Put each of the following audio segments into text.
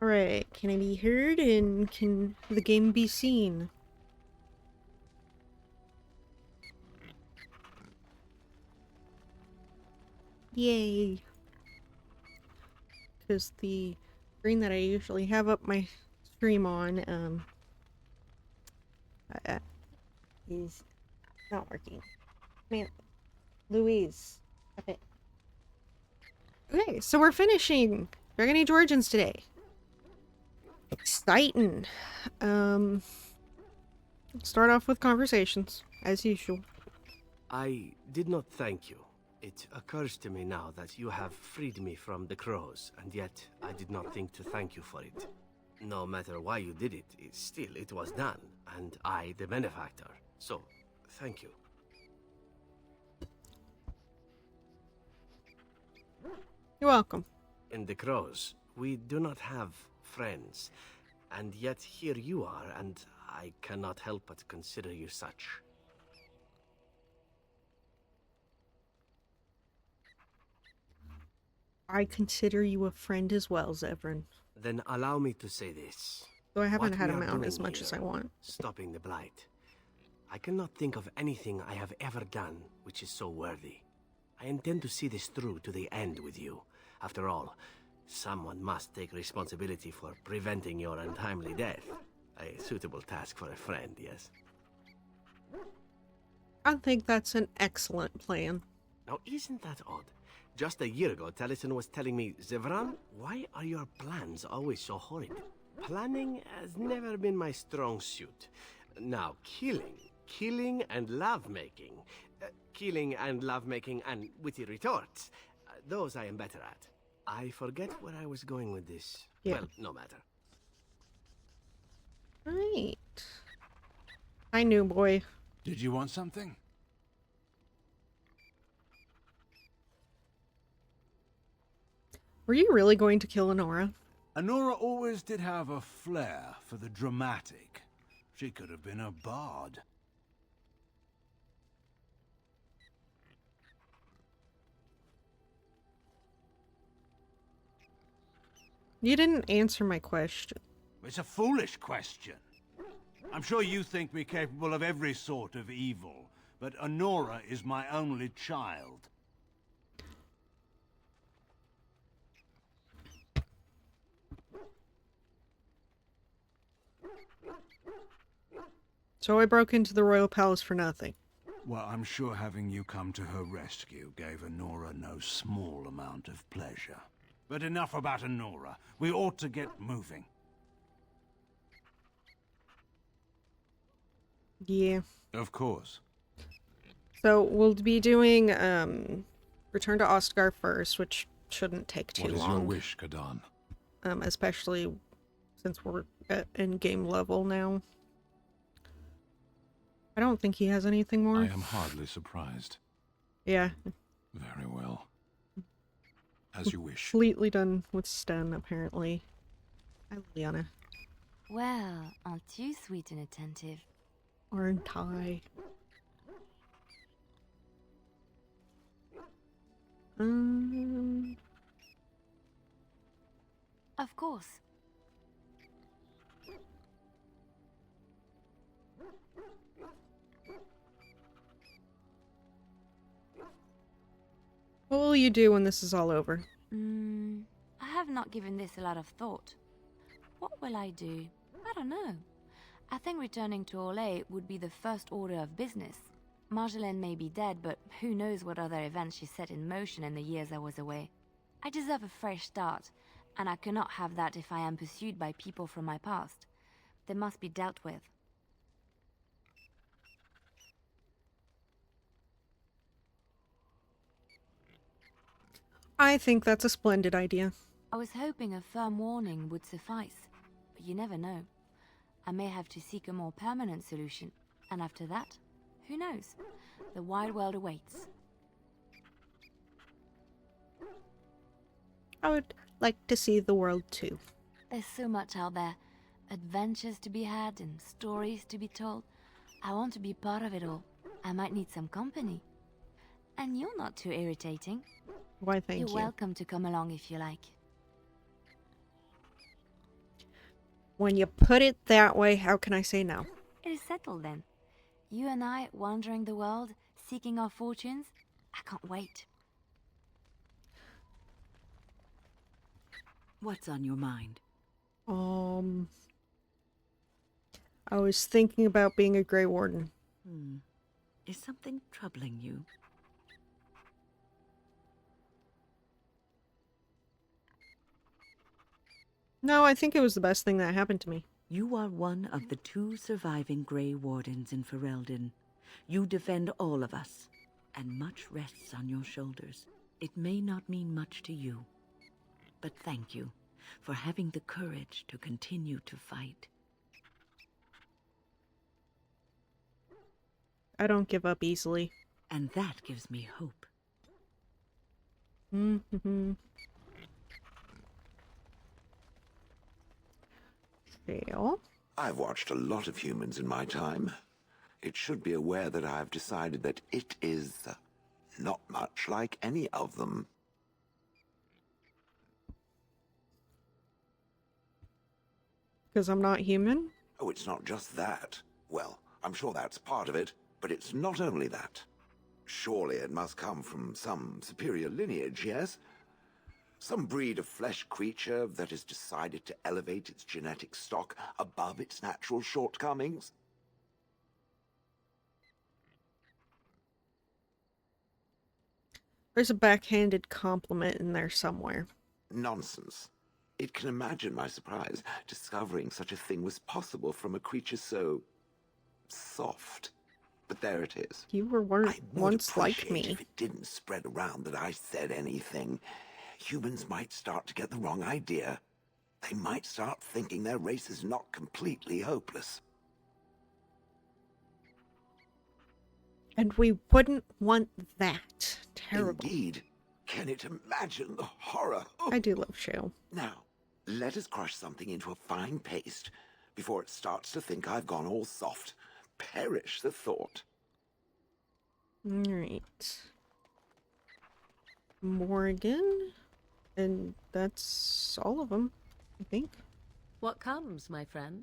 Alright, can I be heard and can the game be seen? Yay! Because the screen that I usually have up my stream on, uh, is not working. Man, Louise, stop it. Okay, so we're finishing Dragon Age Origins today. Exciting. Start off with conversations, as usual. I did not thank you. It occurs to me now that you have freed me from the crows, and yet I did not think to thank you for it. No matter why you did it, it was done, and I the benefactor. So, thank you. You're welcome. In the crows, we do not have friends, and yet here you are, and I cannot help but consider you such. I consider you a friend as well, Zevran. Then allow me to say this. Though I haven't What had we a are mount doing as much as I here, want. stopping the blight. I cannot think of anything I have ever done which is so worthy. I intend to see this through to the end with you. After all, someone must take responsibility for preventing your untimely death. A suitable task for a friend, yes? I think that's an excellent plan. Now, isn't that odd? Just a year ago, Taliesin was telling me, Zevran, why are your plans always so horrid? Planning has never been my strong suit. Now, killing and lovemaking. Killing and lovemaking and witty retorts. Those I am better at. I forget where I was going with this. Yeah. Well, no matter. Right. Hi, new boy. Did you want something? Were you really going to kill Honora? Honora always did have a flair for the dramatic. She could have been a bard. You didn't answer my question. It's a foolish question. I'm sure you think me capable of every sort of evil, but Honora is my only child. So I broke into the royal palace for nothing. Well, I'm sure having you come to her rescue gave Honora no small amount of pleasure. But enough about Honora. We ought to get moving. Yeah. Of course. So we'll be doing Return to Ostgar first, which shouldn't take too long. What is your wish, Kadan? Especially since we're at in-game level now. I don't think he has anything more. I am hardly surprised. Yeah. Very well. As you wish. Completely done with Sten, apparently. Hi, Liana. Well, aren't you sweet and attentive? Aren't I? Of course. What will you do when this is all over? I have not given this a lot of thought. What will I do? I don't know. I think returning to Orlais would be the first order of business. Marjolaine may be dead, but who knows what other events she set in motion in the years I was away. I deserve a fresh start, and I cannot have that if I am pursued by people from my past. They must be dealt with. I think that's a splendid idea. I was hoping a firm warning would suffice, but you never know. I may have to seek a more permanent solution, and after that, who knows? The wide world awaits. I would like to see the world too. There's so much out there. Adventures to be had and stories to be told. I want to be part of it all. I might need some company. And you're not too irritating. Why, thank You're you. welcome to come along if you like. When you put it that way, how can I say no? It is settled then. You and I wandering the world, seeking our fortunes. I can't wait. What's on your mind? I was thinking about being a Grey Warden. Is something troubling you? No, I think it was the best thing that happened to me. You are one of the 2 surviving Grey Wardens in Ferelden. You defend all of us, and much rests on your shoulders. It may not mean much to you, but thank you for having the courage to continue to fight. I don't give up easily. And that gives me hope. Mm-hmm. Fail. I've watched a lot of humans in my time. It should be aware that I've decided that it is not much like any of them. Because I'm not human? Oh, it's not just that. Well, I'm sure that's part of it, but it's not only that. Surely it must come from some superior lineage, yes? Some breed of flesh creature that has decided to elevate its genetic stock above its natural shortcomings? There's a backhanded compliment in there somewhere. Nonsense. It can imagine my surprise discovering such a thing was possible from a creature so soft. But there it is. You were I would once like appreciate me. if it didn't spread around that I said anything. Humans might start to get the wrong idea. They might start thinking their race is not completely hopeless. And we wouldn't want that. Terrible. Indeed. Can it imagine the horror? Oh. I do love Shale. Now, let us crush something into a fine paste before it starts to think I've gone all soft. Perish the thought. Alright. Morgan. And that's all of them, I think. What comes, my friend?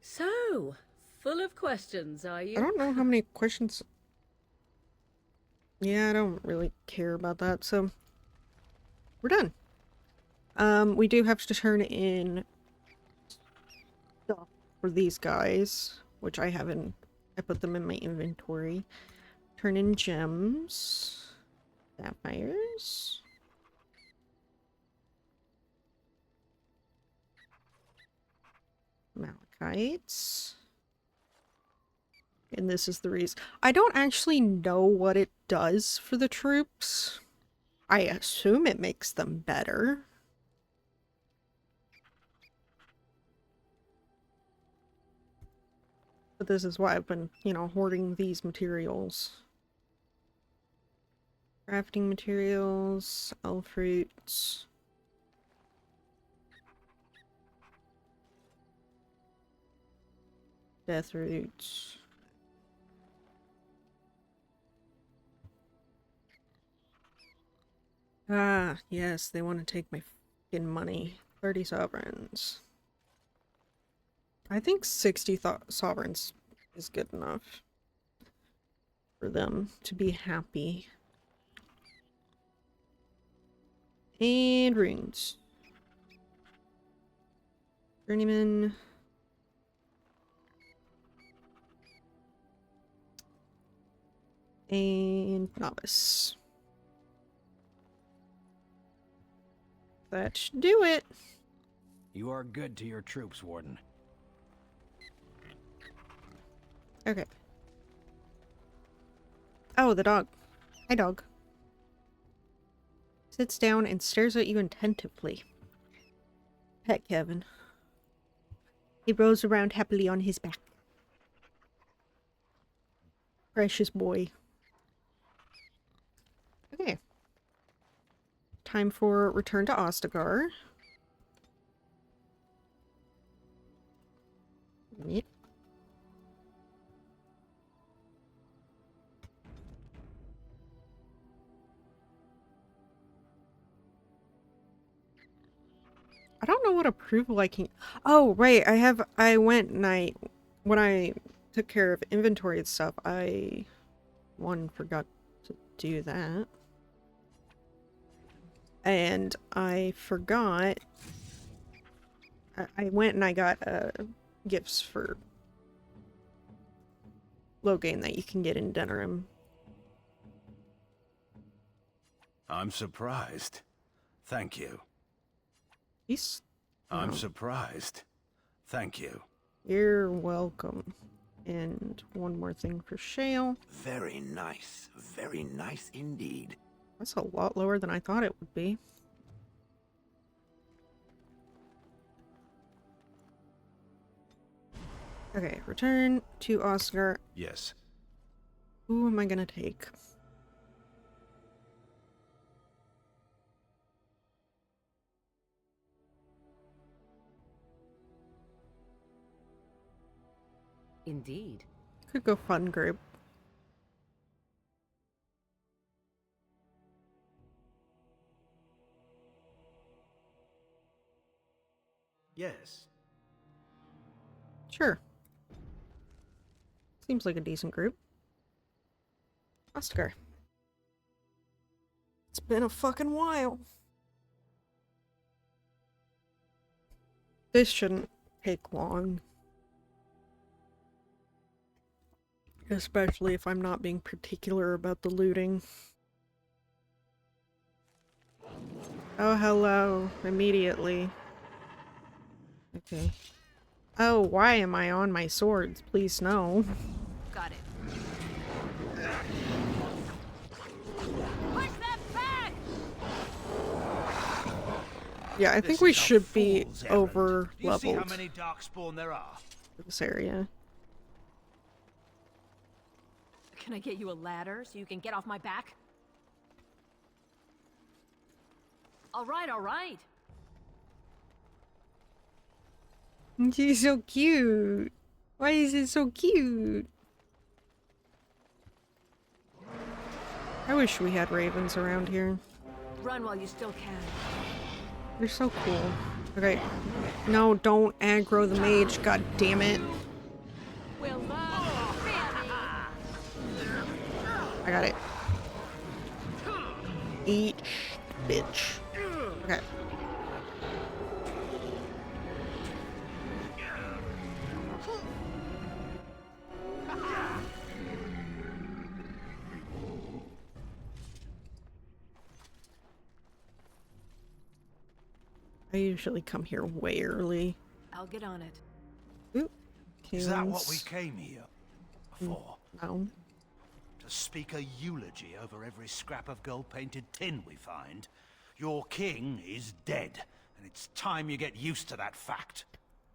So, full of questions, are you? I don't know how many questions... Yeah, I don't really care about that, so... We're done. We do have to turn in... stuff for these guys, which I haven't... I put them in my inventory. Turn in gems. Sapphires. Malachites. And this is the reason. I don't actually know what it does for the troops. I assume it makes them better. But this is why I've been, you know, hoarding these materials. Crafting materials, elf fruits. Death roots. Ah, yes, they want to take my fucking money. 30 sovereigns. I think 60 sovereigns is good enough for them to be happy. And runes. Journeyman. And novice. That should do it. You are good to your troops, Warden. Okay. Oh, the dog. Hi, dog. Sits down and stares at you attentively. Pet Kevin. He rolls around happily on his back. Precious boy. Okay. Time for return to Ostagar. Yep. I don't know what approval I can... Oh, right, I went and when I took care of inventory and stuff, forgot to do that. And I forgot... I went and I got, gifts for Logain that you can get in Denerim. I'm surprised. Thank you. He's... I'm surprised. Thank you. You're welcome. And one more thing for Shale. Very nice. Very nice indeed. That's a lot lower than I thought it would be. Okay, return to Oscar. Yes. Who am I gonna take? Indeed. Could go fun group. Yes. Sure. Seems like a decent group. Oscar. It's been a fucking while. This shouldn't take long. Especially if I'm not being particular about the looting. Oh, hello. Immediately. Okay. Oh, why am I on my swords? Please no. Got it. Push that back! Yeah, I think we should be over Do you see how leveled many darkspawn there are? for this area. Can I get you a ladder so you can get off my back? All right, all right. She's so cute. Why is it so cute? I wish we had ravens around here. Run while you still can. They're so cool. Okay. No, don't aggro the mage, god damn it. We'll love I got it. Eat, bitch. Okay. I usually come here way early. I'll get on it. Oop. Is that what we Kalen's- came here for? No. To speak a eulogy over every scrap of gold-painted tin we find? Your king is dead, and it's time you get used to that fact.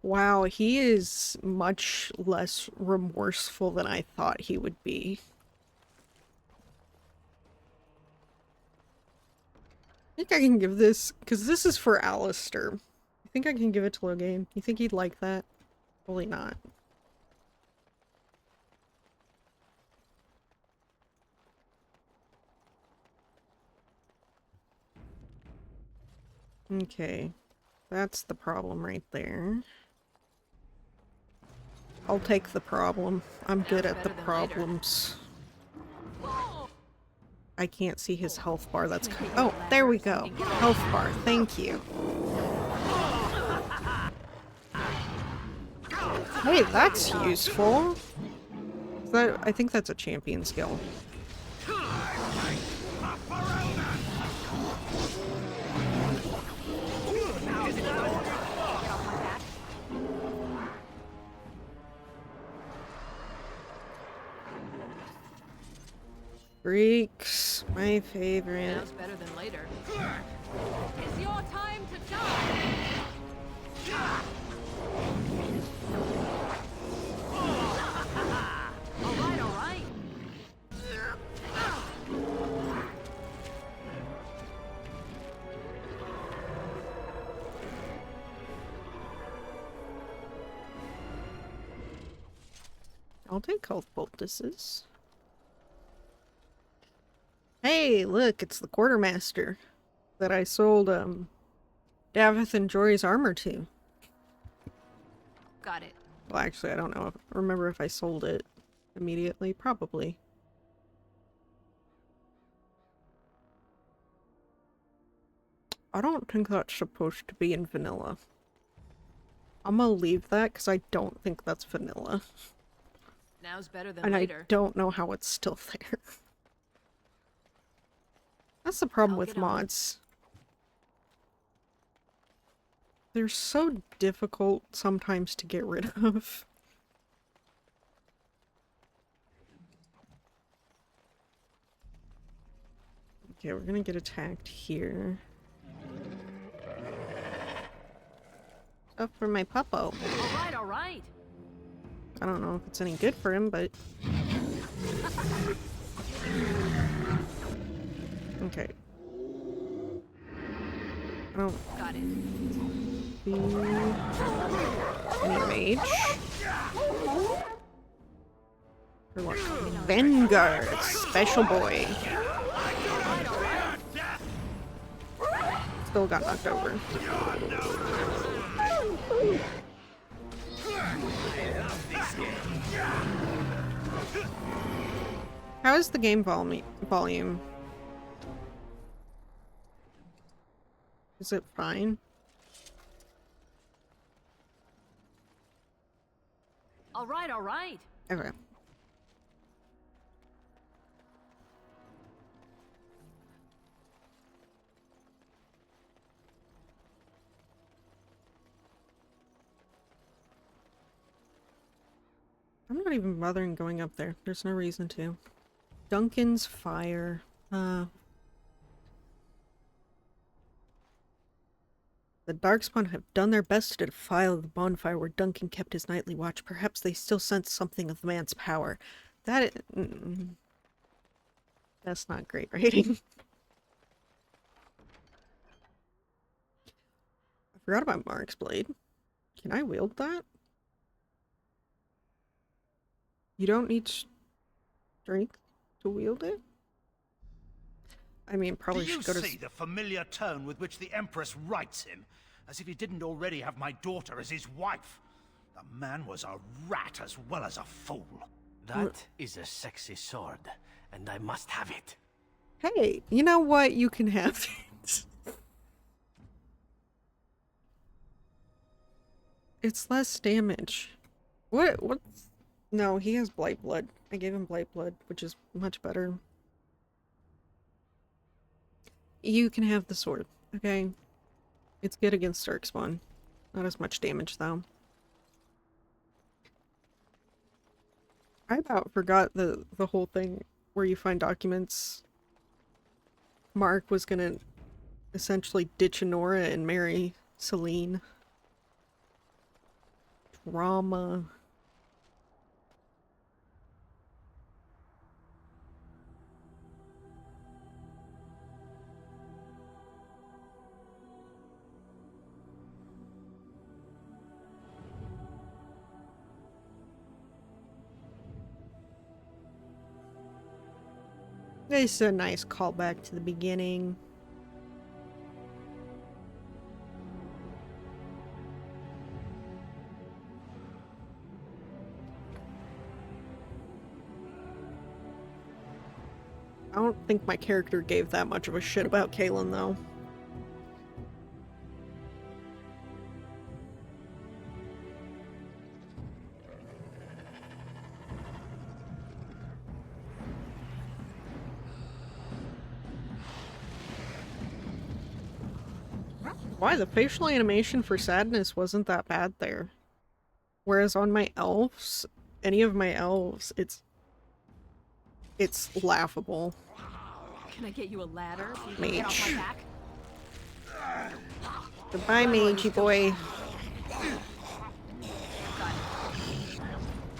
Wow, he is much less remorseful than I thought he would be. I think I can give this, because this is for Alistair. I think I can give it to Logain. You think he'd like that? Probably not. Okay. That's the problem right there. I'll take the problem. I'm good at the problems. I can't see his health bar. That's oh, there we go. Health bar. Thank you. Hey, that's useful. I think that's a champion skill. Freaks, my favorite. Sounds better than later. It's your time to die. All right, all right. I'll take health poultices. Hey, look, it's the quartermaster that I sold Davith and Jory's armor too. Got it. Well, actually, I don't know. Remember if I sold it immediately? Probably. I don't think that's supposed to be in vanilla. I'm gonna leave that because I don't think that's vanilla. Now's better than And later. I don't know how it's still there. That's the problem I'll with get on it. mods. They're so difficult sometimes to get rid of. Okay, we're gonna get attacked here. Up for my puppo. All right. I don't know if it's any good for him, but... Okay. I don't Got it. see any mage. Or what? Vanguard! Special boy. Still got knocked over. How is the game volume? Is it fine? All right. Okay. I'm not even bothering going up there. There's no reason to. Duncan's fire. The Darkspawn have done their best to defile the bonfire where Duncan kept his nightly watch. Perhaps they still sense something of the man's power. That's not great rating. I forgot about Mark's blade. Can I wield that? You don't need strength to wield it? I mean, probably Do you should go to... see the familiar tone with which the Empress writes him? As if he didn't already have my daughter as his wife. The man was a rat as well as a fool. That is a sexy sword, and I must have it. Hey, you know what? You can have it. It's less damage. What's... No, he has Blight Blood. I gave him Blight Blood, which is much better. You can have the sword, okay? It's good against Darkspawn. Not as much damage, though. I about forgot the whole thing where you find documents. Mark was gonna essentially ditch Honora and marry Celine. Drama. This is a nice callback to the beginning. I don't think my character gave that much of a shit about Kaylin, though. Why, the facial animation for Sadness wasn't that bad there. Whereas on my elves, any of my elves, it's laughable. Can I get you a ladder so you can get off Mage. my back? Goodbye, magey boy.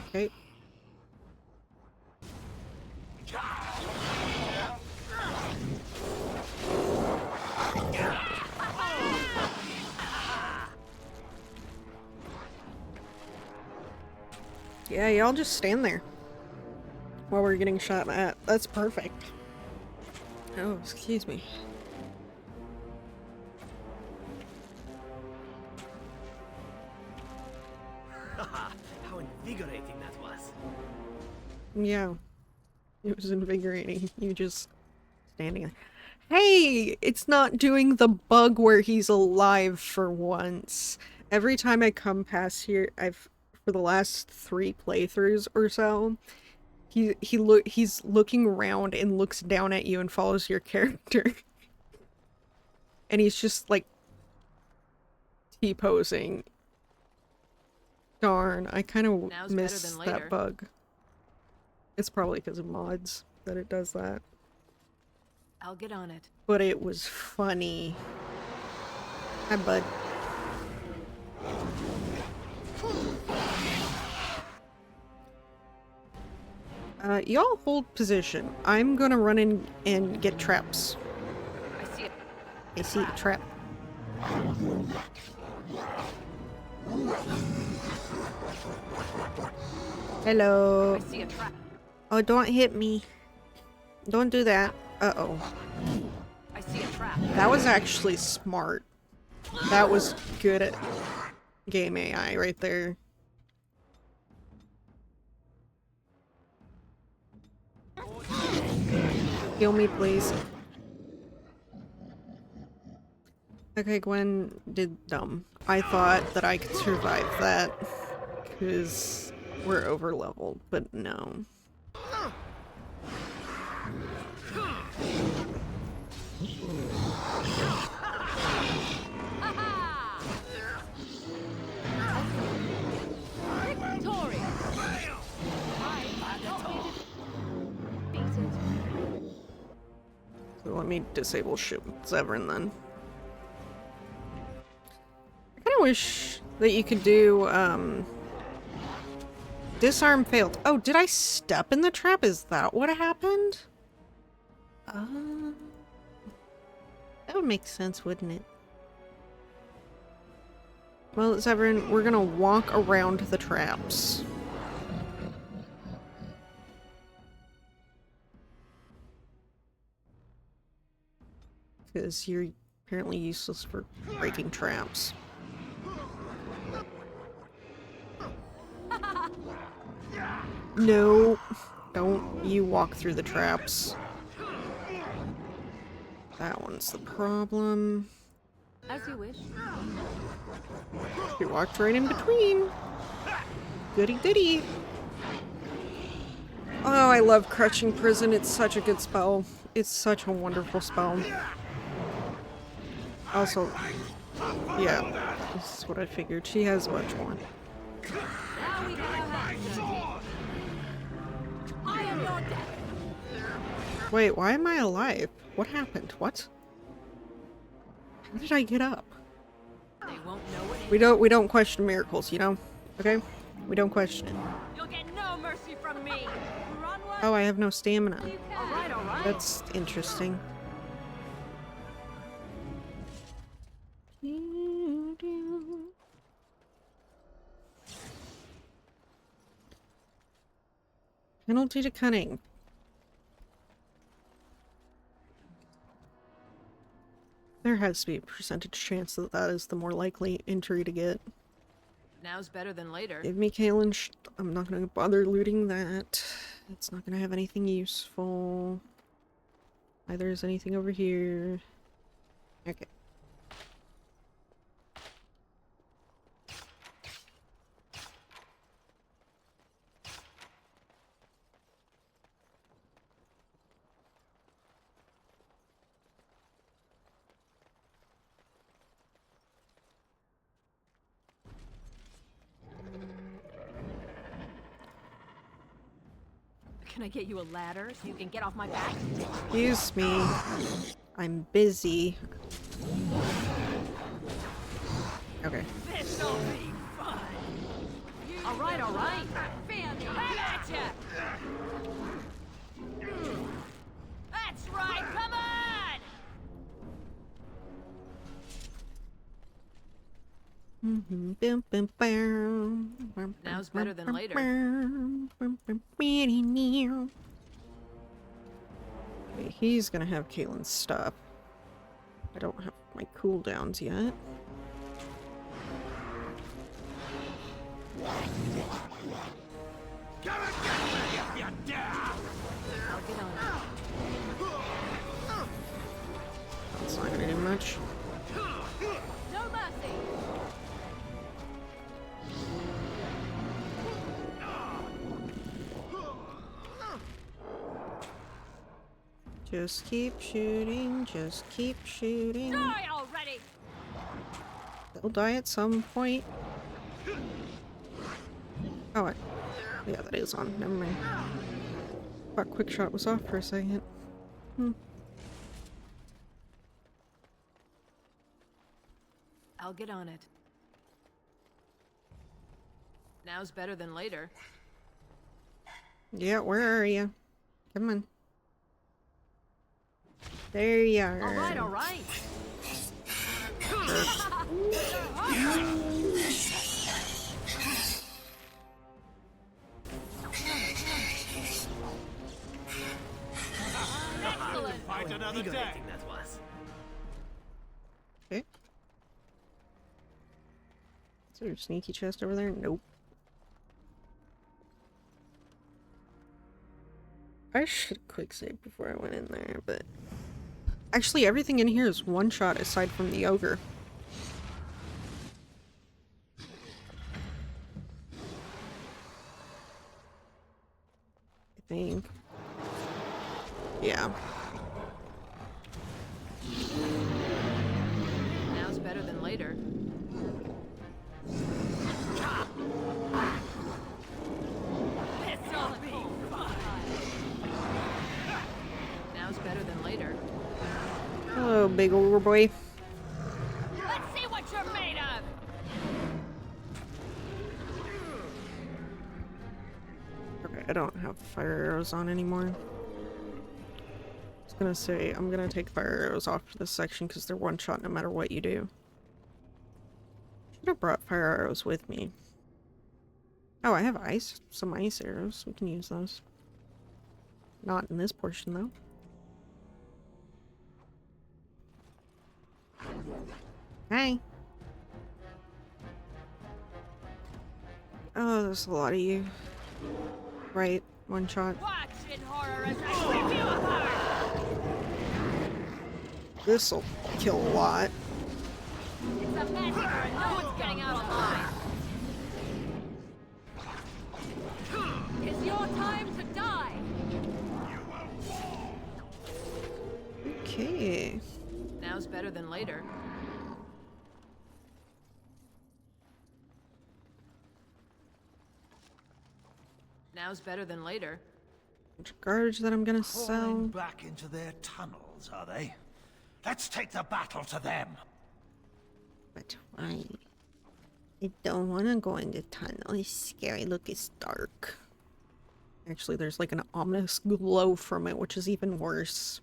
Okay. Yeah, y'all just stand there while we're getting shot at. That's perfect. Oh, excuse me. invigorating that was. Yeah. It was invigorating. You just standing there. Hey! It's not doing the bug where he's alive for once. Every time I come past here, for the last 3 playthroughs or so, he's looking around and looks down at you and follows your character. And he's just like T-posing. Darn, I kind of miss that bug. It's probably because of mods that it does that. I'll get on it. But it was funny. Hi, bud. Y'all hold position. I'm gonna run in and get traps. I see it. I see a trap. Hello. I see a trap. Oh, don't hit me. Don't do that. Uh-oh. I see a trap. That was actually smart. That was good at game AI right there. Heal me, please. Okay, Gwen did dumb. I thought that I could survive that because we're over leveled, but no. So let me disable Severin then. I kind of wish that you could do, disarm failed. Oh, did I step in the trap? Is that what happened? That would make sense, wouldn't it? Well, Severin, we're gonna walk around the traps. Because you're apparently useless for breaking traps. No, don't you walk through the traps. That one's the problem. As you wish. You walked right in between. Goody goody. Oh, I love Crushing Prison. It's such a good spell. It's such a wonderful spell. Also, yeah, this is what I figured. She has a bunch more. Wait, why am I alive? What happened? What? How did I get up? They won't know it. We don't question miracles, you know? Okay? We don't question it. You'll get no mercy from me. Run one. Oh, I have no stamina. All right, all right. That's interesting. Penalty to cunning. There has to be a percentage chance that that is the more likely entry to get. Now's better than later. Give me Kaelin. I'm not going to bother looting that. It's not going to have anything useful. Neither is anything over here. Okay. Can I get you a ladder so you can get off my back? Excuse me. I'm busy. Okay. This'll be fun. All right, all right. Come at ya. That's right. Come on. Now's better than later. Okay, he's gonna have Kaelin's stuff. I don't have my cooldowns yet. Come and get me if you dare! I'll get on it. That's not gonna do much. No mercy. Just keep shooting, just keep shooting. Die already. They'll die at some point. Oh, yeah, that is on. Never mind. Thought quick shot was off for a second. I'll get on it. Now's better than later. Yeah, where are you? Come on. There you are. All right, all right. Excellent. Fight another day. Invigorating that was. Okay. Is there a sneaky chest over there? Nope. I should quick save before I went in there, but... Actually, everything in here is one shot aside from the ogre. I think. Yeah. Now's better than later. This'll be fun. Now's better than later. Hello, big ogre boy. Let's see what you're made of. Okay, I don't have fire arrows on anymore. I was gonna say, I'm gonna take fire arrows off for this section because they're one shot no matter what you do. Should have brought fire arrows with me. Oh, I have some ice arrows. We can use those. Not in this portion, though. Hi. Oh, there's a lot of you. Right, one shot. Watch in horror as I rip you apart. This'll kill a lot. It's a massacre and no one's getting out alive. It's your time to die. Okay. Now's better than later. Now's better than later. Bunch of garbage that I'm gonna Crawling sell. back into their tunnels, are they? Let's take the battle to them. But why? I don't want to go in the tunnel. It's scary. Look, it's dark. Actually, there's like an ominous glow from it, which is even worse.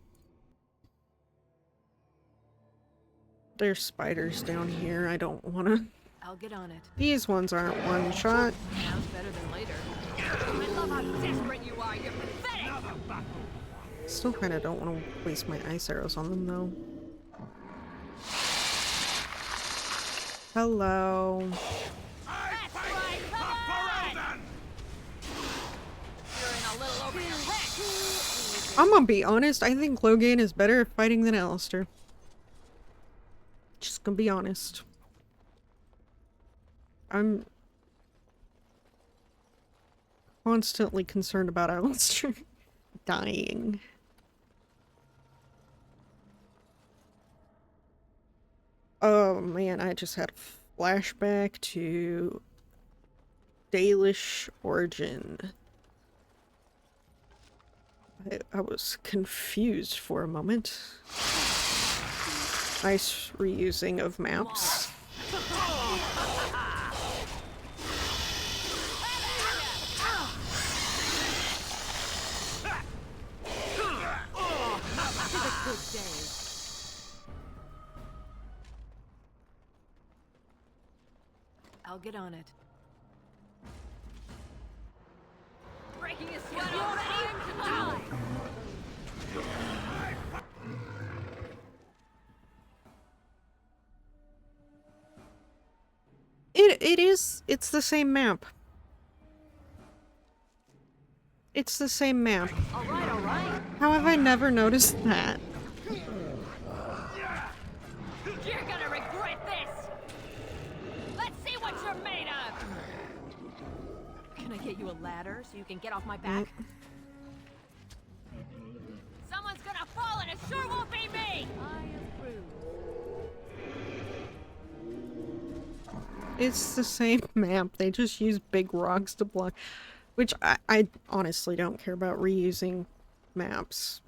There's spiders down here. I don't want to. I'll get on it. These ones aren't one shot. Now's better than later. I love how desperate you are. You're pathetic. Still kind of don't want to waste my ice arrows on them, though. Hello. That's right. Come on. You're in a little over your head. I'm gonna be honest. I think Logan is better at fighting than Alistair. Just gonna be honest. I'm constantly concerned about Alistair dying. Oh man, I just had a flashback to Dalish Origin. I was confused for a moment. Nice reusing of maps. Good day. I'll get on it. Breaking a sweat already to die. It's the same map. It's the same map. All right, all right. How have I never noticed that? You're gonna regret this. Let's see what you're made of. Can I get you a ladder so you can get off my back? Someone's gonna fall and it sure won't be me. I approve. It's the same map. They just use big rocks to block. Which I honestly don't care about reusing maps.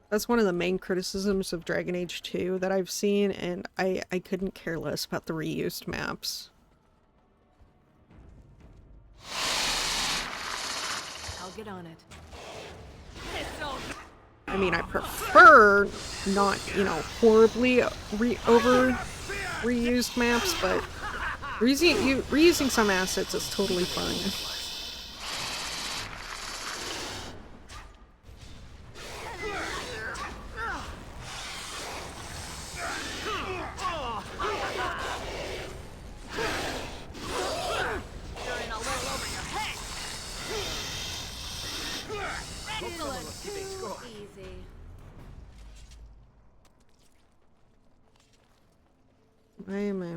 That's one of the main criticisms of Dragon Age 2 that I've seen, and I couldn't care less about the reused maps. I'll get on it. I mean, I prefer not, you know, horribly reused maps, but reusing some assets is totally fine.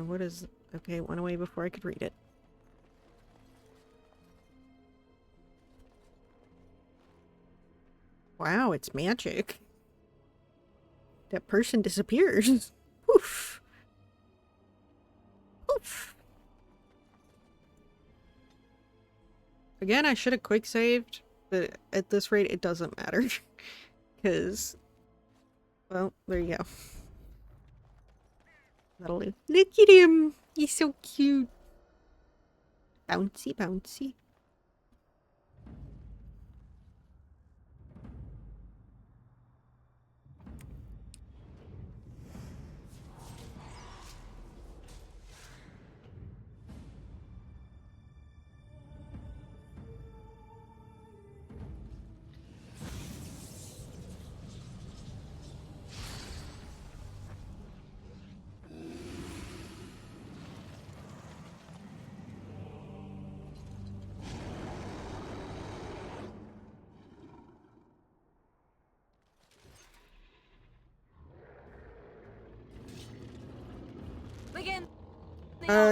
What is... Okay, it went away before I could read it. Wow, it's magic. That person disappears. Poof. Poof. Again, I should have quick saved, but at this rate it doesn't matter. Because, well, there you go. That'll do. Look at him! He's so cute. Bouncy, bouncy.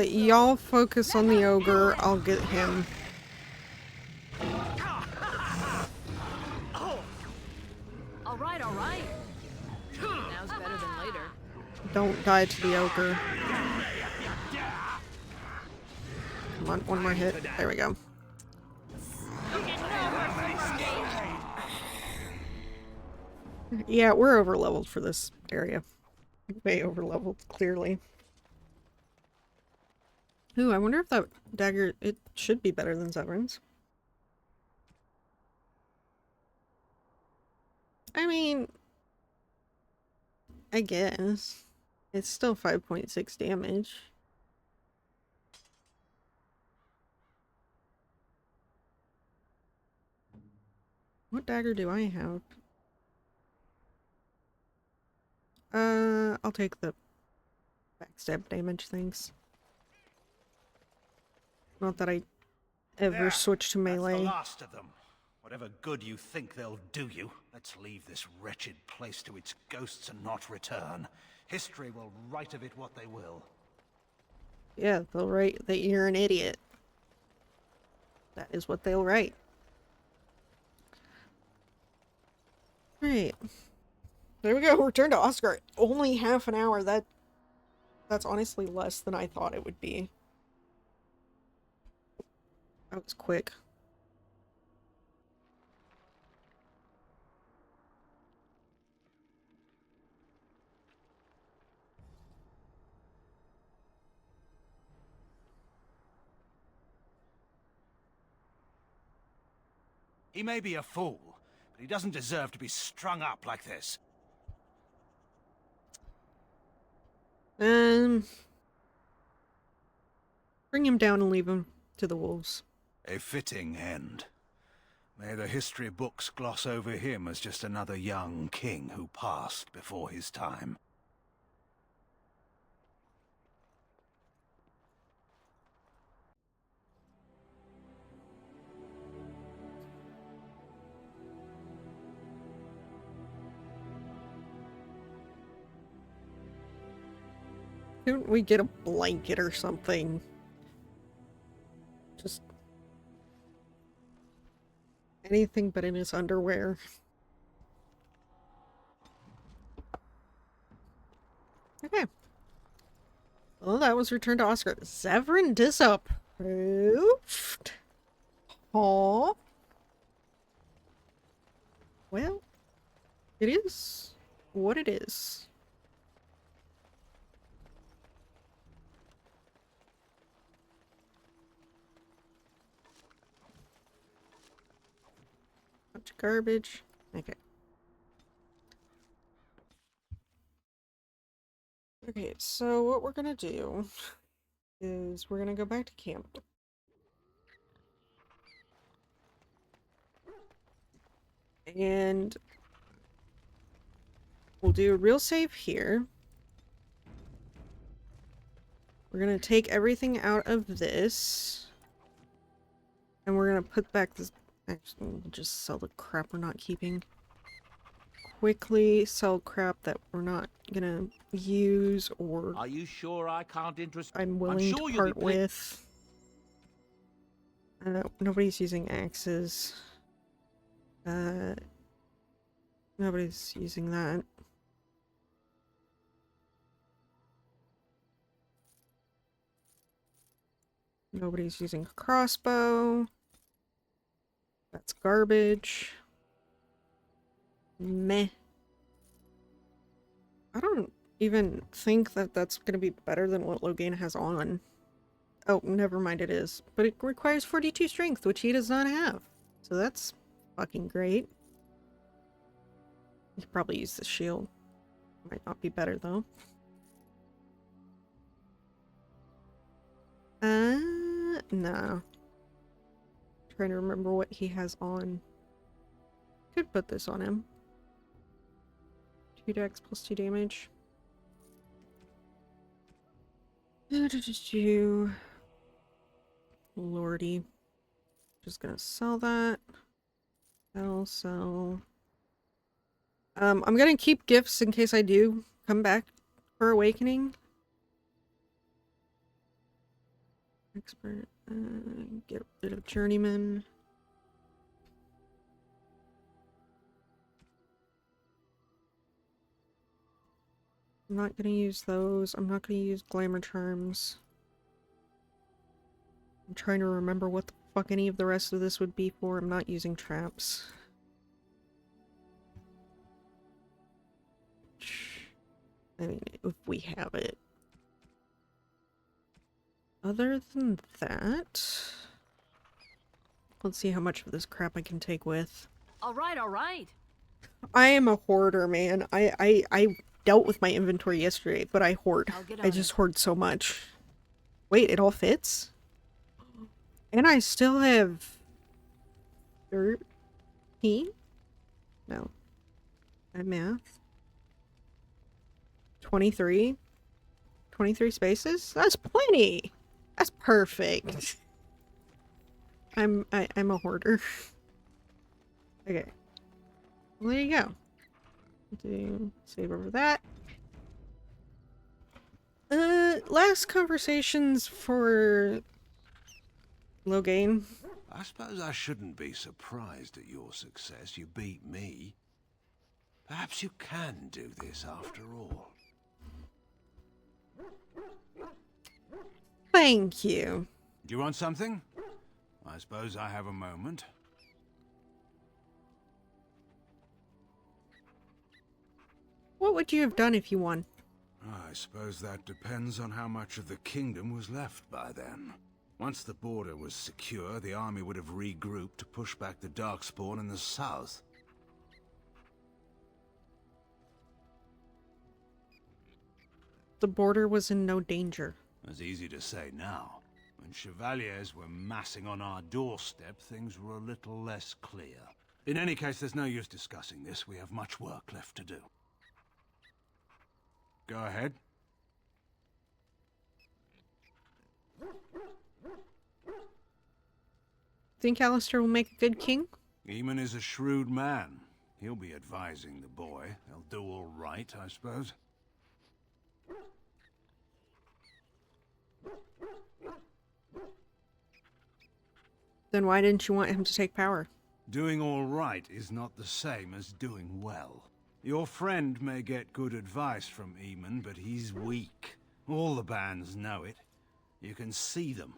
Y'all focus on the ogre, I'll get him. Alright, alright. Now's better than later. Don't die to the ogre. Come on, one more hit. There we go. Yeah, we're over-leveled for this area. Way over-leveled, clearly. Ooh, I wonder if that dagger... It should be better than Zevran's. I mean... I guess. It's still 5.6 damage. What dagger do I have? I'll take the backstab damage things. Not that I ever switch to melee. That's the last of them. Whatever good you think they'll do you, let's leave this wretched place to its ghosts and not return. History will write of it what they will. Yeah, they'll write that you're an idiot. That is what they'll write. Right. There we go. Return to Oscar. Only half an hour. That's honestly less than I thought it would be. That was quick. He may be a fool, but he doesn't deserve to be strung up like this. Bring him down and leave him to the wolves. A fitting end. May the history books gloss over him as just another young king who passed before his time. Couldn't we get a blanket or something? Just anything but in his underwear. Okay. Well, that was Return to Oscar. Severin disapproved? Aw. Well, it is what it is. Bunch of garbage. Okay. Okay, so what we're gonna do is we're gonna go back to camp. And we'll do a real save here. We're gonna take everything out of this. And we're gonna put back this... Actually, we'll just sell the crap we're not keeping. Quickly sell crap that we're not gonna use or... Are you sure I can't interest? I'm willing to part with. Nobody's using axes. Nobody's using that. Nobody's using a crossbow. That's garbage. Meh. I don't even think that that's going to be better than what Logan has on. Oh, never mind, it is. But it requires 42 strength, which he does not have. So that's fucking great. You could probably use the shield. Might not be better, though. No. Trying to remember what he has on. Could put this on him. 2 dex plus 2 damage. Lordy. Just gonna sell that. Sell. I'm gonna keep gifts in case I do come back for Awakening. Expert. Get rid of Journeyman. I'm not gonna use those. I'm not gonna use Glamour Charms. I'm trying to remember what the fuck any of the rest of this would be for. I'm not using traps. I mean, if we have it. Other than that... Let's see how much of this crap I can take with. All right. I am a hoarder, man. I dealt with my inventory yesterday, but I hoard. I just hoard so much. Wait, it all fits? And I still have 13? No. My math. 23? 23 spaces? That's plenty! That's perfect. I'm a hoarder. Okay. Well, there you go. Do save over that. Last conversations for Logain. I suppose I shouldn't be surprised at your success. You beat me. Perhaps you can do this after all. Thank you. Do you want something? I suppose I have a moment. What would you have done if you won? I suppose that depends on how much of the kingdom was left by then. Once the border was secure, the army would have regrouped to push back the Darkspawn in the south. The border was in no danger. It's easy to say now. When chevaliers were massing on our doorstep, things were a little less clear. In any case, there's no use discussing this. We have much work left to do. Go ahead. Think Alistair will make a good king? Eamon is a shrewd man. He'll be advising the boy. They'll do all right, I suppose. Then why didn't you want him to take power? Doing all right is not the same as doing well. Your friend may get good advice from Eamon, but he's weak. All the bands know it. You can see them.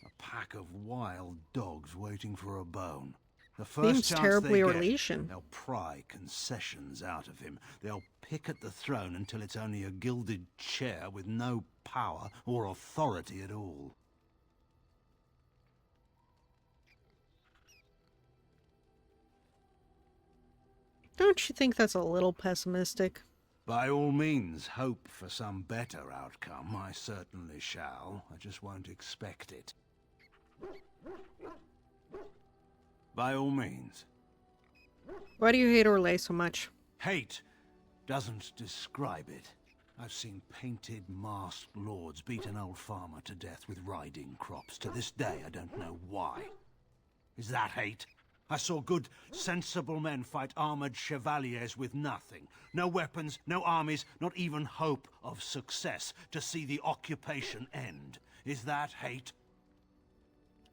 A pack of wild dogs waiting for a bone. The first Seems chance terribly they get, Orlesian. they'll pry concessions out of him. They'll pick at the throne until it's only a gilded chair with no power or authority at all. Don't you think that's a little pessimistic? By all means, hope for some better outcome. I certainly shall. I just won't expect it. By all means. Why do you hate Orlais so much? Hate doesn't describe it. I've seen painted, masked lords beat an old farmer to death with riding crops. To this day, I don't know why. Is that hate? I saw good, sensible men fight armored chevaliers with nothing. No weapons, no armies, not even hope of success to see the occupation end. Is that hate?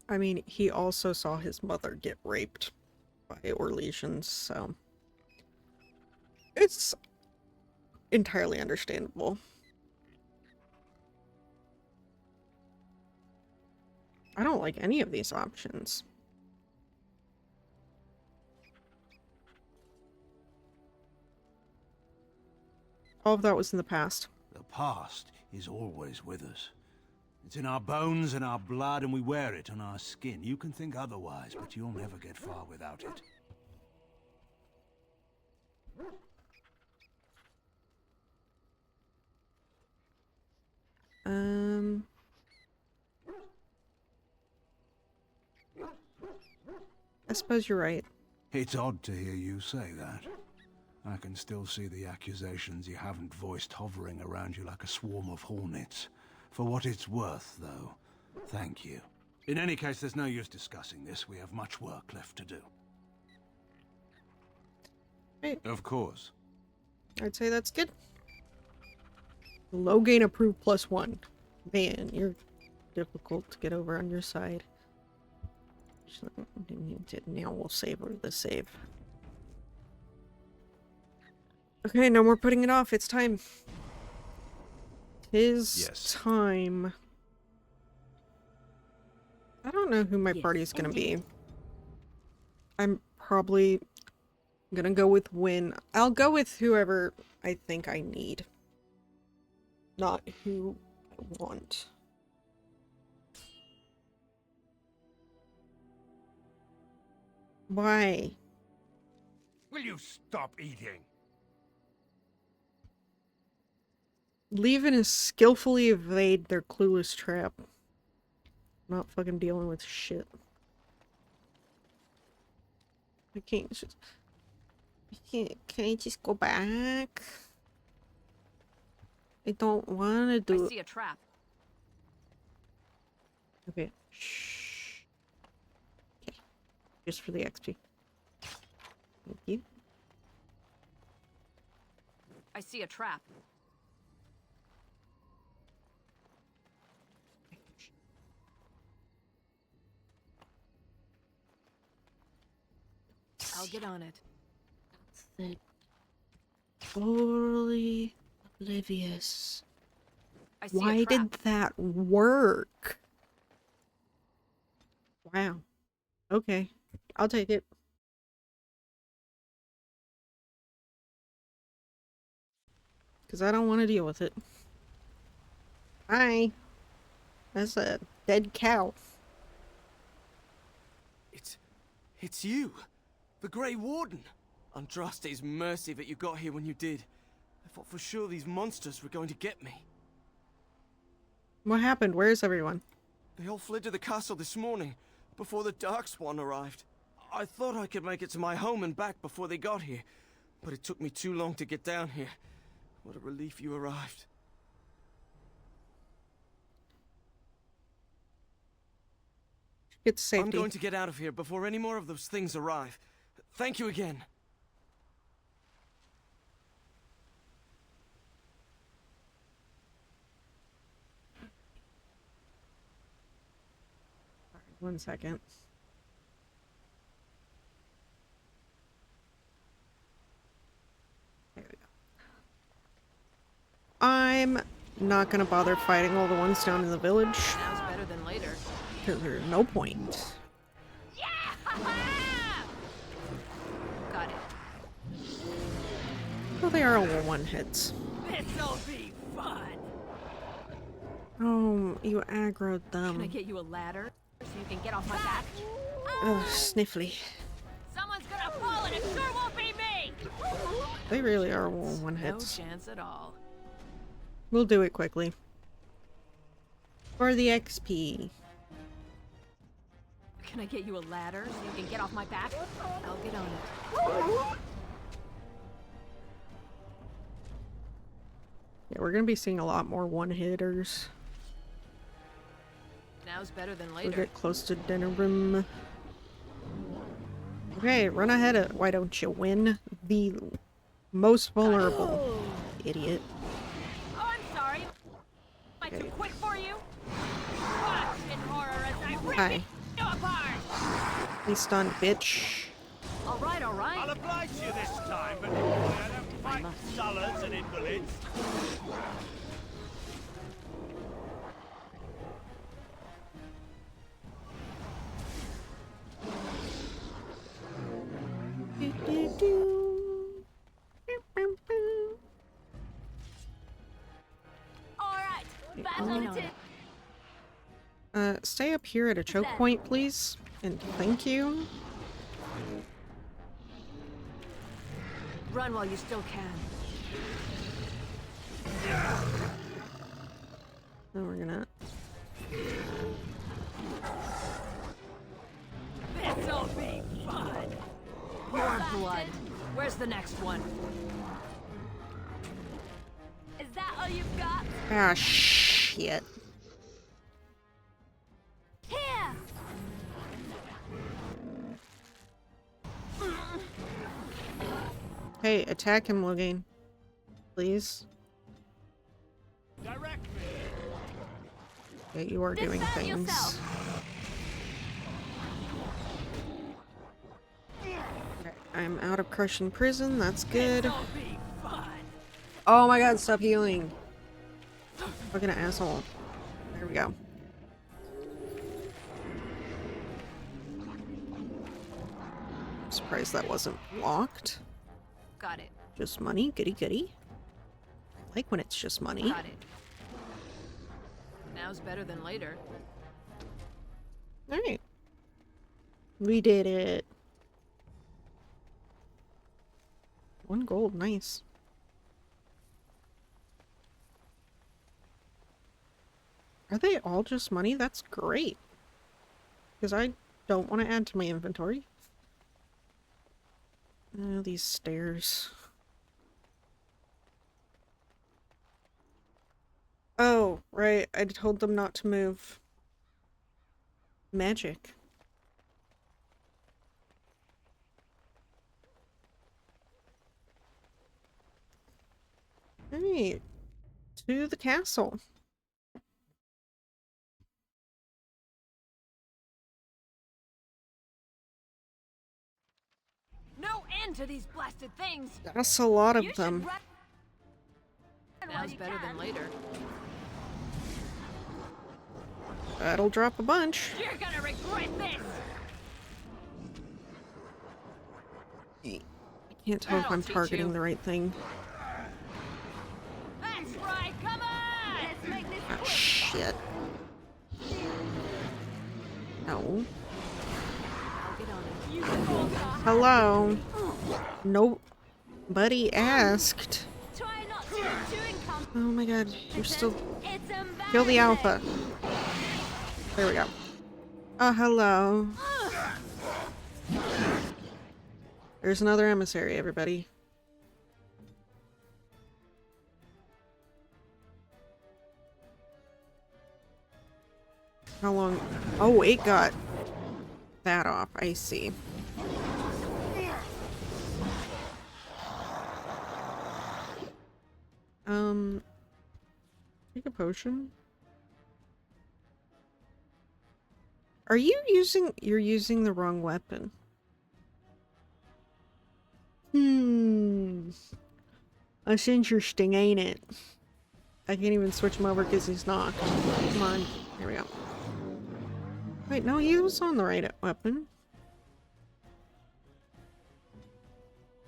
I mean, he also saw his mother get raped by Orlesians, so... it's entirely understandable. I don't like any of these options. All of that was in the past. The past is always with us. It's in our bones and our blood, and we wear it on our skin. You can think otherwise, but you'll never get far without it. I suppose you're right. It's odd to hear you say that. I can still see the accusations you haven't voiced hovering around you like a swarm of hornets. For what it's worth, though, thank you. In any case, there's no use discussing this. We have much work left to do. Right. Of course. I'd say that's good. Low gain approved +1. Man, you're difficult to get over on your side. Now we'll save over the save. Okay, no more putting it off. It's time. Tis time. I don't know who my party's gonna be. I'm probably gonna go with Win. I'll go with whoever I think I need. Not who I want. Why? Will you stop eating? Leave and skillfully evade their clueless trap. Not fucking dealing with shit. I can't just... Can I just go back? I don't want to do I it. see a trap. Okay. Shh. Okay. Just for the XP. Thank you. I see a trap. I'll get on it. That's totally oblivious. I see Why a trap. did that work? Wow. Okay. I'll take it. Because I don't want to deal with it. Hi. That's a dead cow. It's you. The Grey Warden. Andraste's mercy that you got here when you did. I thought for sure these monsters were going to get me. What happened? Where is everyone? They all fled to the castle this morning, before the Darkspawn arrived. I thought I could make it to my home and back before they got here, but it took me too long to get down here. What a relief you arrived. Get to safety. I'm going to get out of here before any more of those things arrive. Thank you again. 1 second. There we go. I'm not gonna bother fighting all the ones down in the village. Sounds better than later. Because there's no point. Got it. Well, they are all one hits. This'll be fun. Oh, you aggroed Can I them. get you a ladder so you can get off my back? Ugh, sniffly. Someone's gonna fall and it sure won't be me. They really are all one No hits. chance at all. We'll do it quickly. For the XP. Can I get you a ladder so you can get off my back? I'll get on it. Yeah, we're gonna be seeing a lot more one-hitters. Now's better than We'll later. get close to dinner room. Okay, run ahead of— why don't you win? The most vulnerable. Idiot. Oh, I'm sorry. Am I too quick for you? Watch in horror as I rip Hi. you apart. Be stunned, bitch. All right, all right. I'll oblige you this time, but I don't fight dullards and invalids. All right. Stay up here at a choke point, please. And thank you. Run while you still can. Now we're gonna— This'll be fun. More blood. Where's the next one? Is that all you've got? ah, shit. Here. Hey, attack him, Logan. Please. Direct me. Yeah, you are doing Defend things. yourself. Okay, I'm out of crushing prison. That's good. This'll be fun. Oh my god, stop healing. Fucking asshole. There we go. I'm surprised that wasn't blocked. Got it. Just money. Goody goody. I like when it's just money. Got it. Now's better than later. Alright. We did it. 1 gold. Nice. Are they all just money? That's great. Because I don't want to add to my inventory. These stairs. Oh, right. I told them not to move. Magic. Alright. To the castle. No end to these blasted things. That's a lot of You should them. run Now's better than later. That'll drop a bunch. You're gonna regret this. I can't tell if That'll I'm teach targeting you. the right thing. That's right. Come on. Let's make this Ah, quick. shit. No. I'll get on it. You fools are Hello. Nobody asked. Try not to get too income. Oh my god, you're still— It's kill the embarrassing. alpha. There we go. Oh, hello. There's another emissary, everybody. How long? Oh, it got that off. I see. Take a potion. Are you're using the wrong weapon? That's interesting, ain't it? I can't even switch him over because he's not. Come on. Here we go. Wait, no, he was on the right weapon.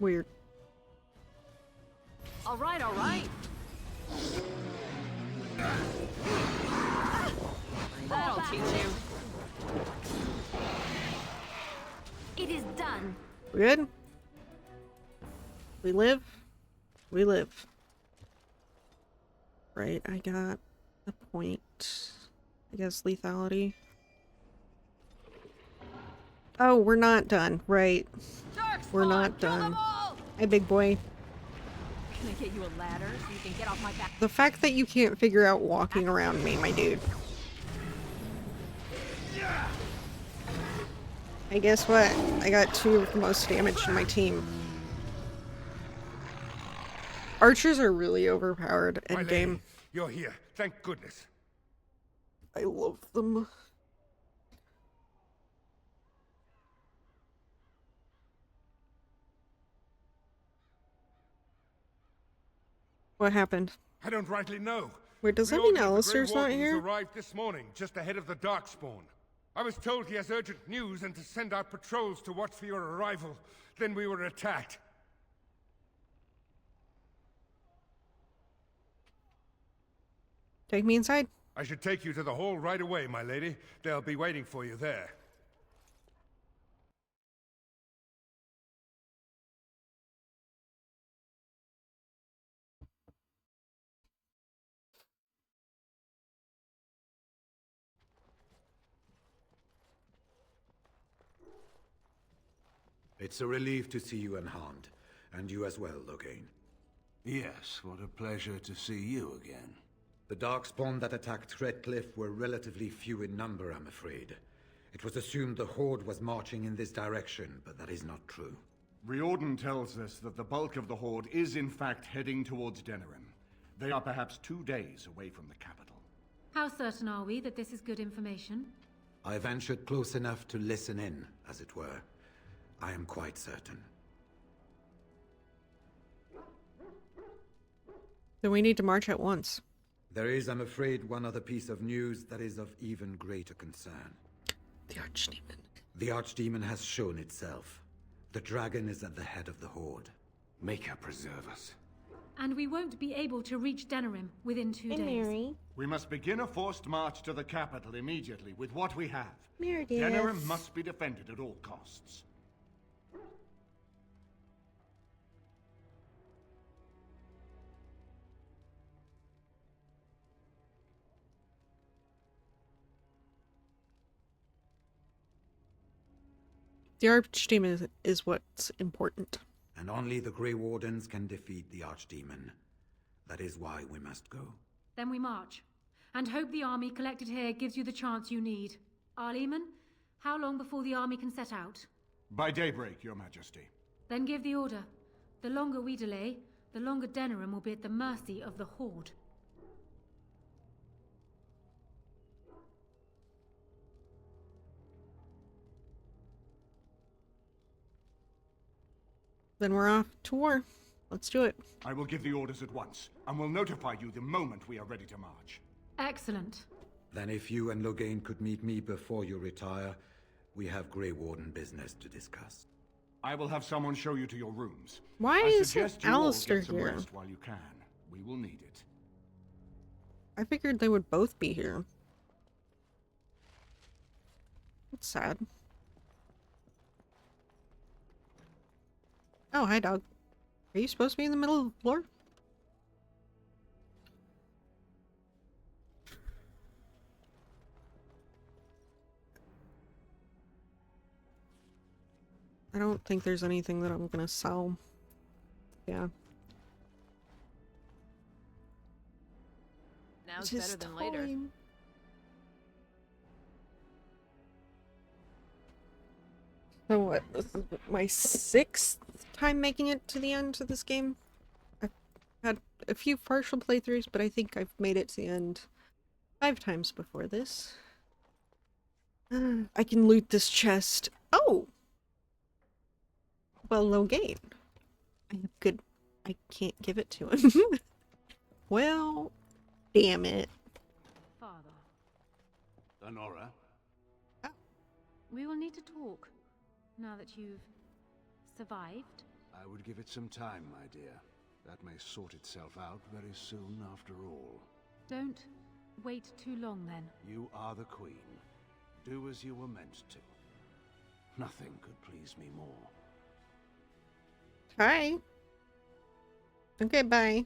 Weird. All right, all right. That'll teach you. It is done. We good? We live? We live. Right, I got a point. I guess lethality. Oh, we're not done. Right. We're not done. Hey, big boy. Can I get you a ladder so you can get off my back? The fact that you can't figure out walking around me, my dude. Hey, guess what? I got 2 of the most damage in my team. Archers are really overpowered My endgame. lady, you're here. Thank goodness. I love them. What happened? I don't rightly know. Wait, does The that mean order of the Alistair's Grey not Wardens here? arrived this morning, just ahead of the Darkspawn. I was told he has urgent news and to send out patrols to watch for your arrival. Then we were attacked. Take me inside. I should take you to the hall right away, my lady. They'll be waiting for you there. It's a relief to see you unharmed. And you as well, Loghain. Yes, what a pleasure to see you again. The Darkspawn that attacked Redcliffe were relatively few in number, I'm afraid. It was assumed the Horde was marching in this direction, but that is not true. Riordan tells us that the bulk of the Horde is in fact heading towards Denerim. They are perhaps 2 days away from the capital. How certain are we that this is good information? I ventured close enough to listen in, as it were. I am quite certain. Then we need to march at once. There is, I'm afraid, one other piece of news that is of even greater concern. The Archdemon. The Archdemon has shown itself. The dragon is at the head of the Horde. Make her preserve us. And we won't be able to reach Denerim within 2 days. Mary. We must begin a forced march to the capital immediately with what we have. Meredith. Denerim must be defended at all costs. The Archdemon is what's important. And only the Grey Wardens can defeat the Archdemon. That is why we must go. Then we march. And hope the army collected here gives you the chance you need. Arleman, how long before the army can set out? By daybreak, Your Majesty. Then give the order. The longer we delay, the longer Denerim will be at the mercy of the Horde. Then we're off to war. Let's do it. I will give the orders at once, and will notify you the moment we are ready to march. Excellent. Then if you and Loghain could meet me before you retire, we have Grey Warden business to discuss. I will have someone show you to your rooms. Why I isn't suggest you all Alistair get some here? rest while you can. We will need it. I figured they would both be here. That's sad. Oh, hi, dog. Are you supposed to be in the middle of the floor? I don't think there's anything that I'm gonna sell. Yeah. Now's It is better than later. time. So what? This is my 6th time making it to the end of this game. I've had a few partial playthroughs, but I think I've made it to the end 5 times before this. I can loot this chest. Oh! Well, no gain. I have good... I can't give it to him. Well, damn it. Father, Lenora? we will need to talk now that you've survived. I would give it some time, my dear. That may sort itself out very soon after all. Don't wait too long then. You are the queen. Do as you were meant to. Nothing could please me more. Hi. Okay, bye.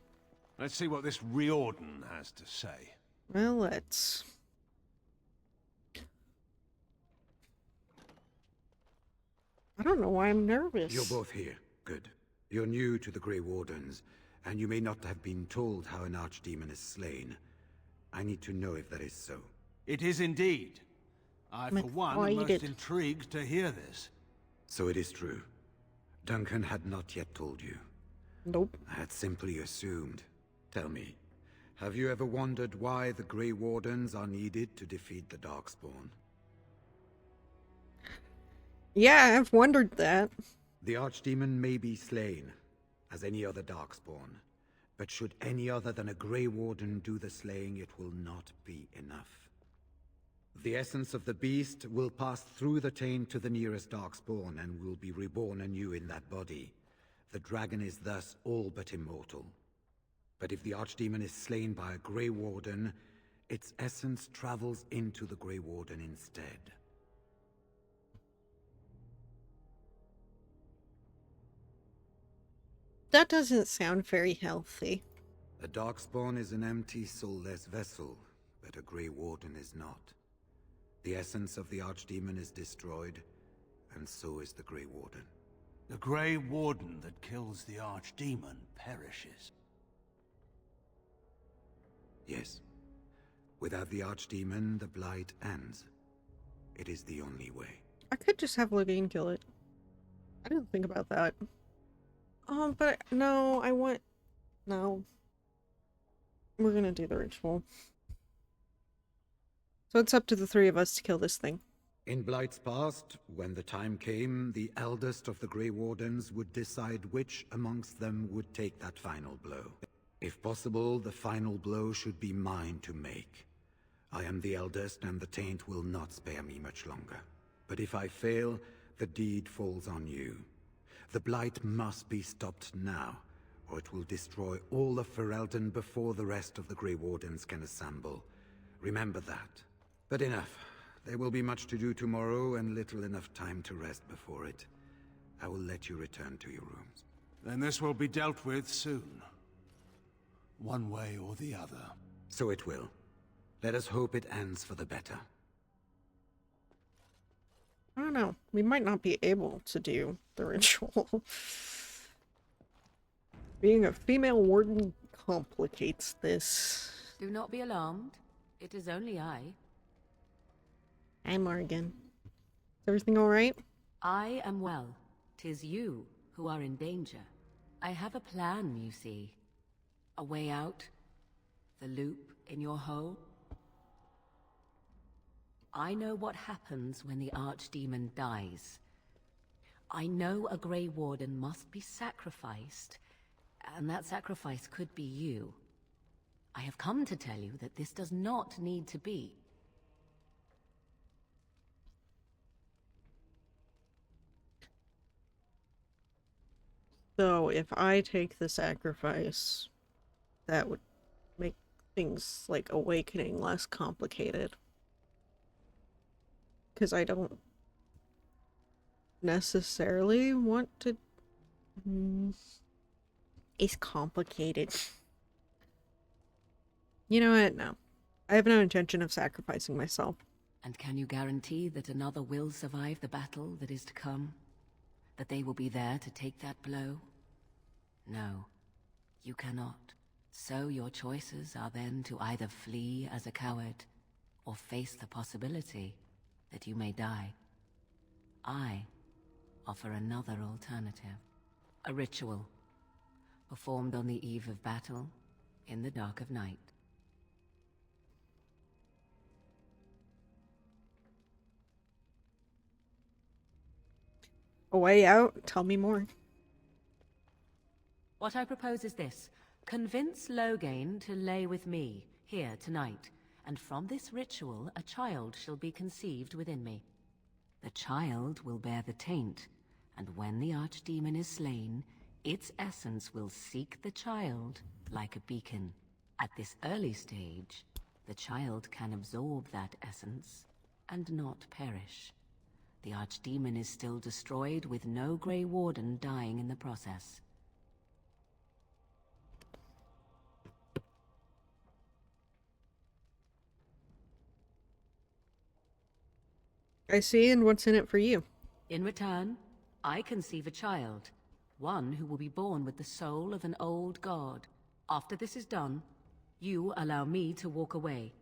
Let's see what this Riordan has to say. Well, let's... I don't know why I'm nervous. You're both here. Good. You're new to the Grey Wardens, and you may not have been told how an archdemon is slain. I need to know if that is so. It is indeed. I, for one, am most intrigued to hear this. So it is true. Duncan had not yet told you. Nope. I had simply assumed. Tell me, have you ever wondered why the Grey Wardens are needed to defeat the Darkspawn? Yeah, I've wondered that. The Archdemon may be slain, as any other Darkspawn. But should any other than a Grey Warden do the slaying, it will not be enough. The essence of the beast will pass through the taint to the nearest Darkspawn and will be reborn anew in that body. The dragon is thus all but immortal. But if the Archdemon is slain by a Grey Warden, its essence travels into the Grey Warden instead. That doesn't sound very healthy. A Darkspawn is an empty, soulless vessel, but a Grey Warden is not. The essence of the Archdemon is destroyed, and so is the Grey Warden. The Grey Warden that kills the Archdemon perishes. Yes. Without the Archdemon, the Blight ends. It is the only way. I could just have Loghain kill it. I didn't think about that. But no, I want... No. We're gonna do the ritual. So it's up to the three of us to kill this thing. In Blight's past, when the time came, the eldest of the Grey Wardens would decide which amongst them would take that final blow. If possible, the final blow should be mine to make. I am the eldest, and the taint will not spare me much longer. But if I fail, the deed falls on you. The Blight must be stopped now, or it will destroy all of Ferelden before the rest of the Grey Wardens can assemble. Remember that. But enough. There will be much to do tomorrow, and little enough time to rest before it. I will let you return to your rooms. Then this will be dealt with soon. One way or the other. So it will. Let us hope it ends for the better. I don't know. We might not be able to do the ritual. Being a female warden complicates this. Do not be alarmed. It is only I. Hi, Morgan. Is everything alright? I am well. 'Tis you who are in danger. I have a plan, you see. A way out. The loop in your hole. I know what happens when the Archdemon dies. I know a Grey Warden must be sacrificed, and that sacrifice could be you. I have come to tell you that this does not need to be. So, if I take the sacrifice, that would make things like awakening less complicated. Because I don't necessarily want to... It's complicated. You know what? No. I have no intention of sacrificing myself. And can you guarantee that another will survive the battle that is to come? That they will be there to take that blow? No, you cannot. So your choices are then to either flee as a coward, or face the possibility that you may die. I offer another alternative. A ritual, performed on the eve of battle, in the dark of night. A way out? Tell me more. What I propose is this. Convince Loghain to lay with me, here tonight, and from this ritual a child shall be conceived within me. The child will bear the taint, and when the archdemon is slain, its essence will seek the child like a beacon. At this early stage, the child can absorb that essence and not perish. The archdemon is still destroyed with no Grey Warden dying in the process. I see, and what's in it for you? In return, I conceive a child, one who will be born with the soul of an old god. After this is done, you allow me to walk away,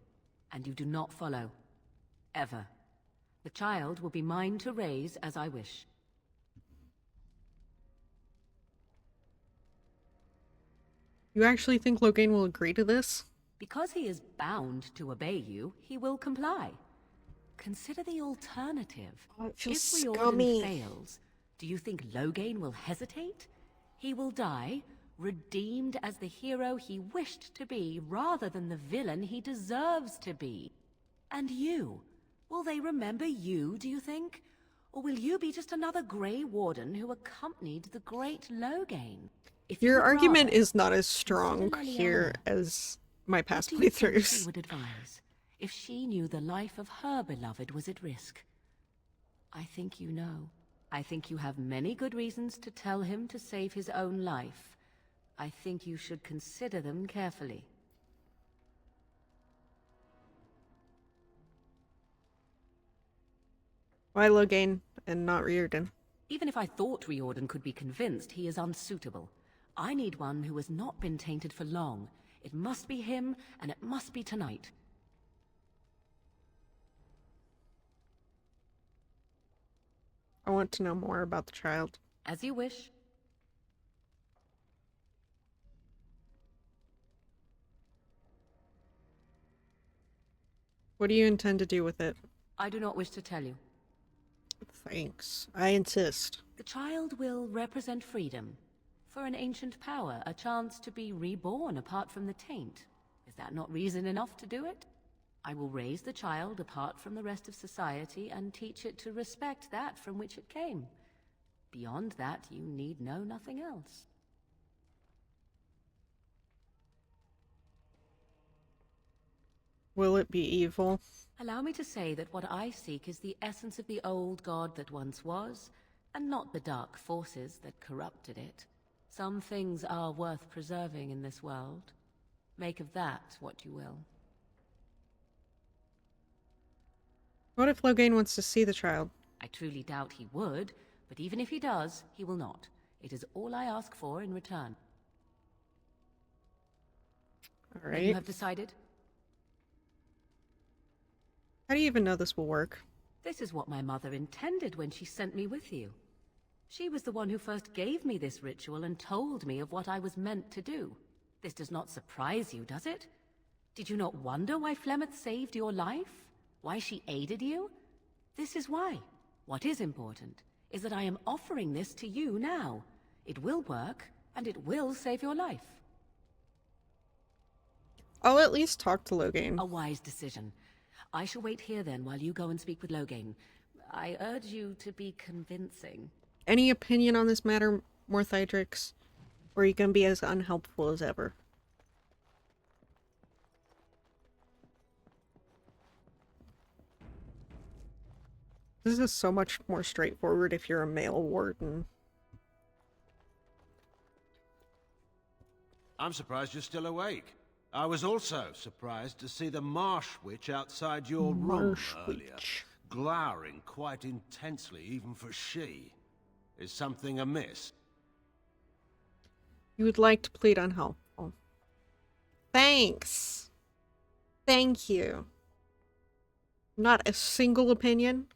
and you do not follow. Ever. The child will be mine to raise as I wish. You actually think Loghain will agree to this? Because he is bound to obey you, he will comply. Consider the alternative. Oh, it feels If scummy. Riordan fails, do you think Loghain will hesitate? He will die, redeemed as the hero he wished to be, rather than the villain he deserves to be. And you? Will they remember you, do you think? Or will you be just another Grey Warden who accompanied the great Loghain? If Your you would argument rather, is not as strong consider here Leliana. as my past What do you think she playthroughs. would advise if she knew the life of her beloved was at risk? I think you know. I think you have many good reasons to tell him to save his own life. I think you should consider them carefully. Why Loghain and not Riordan? Even if I thought Riordan could be convinced, he is unsuitable. I need one who has not been tainted for long. It must be him, and it must be tonight. I want to know more about the child. As you wish. What do you intend to do with it? I do not wish to tell you. Thanks. I insist. The child will represent freedom. For an ancient power, a chance to be reborn apart from the taint. Is that not reason enough to do it? I will raise the child apart from the rest of society and teach it to respect that from which it came. Beyond that, you need know nothing else. Will it be evil? Allow me to say that what I seek is the essence of the old god that once was, and not the dark forces that corrupted it. Some things are worth preserving in this world. Make of that what you will. What if Loghain wants to see the child? I truly doubt he would, but even if he does, he will not. It is all I ask for in return. All Then right. you have decided? How do you even know this will work? This is what my mother intended when she sent me with you. She was the one who first gave me this ritual and told me of what I was meant to do. This does not surprise you, does it? Did you not wonder why Flemeth saved your life? Why she aided you? This is why. What is important is that I am offering this to you now. It will work, and it will save your life. I'll at least talk to Loghain. A wise decision. I shall wait here then while you go and speak with Loghain. I urge you to be convincing. Any opinion on this matter, Morthydrix? Or are you gonna be as unhelpful as ever? This is so much more straightforward if you're a male warden. I'm surprised you're still awake. I was also surprised to see the Marsh Witch outside your room Marsh earlier, Witch. glowering quite intensely, even for she. Is something amiss? You would like to plead unhelpful. Thanks. Thank you. Not a single opinion.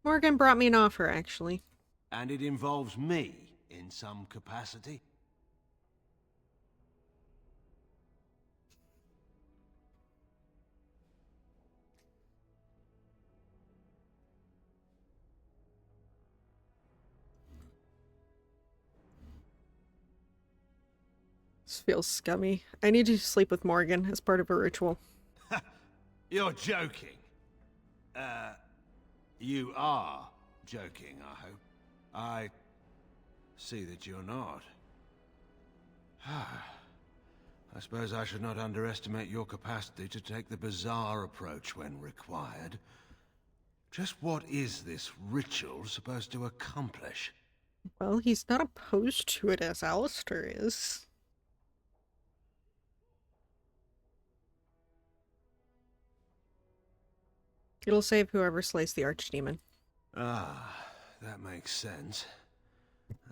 Morgan brought me an offer, actually. And it involves me in some capacity? This feels scummy. I need to sleep with Morgan as part of a ritual. You're joking. You are joking, I hope. I see that you're not. I suppose I should not underestimate your capacity to take the bizarre approach when required. Just what is this ritual supposed to accomplish? Well, he's not opposed to it as Alistair is. It'll save whoever slays the archdemon. Ah, that makes sense.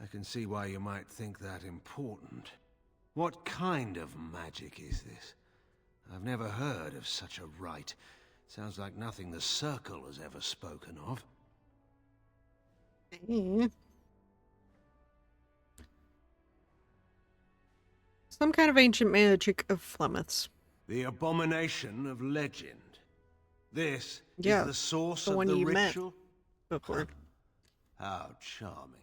I can see why you might think that important. What kind of magic is this? I've never heard of such a rite. Sounds like nothing the Circle has ever spoken of. Some kind of ancient magic of Flemeth's. The abomination of legend. This is the source the of one the you ritual? met before. How charming.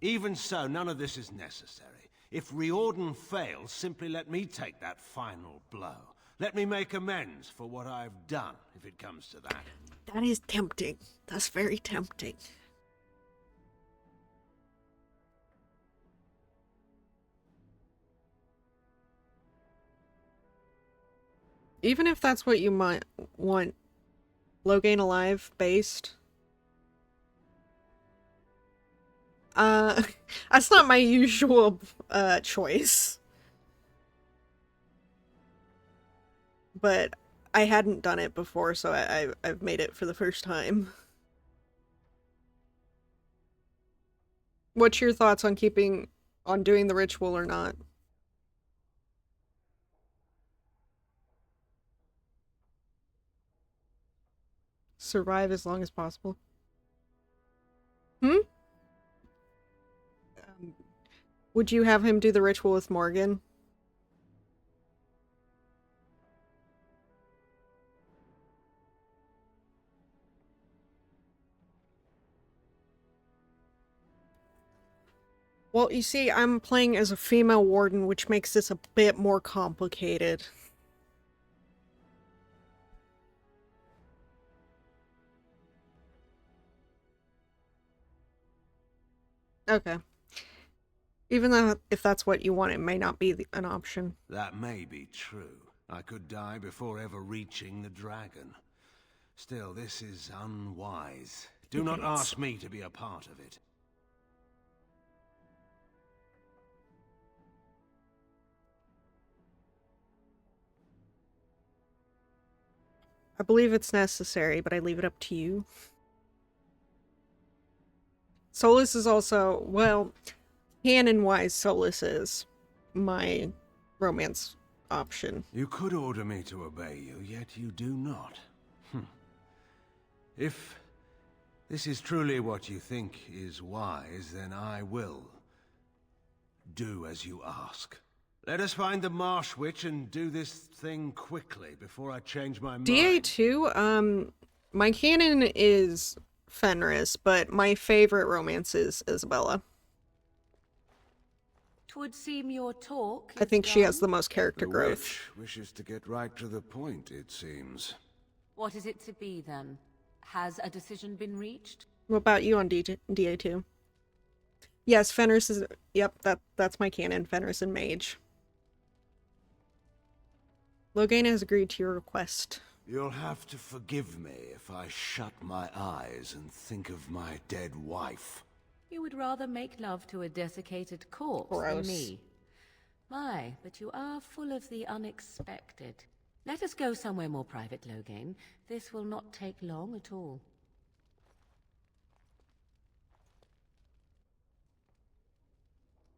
Even so, none of this is necessary. If Riordan fails, simply let me take that final blow. Let me make amends for what I've done, if it comes to that. That is tempting. That's very tempting. Even if that's what you might want, Loghain alive based. That's not my usual choice. But I hadn't done it before, so I've made it for the first time. What's your thoughts on doing the ritual or not? Survive as long as possible. Would you have him do the ritual with Morgan? Well, you see, I'm playing as a female warden, which makes this a bit more complicated. Okay. Even though if that's what you want, it may not be an option. That may be true. I could die before ever reaching the dragon. Still, this is unwise. Do not ask me to be a part of it. I believe it's necessary, but I leave it up to you. Solus is also, well, canon-wise, Solus is my romance option. You could order me to obey you, yet you do not. If this is truly what you think is wise, then I will do as you ask. Let us find the Marsh Witch and do this thing quickly before I change my mind. DA2, my canon is Fenris, but my favorite romance is Isabella. 'Twould seem your talk I think she has the most character The growth. witch wishes to get right to the point, it seems. What is it to be, then? Has a decision been reached? What about you on DA2? Yes, Fenris is... Yep, that's my canon, Fenris and Mage. Loghain has agreed to your request. You'll have to forgive me if I shut my eyes and think of my dead wife. You would rather make love to a desiccated corpse Gross. than me. My, but you are full of the unexpected. Let us go somewhere more private, Loghain. This will not take long at all.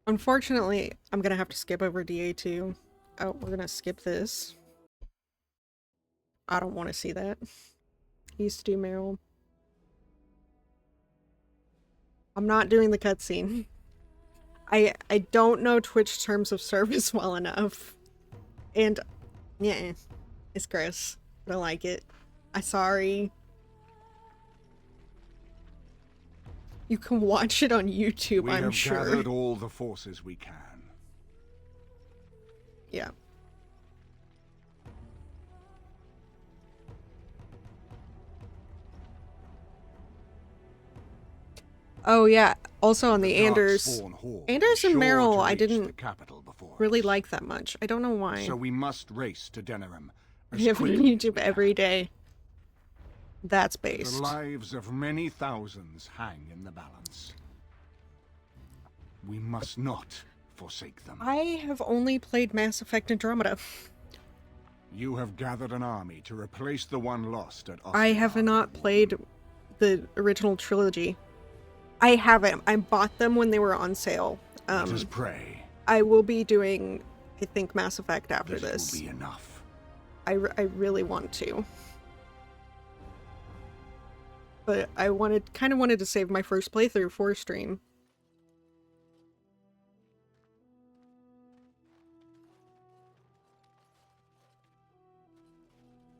Unfortunately, I'm gonna have to skip over DA2. Oh, we're gonna skip this. I don't want to see that. He used to do Meryl. I'm not doing the cutscene. I don't know Twitch terms of service well enough. And, yeah, it's gross. I don't like it. I'm sorry. You can watch it on YouTube, I'm sure. We have gathered all the forces we can. Yeah. Oh yeah, also on the Anders. Darkspawn Horde Anders is and sure Meryl to I reach didn't the capital before really us. like that much. I don't know why. So we must race to Denerim I as have quickly as YouTube we every can. day. That's The based. lives of many thousands hang in the balance. We must not forsake them. I have only played Mass Effect Andromeda. You have gathered an army to replace the one lost at I have not played the original trilogy. I haven't. I bought them when they were on sale. Let us pray. I will be doing, I think, Mass Effect after this. Will be enough. I really want to. But I kind of wanted to save my first playthrough for stream.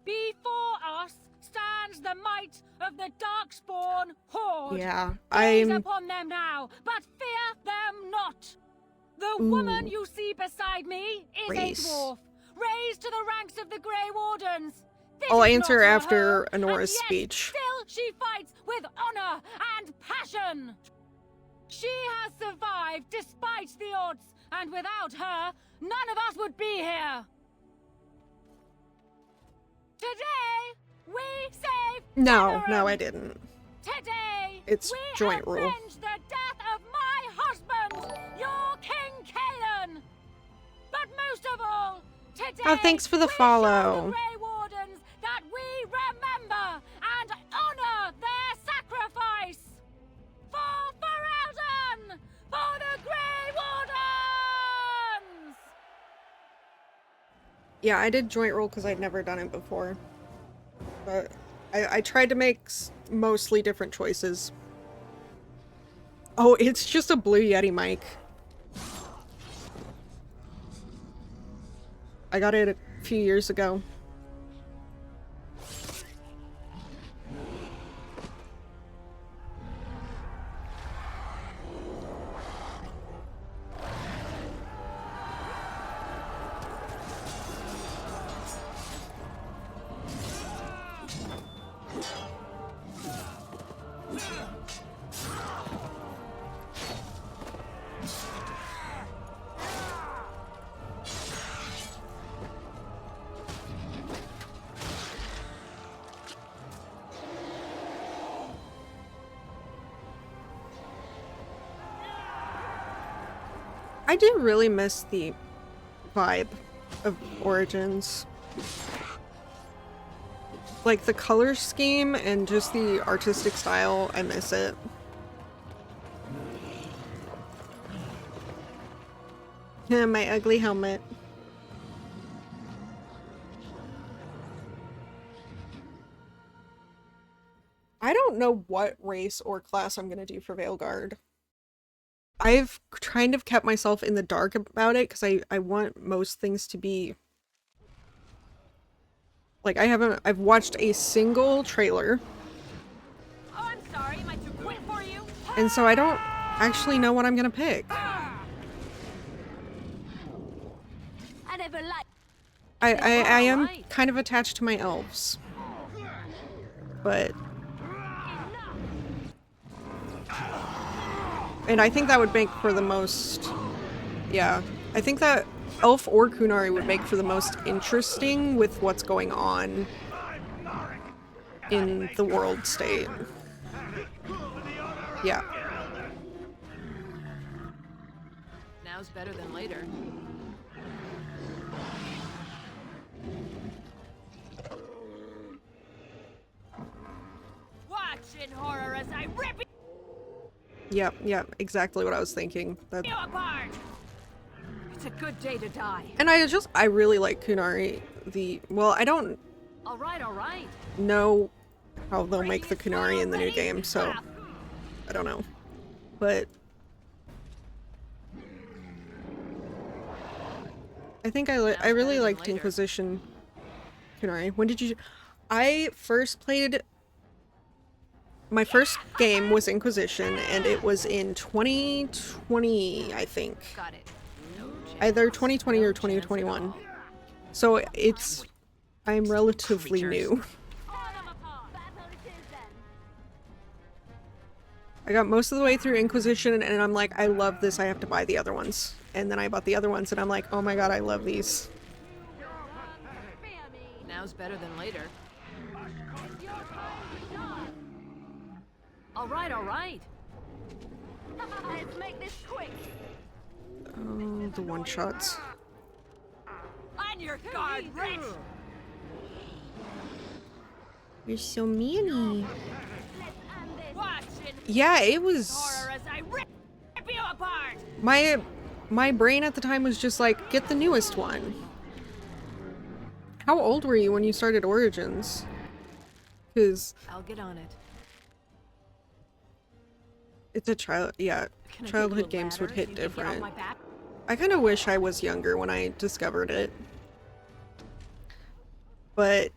Before us stands the might of the Darkspawn Horde. Yeah, Gaze upon them now, but fear them not. The woman Ooh. you see beside me is Race. a dwarf, raised to the ranks of the Grey Wardens. This I'll is answer not her after home, Honora's and yet speech. Still, she fights with honor and passion. She has survived despite the odds, and without her, none of us would be here. Today, we save No, Denerim. no, I didn't. Today, It's we joint rule. avenge the death of my husband, your King Kaelin. But most of all, today, Oh, thanks for the we follow. show the Grey Wardens that we remember and honor their sacrifice. For Ferelden! For the Grey Wardens! Yeah, I did joint roll because I'd never done it before. But I tried to make mostly different choices. Oh, it's just a Blue Yeti mic. I got it a few years ago. I do really miss the vibe of Origins. Like the color scheme and just the artistic style, I miss it. Yeah, my ugly helmet. I don't know what race or class I'm gonna do for Veilguard. I've kind of kept myself in the dark about it because I want most things to be like I've watched a single trailer. Oh, I'm sorry. Am I too quick for you? And so I don't actually know what I'm gonna pick. I never liked. I am kind of attached to my elves. But and I think that would make for the most, yeah, I think that Elf or Kunari would make for the most interesting with what's going on in the world state. Yeah. Now's better than later. Watch in horror as I rip Yep, exactly what I was thinking. That, you apart. It's a good day to die. and I really like Kunari. Well, I don't All right. know how they'll make the Kunari in the new game, so I don't know. But I think I really liked Inquisition Kunari. When did you? I first played. My first game was Inquisition, and it was in 2020, I think. Got it. Either 2020 or 2021. So I'm relatively new. I got most of the way through Inquisition and I'm like, I love this, I have to buy the other ones. And then I bought the other ones and I'm like, oh my god, I love these. Now's better than later. All right. Let's make this quick. Oh, the one-shots. On your guard, Rich! You're so meany. Watch Yeah, it was... horror as I rip you apart! My brain at the time was just like, get the newest one. How old were you when you started Origins? Because I'll get on it. it's a child, yeah, Can I childhood get you a games would ladder so hit you can get off different. my back? I kind of wish I was younger when I discovered it. But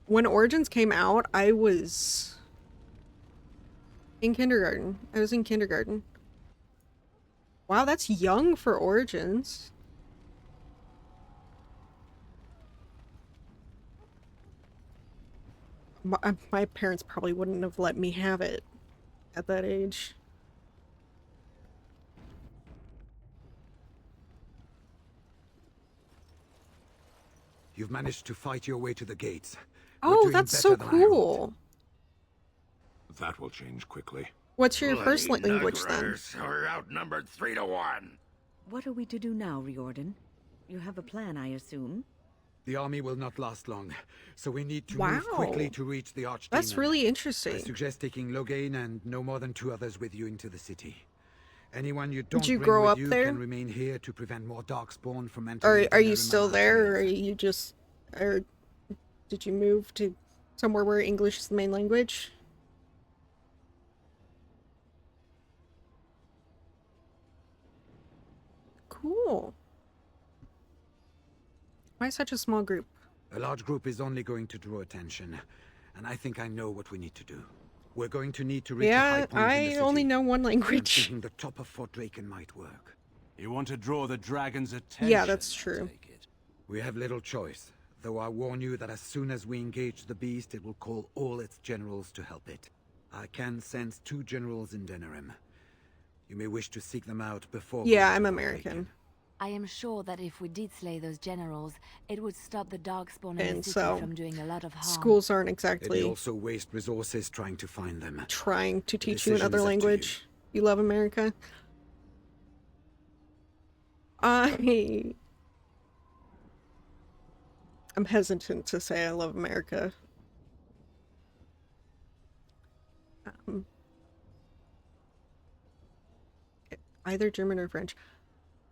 when Origins came out, I was in kindergarten. I was in kindergarten. Wow, that's young for Origins. My parents probably wouldn't have let me have it at that age. You've managed to fight your way to the gates. Oh, that's so cool. That will change quickly. What's your first language then? We're outnumbered 3 to 1. What are we to do now, Riordan? You have a plan, I assume? The army will not last long, so we need to Wow. move quickly to reach the Archdemon. That's really I interesting. suggest taking Loghain and no more than 2 others with you into the city. Anyone you don't you bring grow with up you there? can remain here to prevent more Darkspawn from entering. Are you still there, or are you just, or did you move to somewhere where English is the main language? Cool. Why such a small group? A large group is only going to draw attention, and I think I know what we need to do. We're going to need to reach a high Yeah, point in the I city. only know one I'm language. thinking the top of Fort Draken might work. You want to draw the dragon's attention? Yeah, that's true. We have little choice, though I warn you that as soon as we engage the beast, it will call all its generals to help it. I can sense 2 generals in Denerim. You may wish to seek them out before... Yeah, going I'm to American. I am sure that if we did slay those generals, it would stop the Darkspawn in And the city so, from doing a lot of harm. schools aren't They exactly also waste resources trying to find them. trying to The teach you decision another is up to language. You love America? I'm hesitant to say I love America. Either German or French.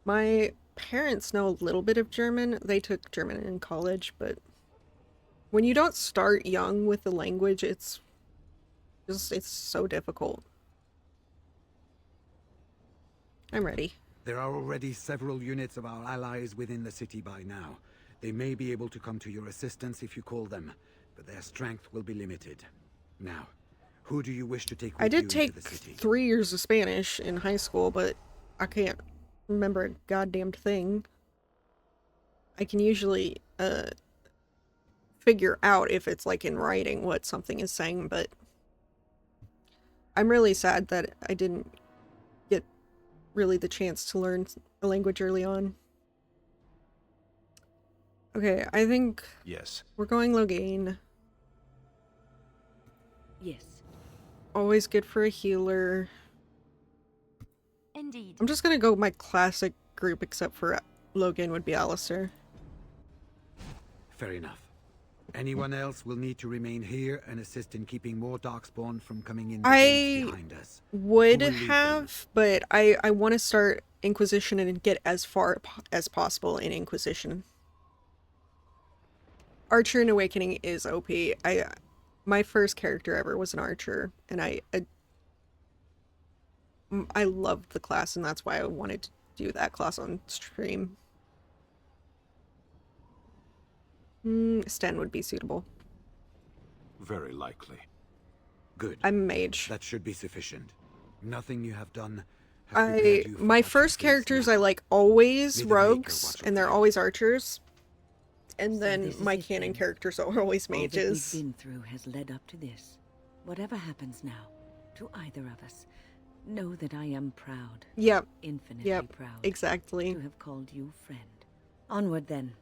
My parents know a little bit of German. They took German in college, but when you don't start young with the language, it's so difficult. I'm ready. There are already several units of our allies within the city by now. They may be able to come to your assistance if you call them, but their strength will be limited. Now, who do you wish to take with I you did into take the city? 3 years of Spanish in high school, but I can't remember a goddamned thing. I can usually figure out if it's like in writing what something is saying, but I'm really sad that I didn't get really the chance to learn a language early on. Okay, I think Yes. we're going Loghain. Yes. Always good for a healer. Indeed. I'm just gonna go my classic group, except for Logan would be Alistair. Fair enough. Anyone else will need to remain here and assist in keeping more Darkspawn from coming in the gates behind us. Would Who will lead have, but I want to start Inquisition and get as far as possible in Inquisition. Archer in Awakening is OP. My first character ever was an archer, and I loved the class, and that's why I wanted to do that class on stream. Sten would be suitable. Very likely. Good. I'm a mage. That should be sufficient. Nothing you have done have prepared you for My what you first face characters now. I like always May the Maker rogues, watch and they're over you. always archers. And So then this is my it, canon then? characters are always All that we've mages. been through has led up to this. Whatever happens now, to either of us, know that I am proud. Yep. Infinitely Yep. proud. Exactly. To have called you friend. Onward then,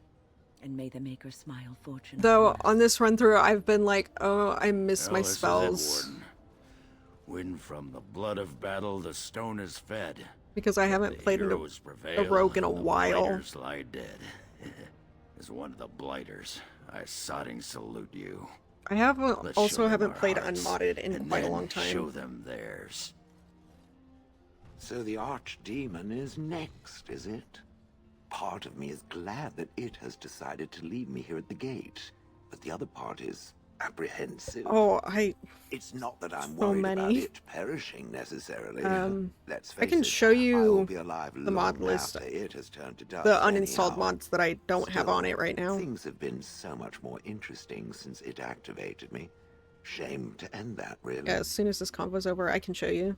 and may the Maker smile fortune Though upon us. on this run through, I've been like, oh, I miss Well, my this is it, spells Warden. When from the blood of battle the stone is fed, because I haven't the played heroes a prevail, rogue in a and the while. blighters lie dead. As one of the blighters, I sodding salute you. I have Let's also show them haven't our played hearts, unmodded in and quite a then long time. show them theirs. So the archdemon is next, is it? Part of me is glad that it has decided to leave me here at the gate, but the other part is apprehensive. Oh, It's not that I'm so worried about many. it perishing necessarily. Let's I face can it, show I you will be alive the mod long list, after it has turned to dust. the uninstalled anyhow. mods that I don't have on Still, it right now. Things have been so much more interesting since it activated me. Shame to end that, really. Yeah, as soon as this convo's over, I can show you.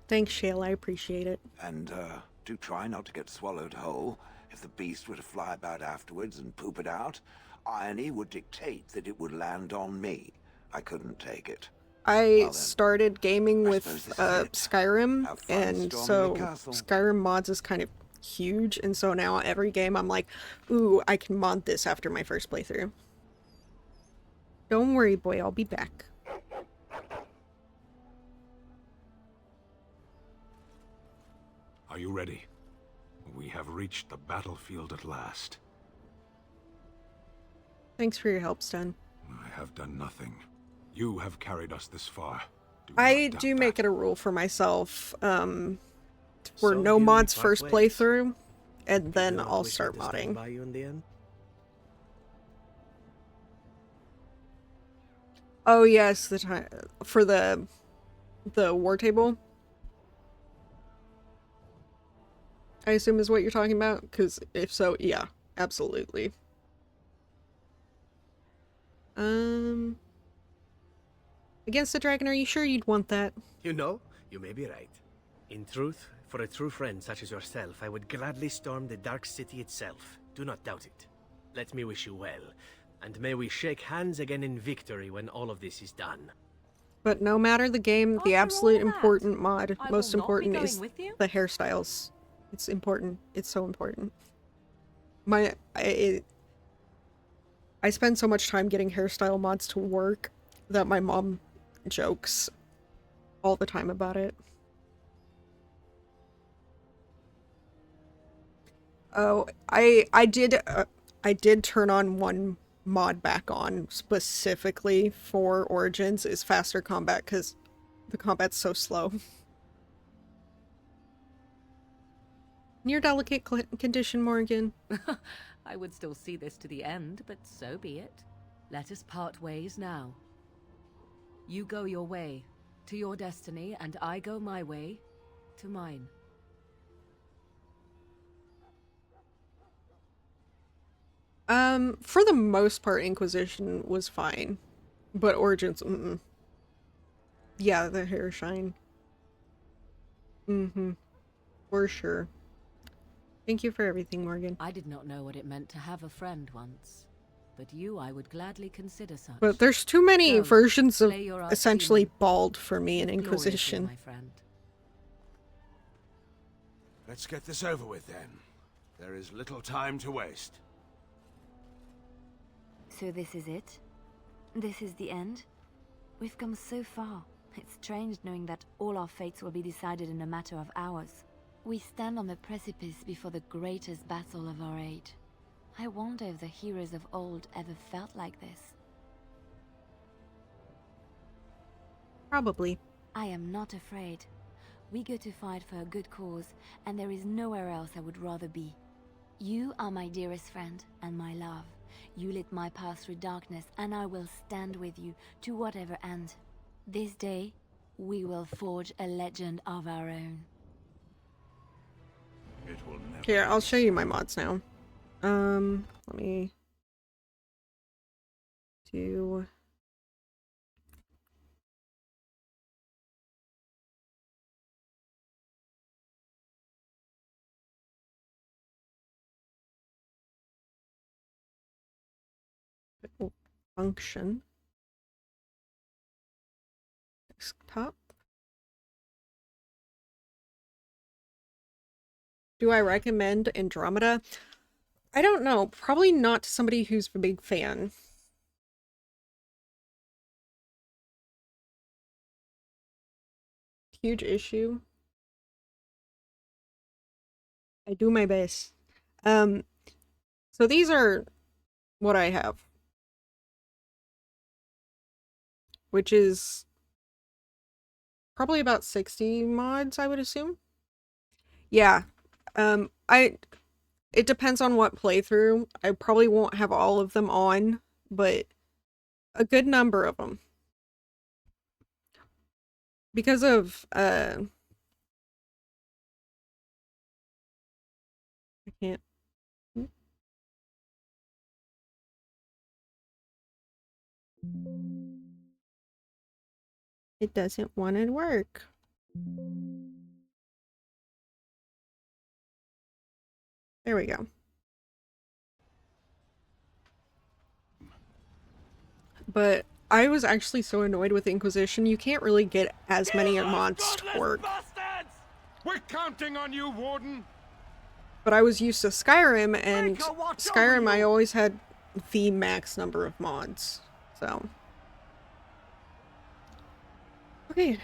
Thanks, Shale. I appreciate it. And, do try not to get swallowed whole. If the beast were to fly about afterwards and poop it out, irony would dictate that it would land on me. I couldn't take it. I started gaming with suppose this is it. Skyrim, Have fun and storming so the castle. Skyrim mods is kind of huge, and so now every game I'm like, ooh, I can mod this after my first playthrough. Don't worry, boy, I'll be back. Are you ready? We have reached the battlefield at last. Thanks for your help, Sten. I have done nothing. You have carried us this far. I do make it a rule for myself, for So, no here we mods part first ways. playthrough, and then Did not I'll wish me start to stand modding. by you in the end? Oh yes, the time for the war table. I assume is what you're talking about, because if so, yeah, absolutely. Against the dragon, are you sure you'd want that? You know, you may be right. In truth, for a true friend such as yourself, I would gladly storm the Dark City itself. Do not doubt it. Let me wish you well, and may we shake hands again in victory when all of this is done. But no matter the game, the absolute important mod, I most will not be important going is with you. the hairstyles. It's important. It's so important. I spend so much time getting hairstyle mods to work that my mom jokes all the time about it. Oh, I did turn on one mod back on specifically for Origins, is faster combat, because the combat's so slow. Near delicate condition, Morgan. I would still see this to the end, but so be it. Let us part ways now. You go your way, to your destiny, and I go my way, to mine. For the most part, Inquisition was fine. But Origins, yeah, the hair shine. For sure. Thank you for everything, Morgan. I did not know what it meant to have a friend once. But you I would gladly consider such. But there's too many Go, versions of slay your essentially archdemon. bald for me in Live gloriously, Inquisition. my friend. Let's get this over with then. There is little time to waste. So this is it? This is the end? We've come so far. It's strange knowing that all our fates will be decided in a matter of hours. We stand on the precipice before the greatest battle of our age. I wonder if the heroes of old ever felt like this. Probably. I am not afraid. We go to fight for a good cause, and there is nowhere else I would rather be. You are my dearest friend and my love. You lit my path through darkness, and I will stand with you to whatever end. This day, we will forge a legend of our own. It will never. Here, I'll show you my mods now. Let me do function. Desktop. Do I recommend Andromeda? I don't know. Probably not to somebody who's a big fan. Huge issue. I do my best. So these are what I have. Which is probably about 60 mods, I would assume. Yeah. It depends on what playthrough. I probably won't have all of them on, but a good number of them. Because of, I can't. It doesn't want to work. There we go. But I was actually so annoyed with Inquisition, you can't really get as many mods to work. We're counting on you, Warden! But I was used to Skyrim, and Skyrim I always had the max number of mods, so. Okay.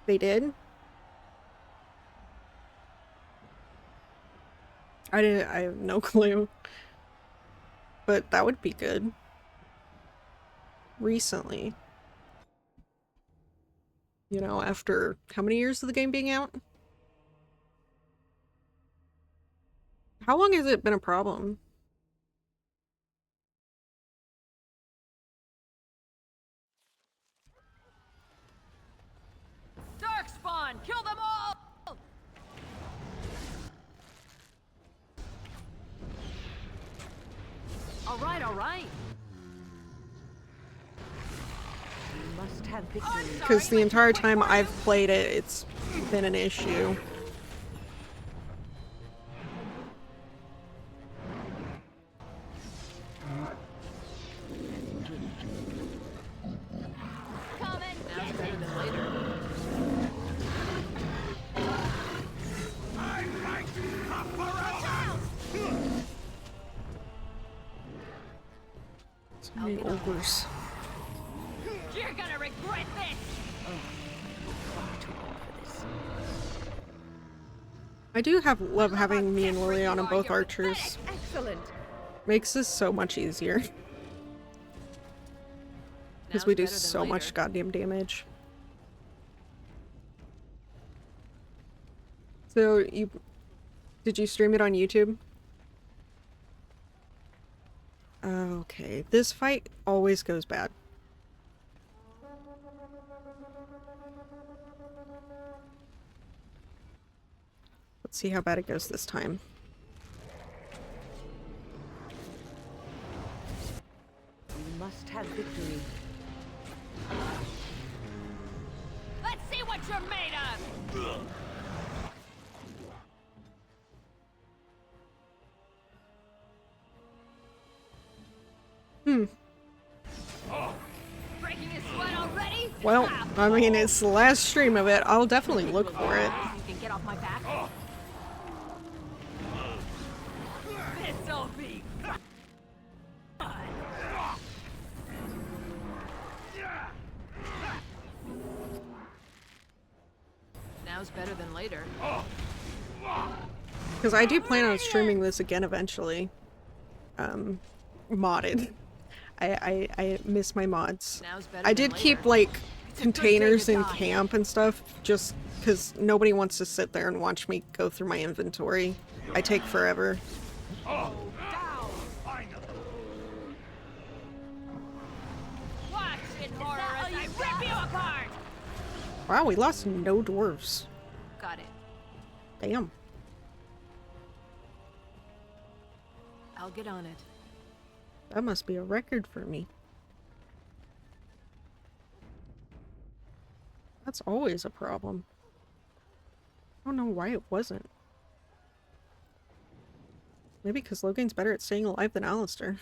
They did? I have no clue. But that would be good. Recently. You know, after how many years of the game being out? How long has it been a problem? Darkspawn! Kill them all! Alright, alright. Must have victory. Because the entire time I've played it, it's been an issue. Come and get it! Better than later. So many ogres. You're gonna regret this! I do love having me and Liliana both archers. Excellent. Makes this so much easier. Because we do so much goddamn damage. So did you stream it on YouTube? Okay, this fight always goes bad. Let's see how bad it goes this time. You must have victory. Let's see what you're made of! Breaking a sweat already? Well, I mean, it's the last stream of it. I'll definitely look for it. You can get off my back. This'll be fun. Now's better than later. Because I do plan on streaming this again eventually. Modded. I miss my mods. I did keep, like, containers in camp and stuff, just because nobody wants to sit there and watch me go through my inventory. I take forever. Watch it, horror, as I rip you apart! Wow, we lost no dwarves. Got it. Damn. I'll get on it. That must be a record for me. That's always a problem. I don't know why it wasn't. Maybe because Logain's better at staying alive than Alistair.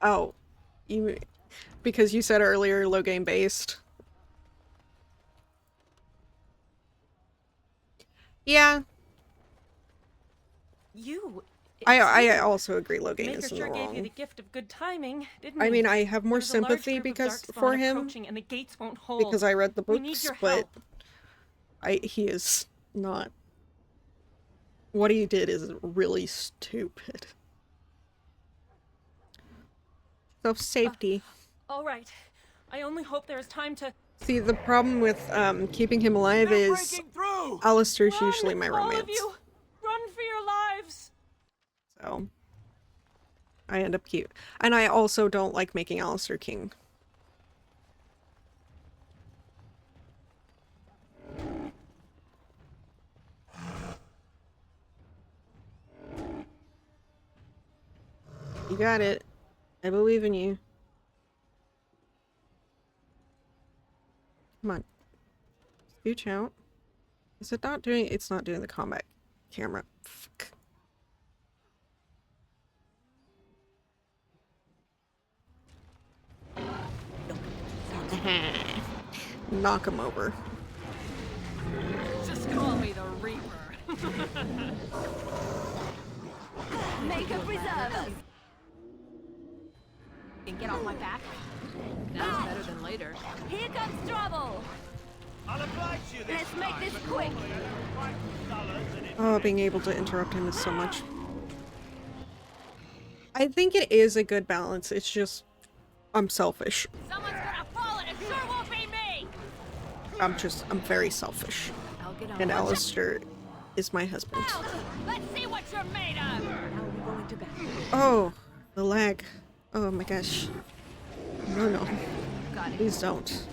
Oh, you because you said earlier Logain based. Yeah, You. I also agree Logain Maker is in the sure gave you wrong. the gift of good timing, didn't I he? mean, I have more There's a large sympathy group of because Darkspawn for him approaching and the gates won't hold. because I read the We need books, your but help. he is not. What he did is really stupid. Self-safety. All right. I only hope there is time to. See, the problem with keeping him alive is Alistair's usually my all romance. of you, run for your lives. So I end up and I also don't like making Alistair king. You got it. I believe in you. Come on. Scooch out. Is it not doing... It's not doing the combat camera. Fuck. Knock him over. Just call me the Reaper. Maker preserve us. And get off my back. Now's better than later. Here comes trouble. I'll oblige you this Let's make this quick. Oh, being able to interrupt him is so much. I think it is a good balance. It's just... I'm selfish. Someone's gonna fall and it sure won't be me! I'm very selfish. I'll get on. And Alistair is my husband. Out! Let's see what you're made of! Now we're going to battle. Oh, the lag. Oh my gosh. No. Got it. Please don't.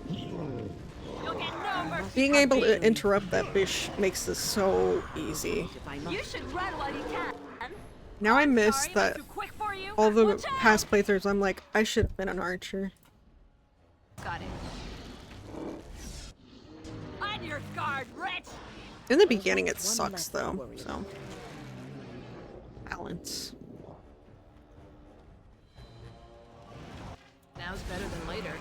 You'll get no mercy. Being able to interrupt that bish makes this so easy. You should run while you can. Now I miss Sorry, am I that too quick for you? all the Watch out! past playthroughs I'm like, I should have been an archer. Got it. On your guard, wretch! In the beginning it sucks though, so. Balance. Now's better than later.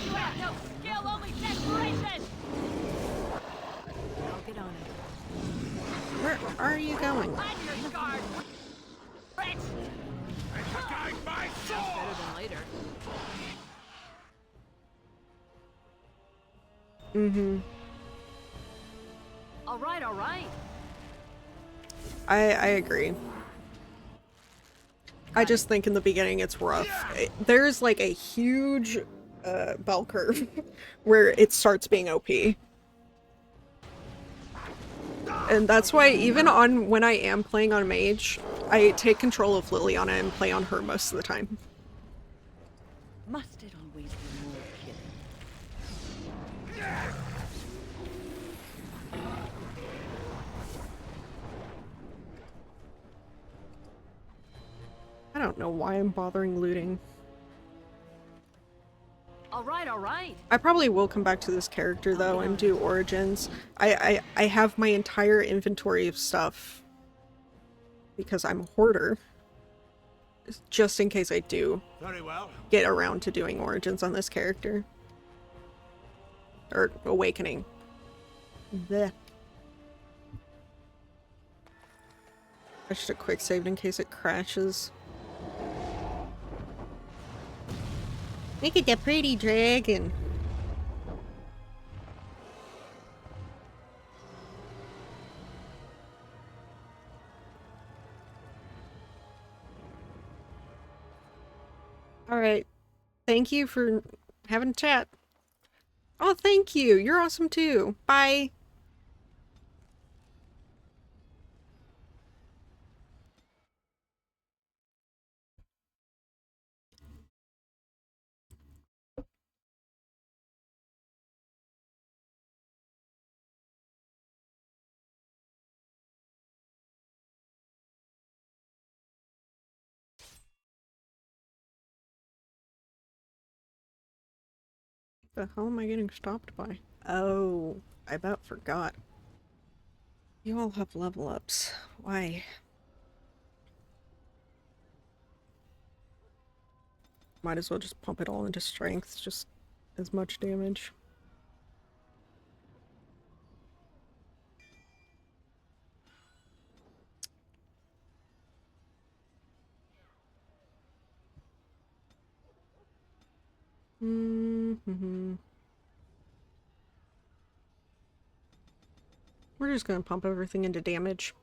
You have no skill, only desperation! I'll get on it. Where are you going? On your guard, wretch! Now's better than later. Mm-hmm. All right. I agree. I just think in the beginning it's rough. There's like a huge bell curve where it starts being OP. And that's why even on when I am playing on Mage, I take control of Liliana and play on her most of the time. Must it always be more killing? I don't know why I'm bothering looting. All right. I probably will come back to this character though and do origins. I have my entire inventory of stuff because I'm a hoarder. Just in case I do get around to doing origins on this character. Or awakening. Blech. I should have quick saved in case it crashes. Look at that pretty dragon. Alright. Thank you for having a chat. Oh, thank you. You're awesome too. Bye. The hell am I getting stopped by? Oh, I about forgot. You all have level ups. Why? Might as well just pump it all into strength, just as much damage. Mm-hmm. We're just gonna pump everything into damage.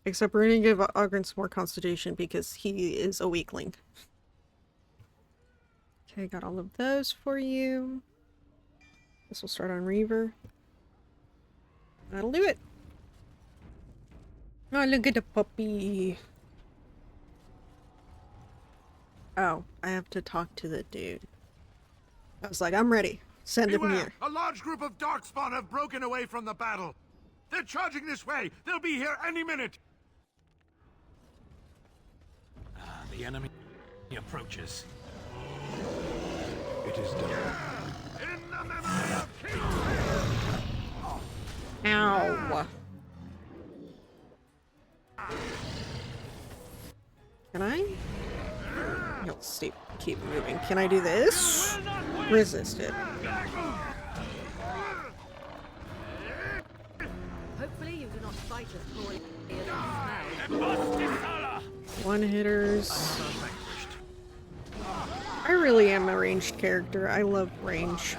Except we're gonna give Ogren some more constitution because he is a weakling. Okay, got all of those for you. This will start on Reaver. That'll do it. Oh, look at the puppy. Oh, I have to talk to the dude. I was like, I'm ready. Send him here. A large group of Darkspawn have broken away from the battle. They're charging this way. They'll be here any minute. The enemy approaches. It is done. In the memory of King. Ow. Can I? You'll keep moving. Can I do this? Resist it. Hopefully you do not fight as poorly as you smell. One hitters. I really am a ranged character. I love range.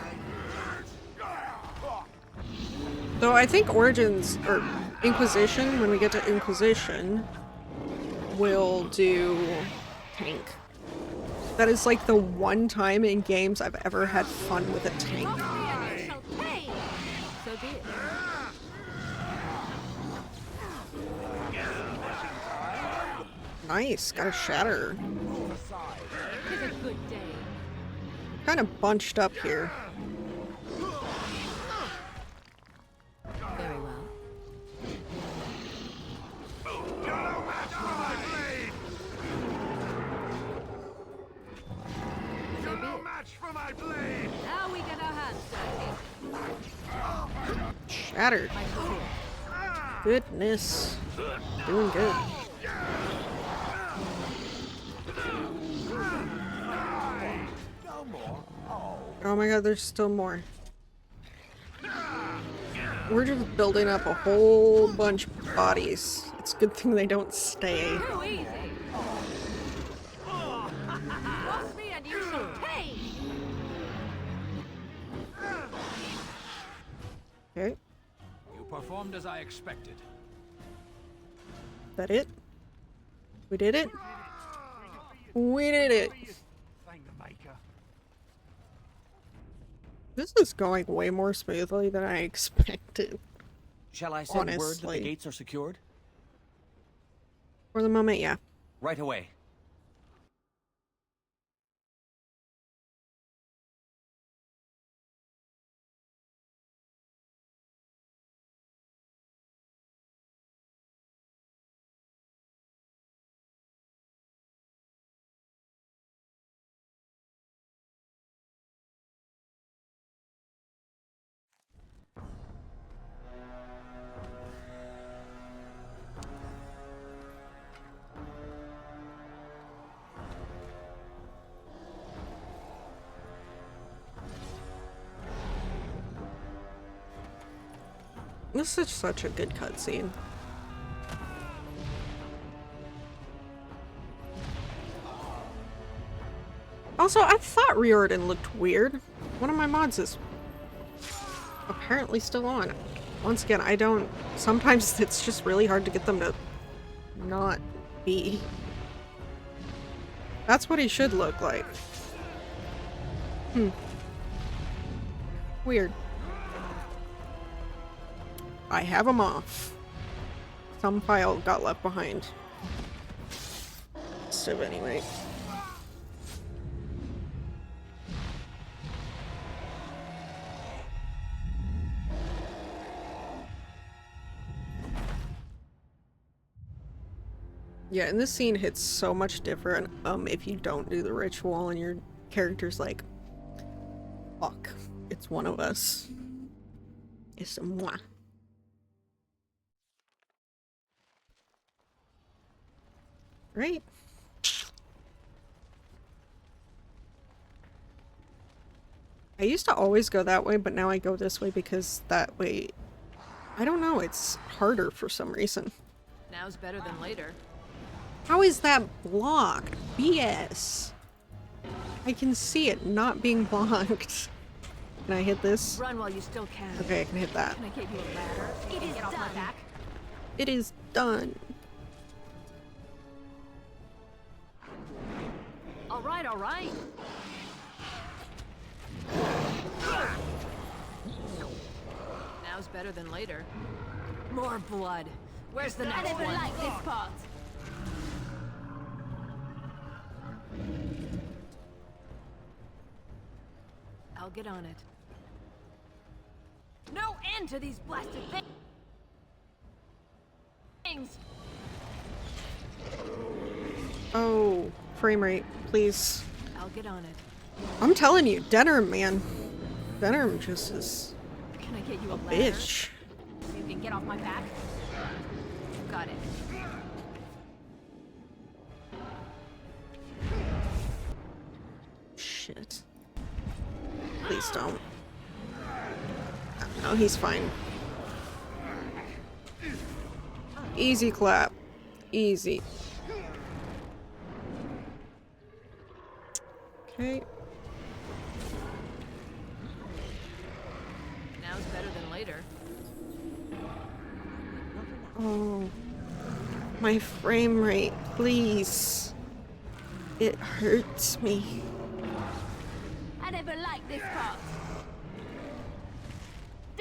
Though I think Origins, or Inquisition, when we get to Inquisition, will do tank. That is like the one time in games I've ever had fun with a tank. So be it. Nice, got a shatter. It's a good day. Kind of bunched up here. Very well. No match for my blade. Now we get our hands dirty. Shattered. Goodness. Doing good. Oh my god, there's still more. We're just building up a whole bunch of bodies. It's a good thing they don't stay. Too easy. Cross me and you shall pay. Okay. You performed as I expected. That it? We did it? We did it. This is going way more smoothly than I expected. Shall I send word that the Honestly. gates are secured? For the moment, yeah. Right away. This is such a good cutscene. Also, I thought Riordan looked weird. One of my mods is apparently still on. Once again, I don't... Sometimes it's just really hard to get them to not be. That's what he should look like. Weird. I have him off. Some file got left behind. explosive anyway. Yeah, and this scene hits so much different if you don't do the ritual and your character's like, fuck, it's one of us. It's moi. Right? I used to always go that way, but now I go this way because that way, I don't know, it's harder for some reason. Now's better than later. How is that blocked? BS. I can see it not being blocked. Can I hit this? Run while you still can. Okay, I can hit that. Can I get you a ladder? So you can get off my back? It is done. All right, all right. Now's better than later. More blood. Where's the next one? I never like this part. I'll get on it. No end to these blasted things! Oh, frame rate, please. I'll get on it. I'm telling you, Denerim, man. Denerim just is Can I get you a ladder? bitch. So you can get off my back? Got it. Shit. Please don't. No, he's fine. Easy clap. Easy. Okay. Now's better than later. Oh. My frame rate, please. It hurts me. I never liked this part.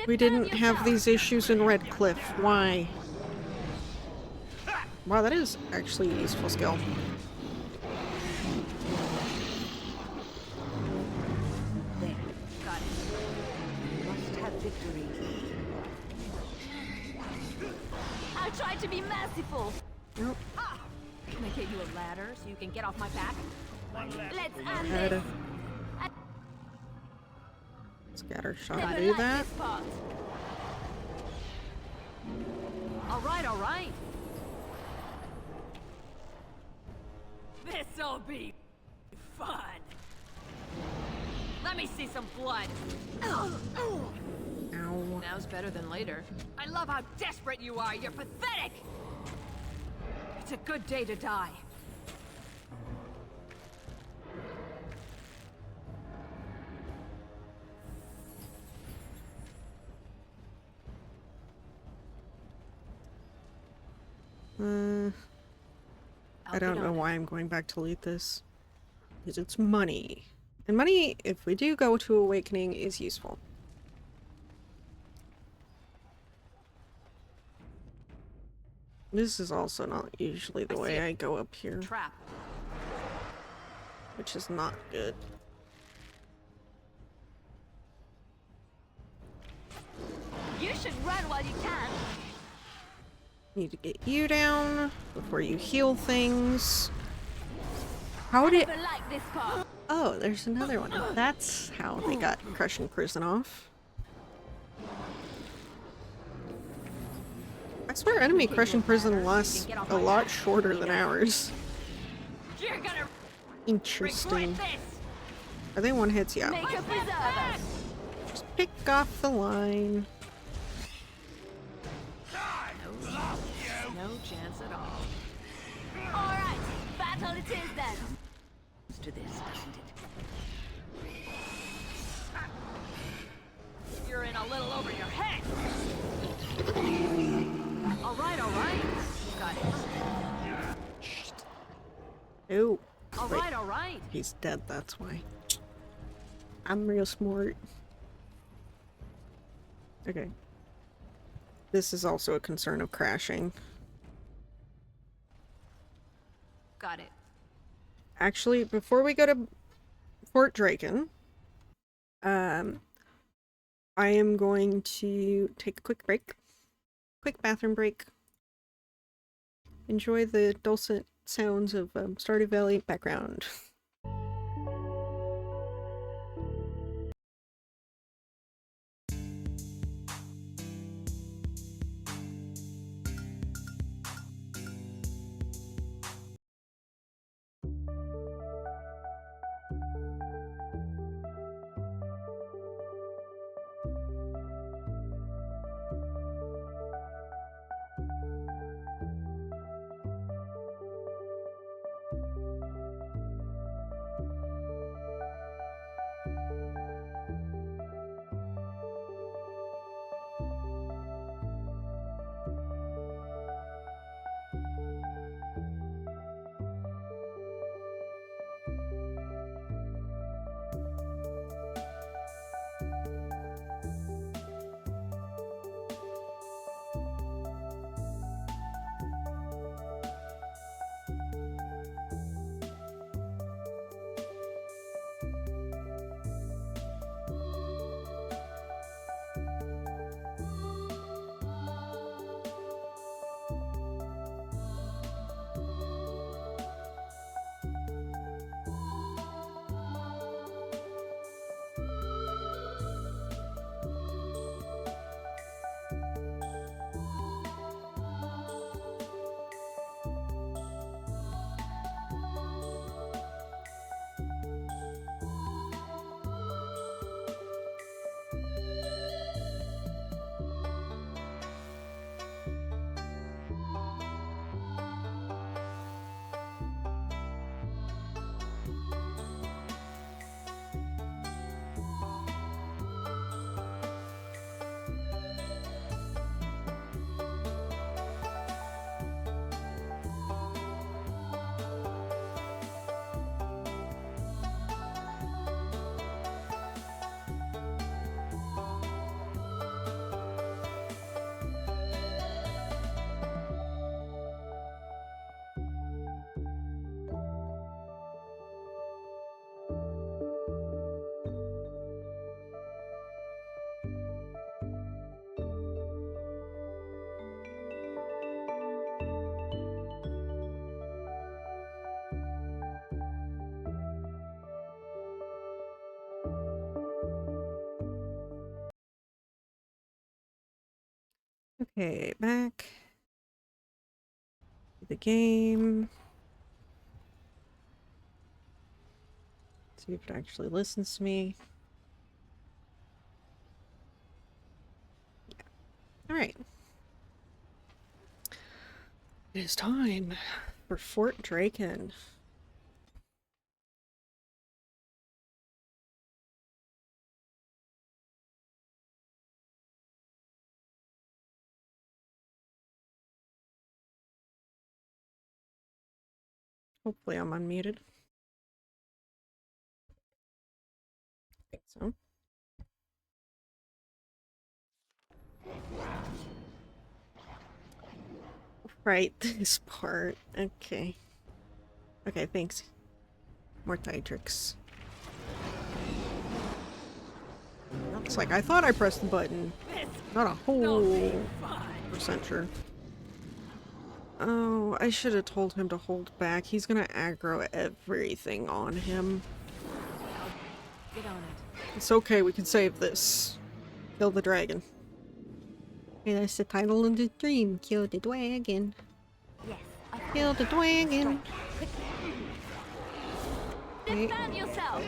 We didn't have these issues in Redcliffe. Why? Wow, that is actually a useful skill. There. Got it. You must have victory. I tried to be merciful. Nope. Can I get you a ladder so you can get off my back? Let's end Had this. a scatter shot Never do liked that. this part. All right, all right. This'll be fun. Let me see some blood. Ow. Now's better than later. I love how desperate you are. You're pathetic. It's a good day to die. I don't know why I'm going back to loot this. Because it's money. And money, if we do go to Awakening, is useful. This is also not usually the way I go up here. Trap. Which is not good. You should run while you can. Need to get you down before you heal things. How did... I like this part. Oh, there's another one. That's how they got Crushing Prison off. I swear enemy Crushing Prison lasts a lot shorter than ours. You're gonna Interesting. Are they one hits? Yeah. make a preserver. Just pick off the line. No chance at all. All right, battle it is then. To this, doesn't it? You're in a little over your head. All right, got it. Oh. All wait. right, all right. He's dead, that's why. I'm real smart. Okay. This is also a concern of crashing. Got it. Actually, before we go to Fort Draken, I am going to take a quick break. Quick bathroom break. Enjoy the dulcet sounds of Stardew Valley background. Okay, back to the game. See if it actually listens to me. Yeah. Alright. It is time for Fort Draken. Hopefully I'm unmuted. I think so. Right, this part. Okay. Okay, thanks. More Titrix. Looks like I thought I pressed the button. Not a whole percent sure. Oh, I should have told him to hold back. He's gonna aggro everything on him. Get on it. It's okay, we can save this. Kill the dragon. Hey, that's the title of the stream. Kill the dragon. Yes. Kill the dragon. Defend yourself.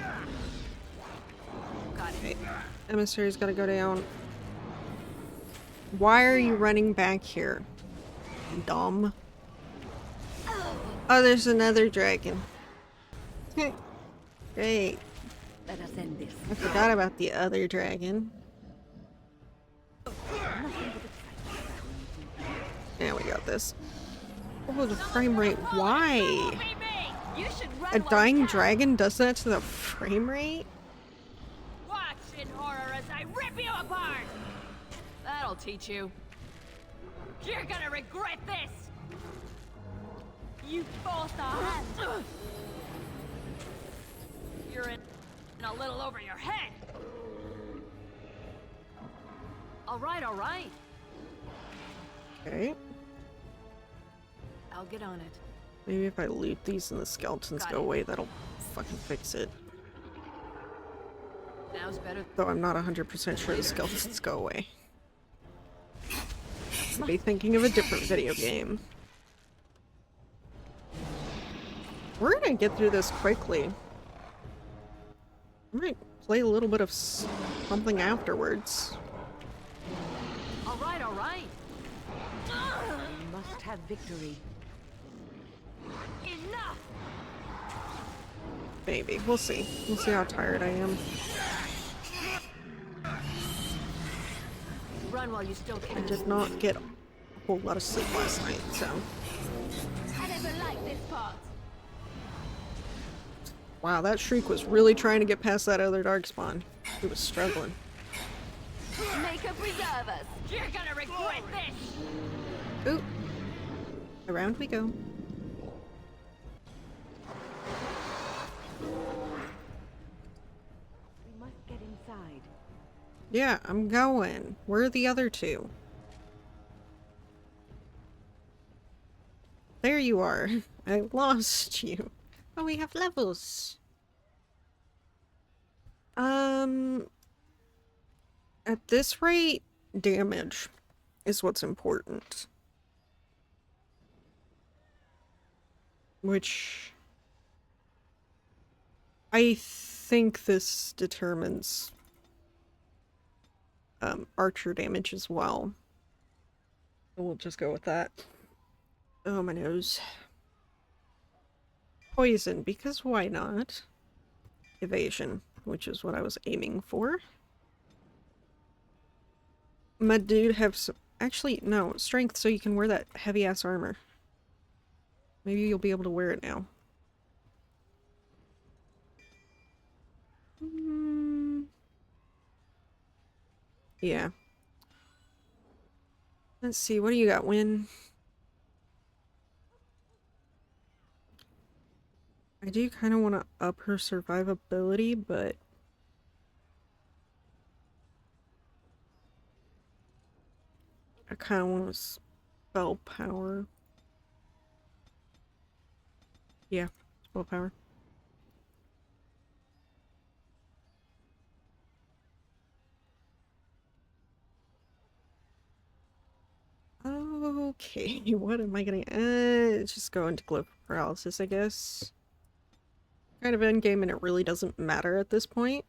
Got it. Okay. Emissary's gotta go down. Why are you running back here? Dumb. Oh, there's another dragon. Great. Let us end this. I forgot about the other dragon. Yeah, we got this. Oh, the frame rate. Why? A dying dragon does that to the frame rate? Watch in horror as I rip you apart! That'll teach you. You're gonna regret this! You forced our hand! you're in a little over your head. All right, all right. Okay. I'll get on it. Maybe if I loot these and the skeletons go away, that'll fucking fix it. Now's better. Though I'm not 100% sure the skeletons go away. I'll be thinking of a different video game. We're gonna get through this quickly. I might play a little bit of something afterwards. All right, all right. We must have victory. Enough. Maybe. We'll see. We'll see how tired I am. Run while you still can. I did not get a whole lot of sleep last night, so. I never liked this part. Wow, that shriek was really trying to get past that other darkspawn. He was struggling. Make up preserve us. You're gonna regret this. Oop. Around we go. We must get inside. Yeah, I'm going. Where are the other two? There you are. I lost you. Oh, we have levels. At this rate, damage is what's important. Which I think this determines archer damage as well. We'll just go with that. Oh, my nose. Poison, because why not? Evasion, which is what I was aiming for. My dude have some... Actually, no. Strength, so you can wear that heavy-ass armor. Maybe you'll be able to wear it now. Yeah. Let's see, what do you got, Win? I do kind of want to up her survivability, but... I kind of want to spell power. Yeah, spell power. Okay, what am I gonna... let's just go into glow paralysis, I guess. Kind of endgame, and it really doesn't matter at this point.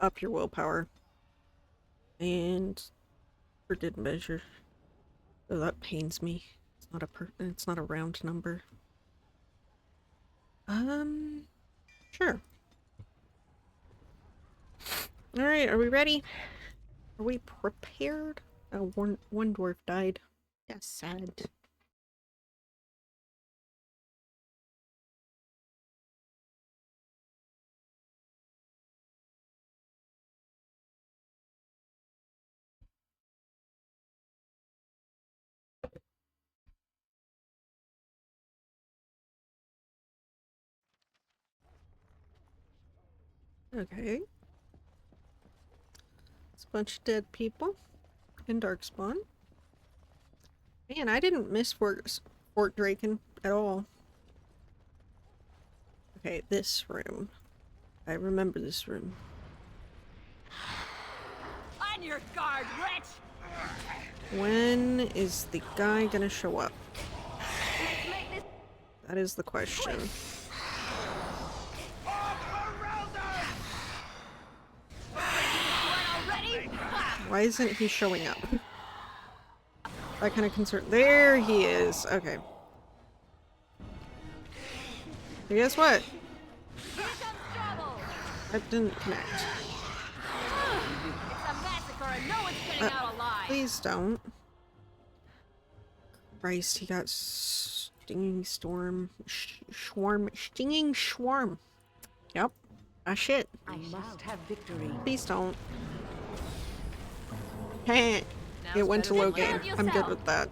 Up your willpower. And for good measure. Oh, that pains me. It's not a round number. Sure. Alright, are we ready? Are we prepared? Oh, one dwarf died. That's sad. Okay. It's a bunch of dead people in Darkspawn. Man, I didn't miss Fort Draken at all. Okay, this room. I remember this room. On your guard, wretch! When is the guy gonna show up? That is the question. Why isn't he showing up? That kind of concern. There he is. Okay. So guess what? That didn't connect. It's a massacre and no one's getting out alive. Please don't. Christ, he got stinging storm. Stinging swarm. Yep. Ah, shit. I must have victory. Please don't. It went to low game. I'm good with that.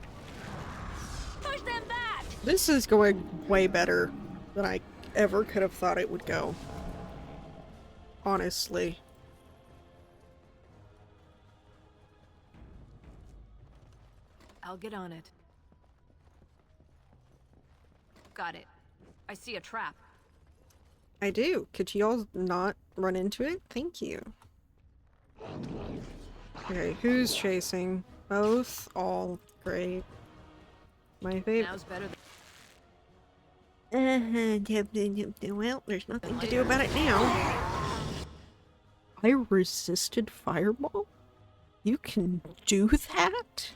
Push them back. This is going way better than I ever could have thought it would go. Honestly. I'll get on it. Got it. I see a trap. I do. Could you all not run into it? Thank you. Okay, who's chasing? Both? All. Great. My favorite. Now's better than... Well, there's nothing to do about it now. I resisted fireball? You can do that?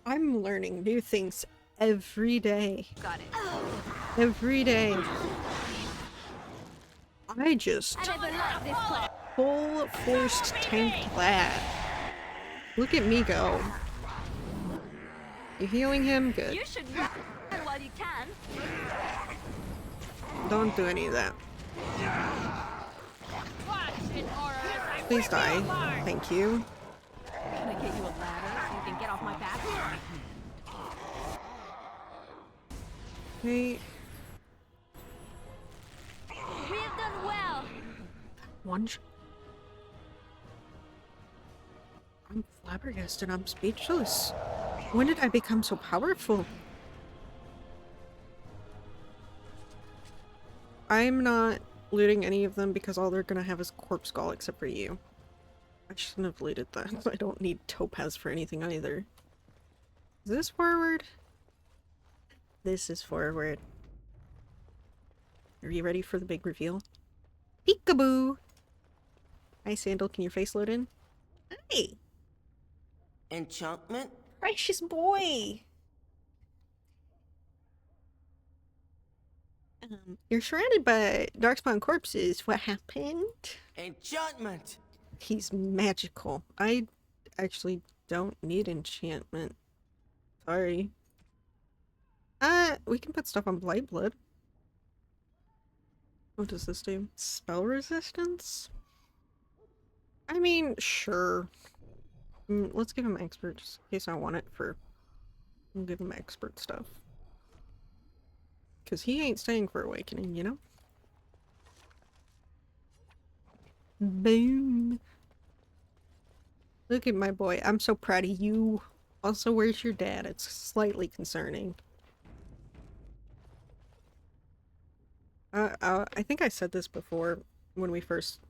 I'm learning new things every day. Got it. Every day. I just full forced tanked that. Look at me go. You healing him? Good. You should run while you can. Don't do any of that. Please die. Thank you. Can I get you a ladder so you can get off my back? Hey. We've done well. One. I'm flabbergasted. I'm speechless. When did I become so powerful? I'm not looting any of them because all they're gonna have is corpse skull except for you. I shouldn't have looted that. I don't need topaz for anything either. Is this forward? This is forward. Are you ready for the big reveal? Peekaboo! Hi, Sandal. Can your face load in? Hi! Enchantment? Precious boy! You're surrounded by darkspawn corpses. What happened? Enchantment! He's magical. I actually don't need enchantment. Sorry. We can put stuff on Blightblood. What does this do? Spell resistance? I mean, sure. Let's give him expert just in case I want it for... We'll give him expert stuff. Because he ain't staying for awakening, you know? Boom. Look at my boy. I'm so proud of you. Also, where's your dad? It's slightly concerning. I think I said this before when we first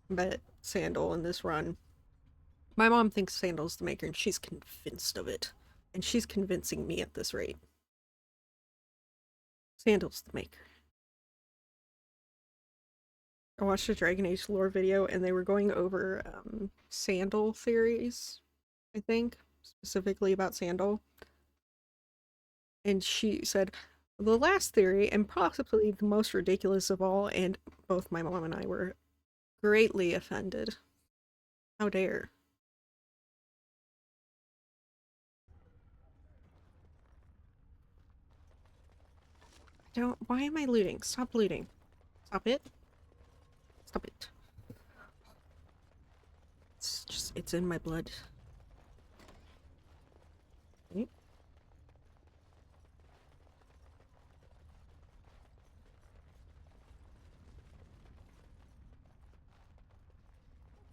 met Sandal in this run. My mom thinks Sandal's the maker and she's convinced of it. And she's convincing me at this rate. Sandal's the maker. I watched a Dragon Age lore video and they were going over Sandal theories, I think, specifically about Sandal. And she said, the last theory, and possibly the most ridiculous of all, and both my mom and I were greatly offended. How dare. Why am I looting? Stop looting. Stop it. Stop it. It's in my blood. Okay.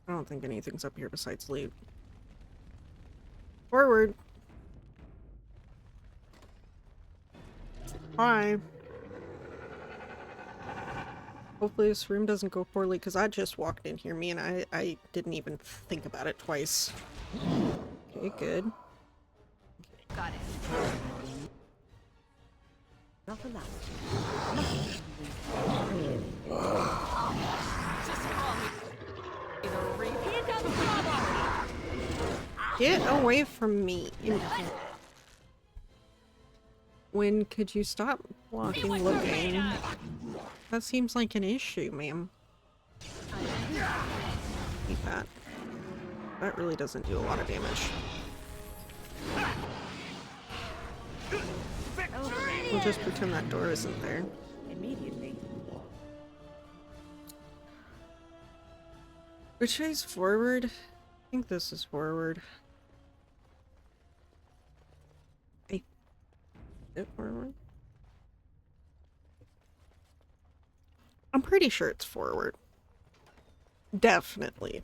I don't think anything's up here besides loot. Forward. Hi. Hopefully this room doesn't go poorly, because I just walked in here, me, and I didn't even think about it twice. Okay, good. Got it. Not allowed. Get away from me. When could you stop blocking looking? That seems like an issue, ma'am. Eat that. That really doesn't do a lot of damage. We'll just pretend that door isn't there. Immediately. Which way's forward? I think this is forward. it forward? I'm pretty sure it's forward. Definitely.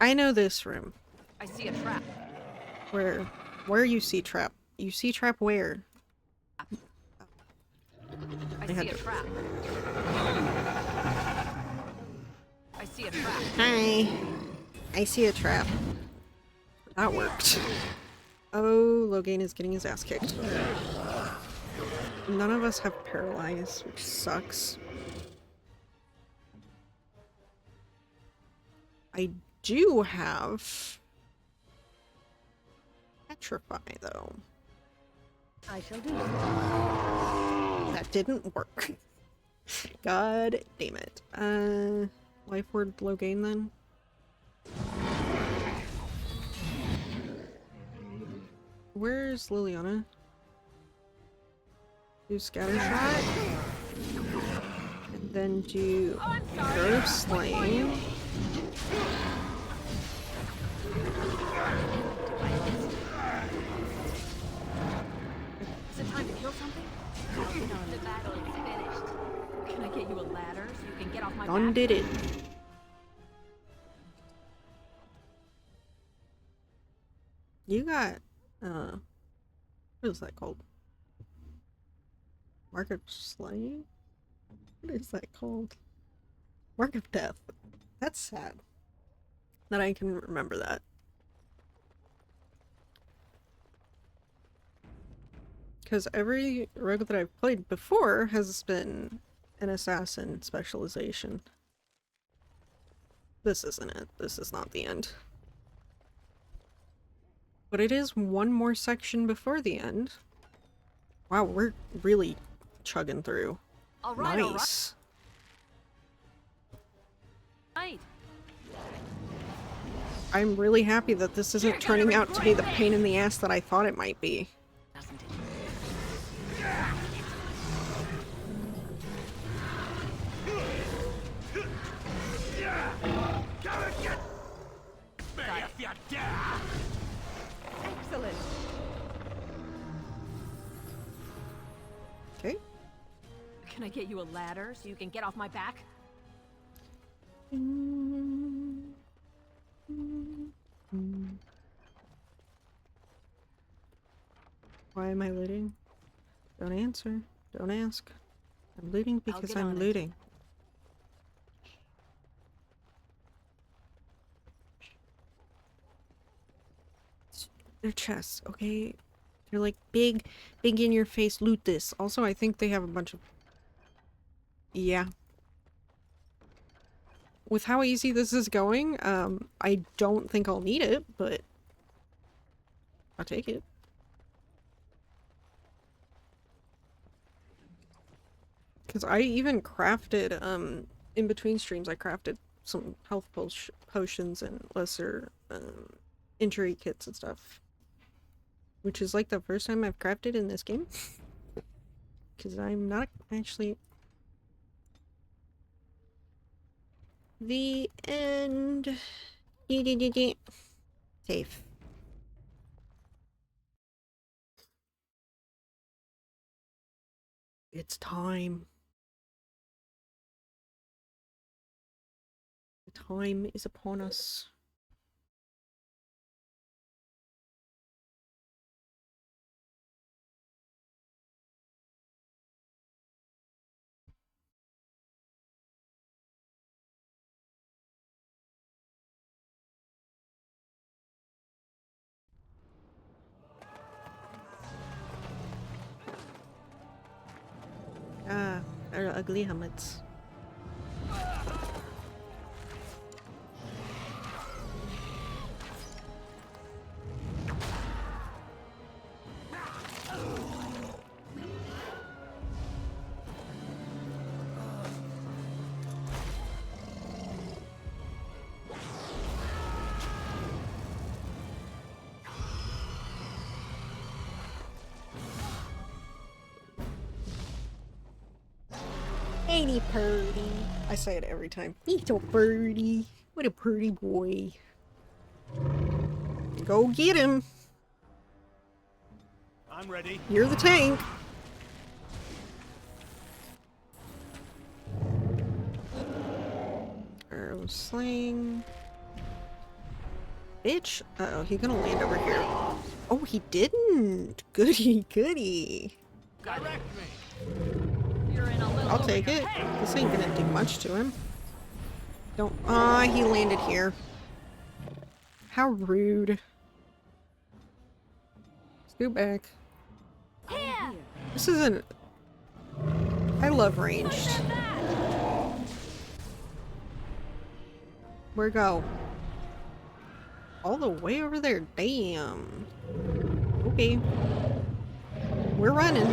I know this room. I see a trap. Where you see trap? You see trap where? I see a trap. I see a trap. Hi. I see a trap. That worked. Oh, Logain is getting his ass kicked. None of us have paralyze, which sucks. I do have petrify though. I shall do so. That didn't work. God damn it. Life word Logain then? Where's Liliana? Do scatter shot. And then do Grove Slaying. Is it time to kill something? The battle is finished. Can I get you a ladder so you can get off my back? Done did it. You got, what is that called? Mark of Slaying? What is that called? Mark of Death. That's sad. That I can remember that. Because every rogue that I've played before has been an assassin specialization. This isn't it. This is not the end. But it is one more section before the end. Wow, we're really chugging through. All right, nice. All right. I'm really happy that this isn't turning out to be the pain in the ass that I thought it might be. Excellent. Okay. Can I get you a ladder so you can get off my back? Why am I looting? Don't answer. Don't ask. I'm looting because I'm looting. Their chests, okay? They're like big in your face, loot this. Also, I think they have a bunch of... Yeah. With how easy this is going, I don't think I'll need it, but I'll take it. Because I even crafted, in between streams, I crafted some health potions and lesser, injury kits and stuff. Which is like the first time I've crafted in this game. Because I'm not actually... The end. Safe. It's time. The time is upon us. Ah, our ugly helmets. Ain't he purty? I say it every time. He's so purty. What a pretty boy. Go get him. I'm ready. You're the tank. Arrow sling. Bitch. Uh-oh, he's gonna land over here. Oh, he didn't. Goody, goody. Direct me. You're in a little I'll take it. This ain't gonna do much to him. Don't. Ah, he landed here. How rude. Scoot back. Here. This isn't. I love ranged. Where go? All the way over there. Damn. Okay. We're running.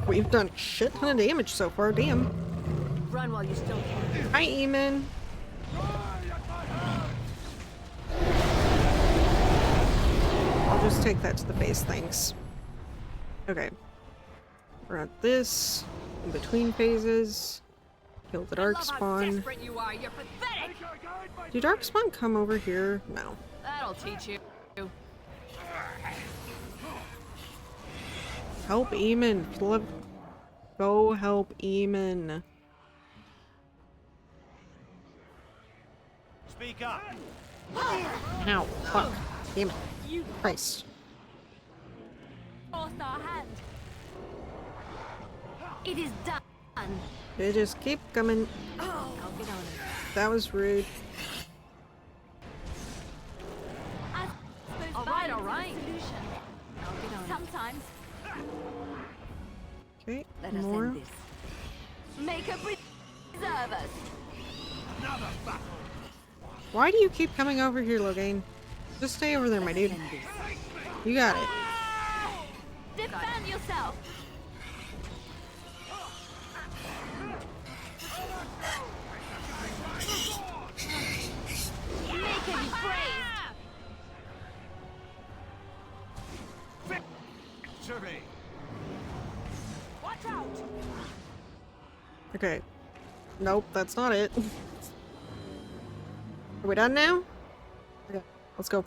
We've done a shit ton of damage so far. Damn. Run while you still can. Hi, Eamon. I'll just take that to the base, thanks. Okay. We're at this. In between phases. Kill the darkspawn. You are. You're pathetic. Do darkspawn come over here? No. That'll teach you. Help Eamon. Go help Eamon. Speak up. Ow. Fuck. Damn it. Christ. Forced our hand. It is done. They just keep coming. I'll get on it. That was rude. All right. I'll get on it. Sometimes. Okay, Let us more. end this. Make a preserve us. Another battle. Why do you keep coming over here, Logain? Just stay over there, my dude. You got it. Defend yourself. Make him praised. Victory. Watch out. Okay. Nope, that's not it. Are we done now? Okay, let's go.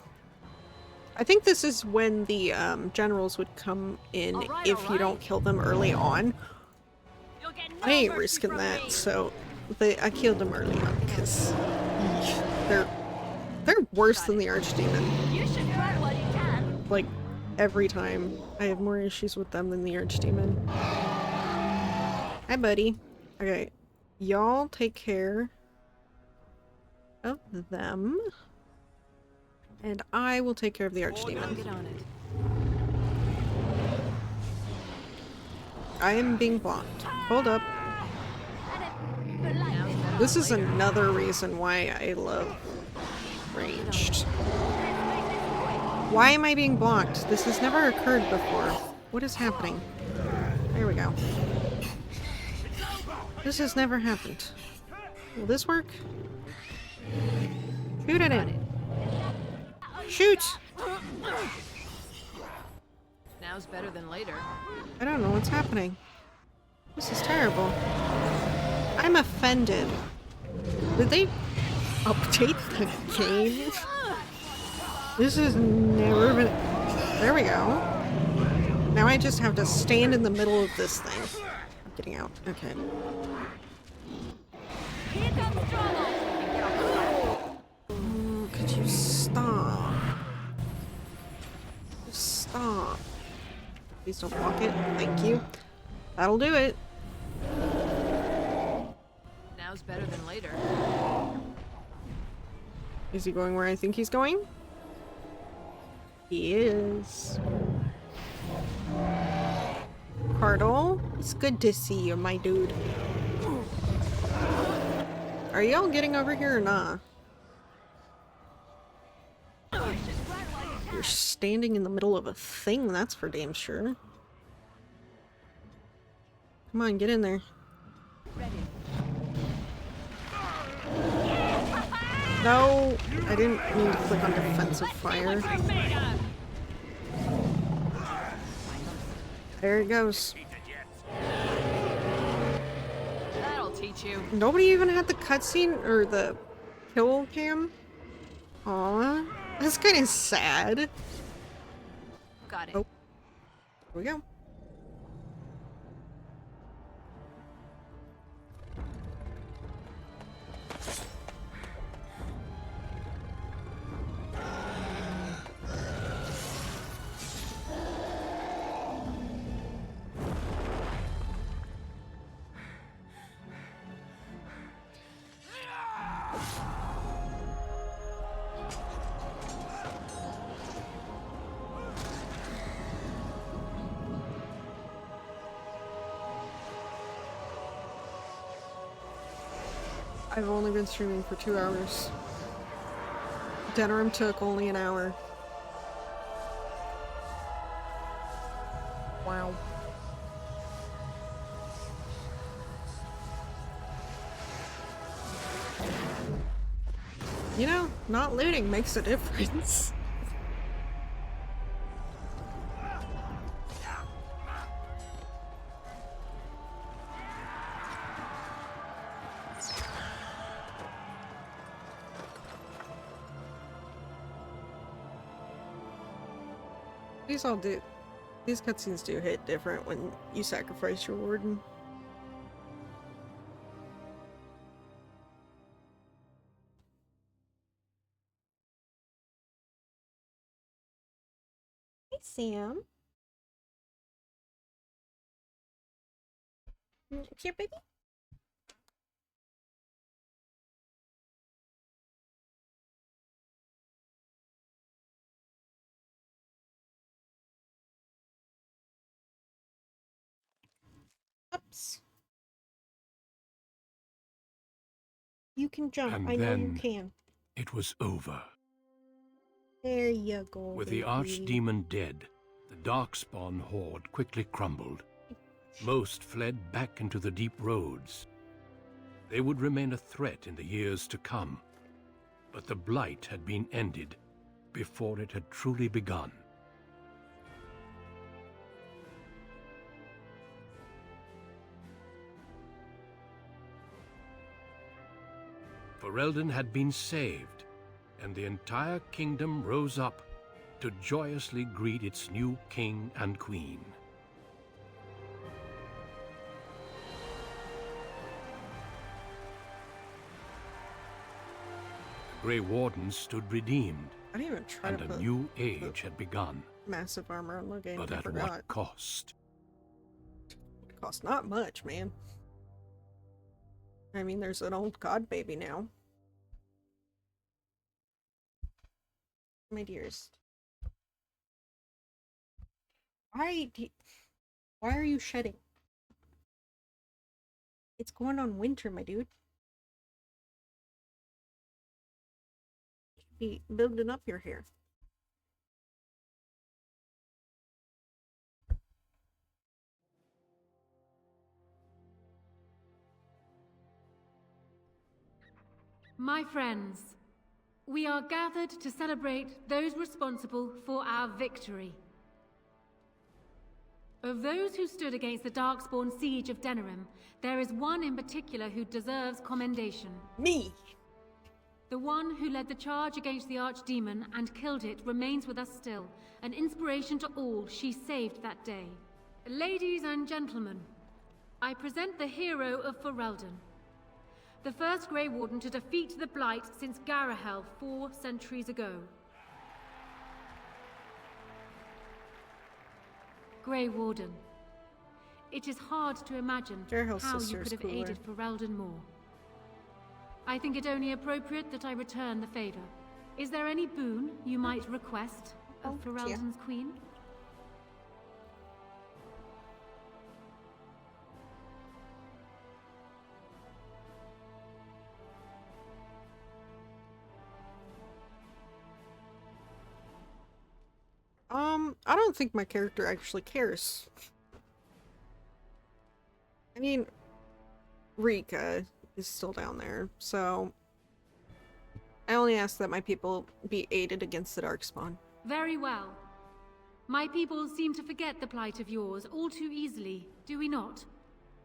I think this is when the generals would come in if you don't kill them early on. I ain't risking that, so I killed them early on because they're worse than the Archdemon. You should run while you can. Like every time, I have more issues with them than the Archdemon. Hi, buddy. Okay, y'all take care of them. And I will take care of the Archdemon. Get on it. I am being blocked. Hold up. This is another reason why I love ranged. Why am I being blocked? This has never occurred before. What is happening? There we go. This has never happened. Will this work? Shoot at it. Shoot! Now's better than later. I don't know what's happening. This is terrible. I'm offended. Did they update the game? This has never been... There we go. Now I just have to stand in the middle of this thing. I'm getting out. Okay. Here comes trouble. Could you stop? Just stop. Please don't block it. Thank you. That'll do it. Now's better than later. Is he going where I think he's going? He is. Cardle, it's good to see you, my dude. Are y'all getting over here or not? You're standing in the middle of a thing, that's for damn sure. Come on, get in there. No, I didn't mean to click on defensive fire. There it goes. That'll teach you. Nobody even had the cutscene or the kill cam? Aw, that's kind of sad. got it. Oh. Here we go. I've only been streaming for 2 hours. Denerim took only an hour. Wow. You know, not looting makes a difference. These cutscenes do hit different when you sacrifice your warden. Hey, Sam. Here, baby. Oops. You can jump. And I know you then can. it was over. There you go. With the archdemon dead, the Darkspawn horde quickly crumbled. Most fled back into the deep roads. They would remain a threat in the years to come. But the blight had been ended before it had truly begun. Ferelden had been saved, and the entire kingdom rose up to joyously greet its new king and queen. The Grey Wardens stood redeemed, I didn't even try and to a put new age had begun. massive armor on Logan. But I at forgot. what cost? It costs not much, man. I mean, there's an old god baby now. My dearest. Why are you shedding? It's going on winter, my dude. You should be building up your hair. My friends, we are gathered to celebrate those responsible for our victory. Of those who stood against the Darkspawn siege of Denerim, there is one in particular who deserves commendation. Me! The one who led the charge against the Archdemon and killed it remains with us still, an inspiration to all she saved that day. Ladies and gentlemen, I present the hero of Ferelden. The first Grey Warden to defeat the Blight since Garahel 4 centuries ago. Grey Warden. It is hard to imagine Garahel's how you sister's could have cooler. aided Ferelden more. I think it only appropriate that I return the favor. Is there any boon you might request of Ferelden's queen? I don't think my character actually cares. I mean, Rika is still down there, so I only ask that my people be aided against the Darkspawn. Very well. My people seem to forget the plight of yours all too easily, do we not?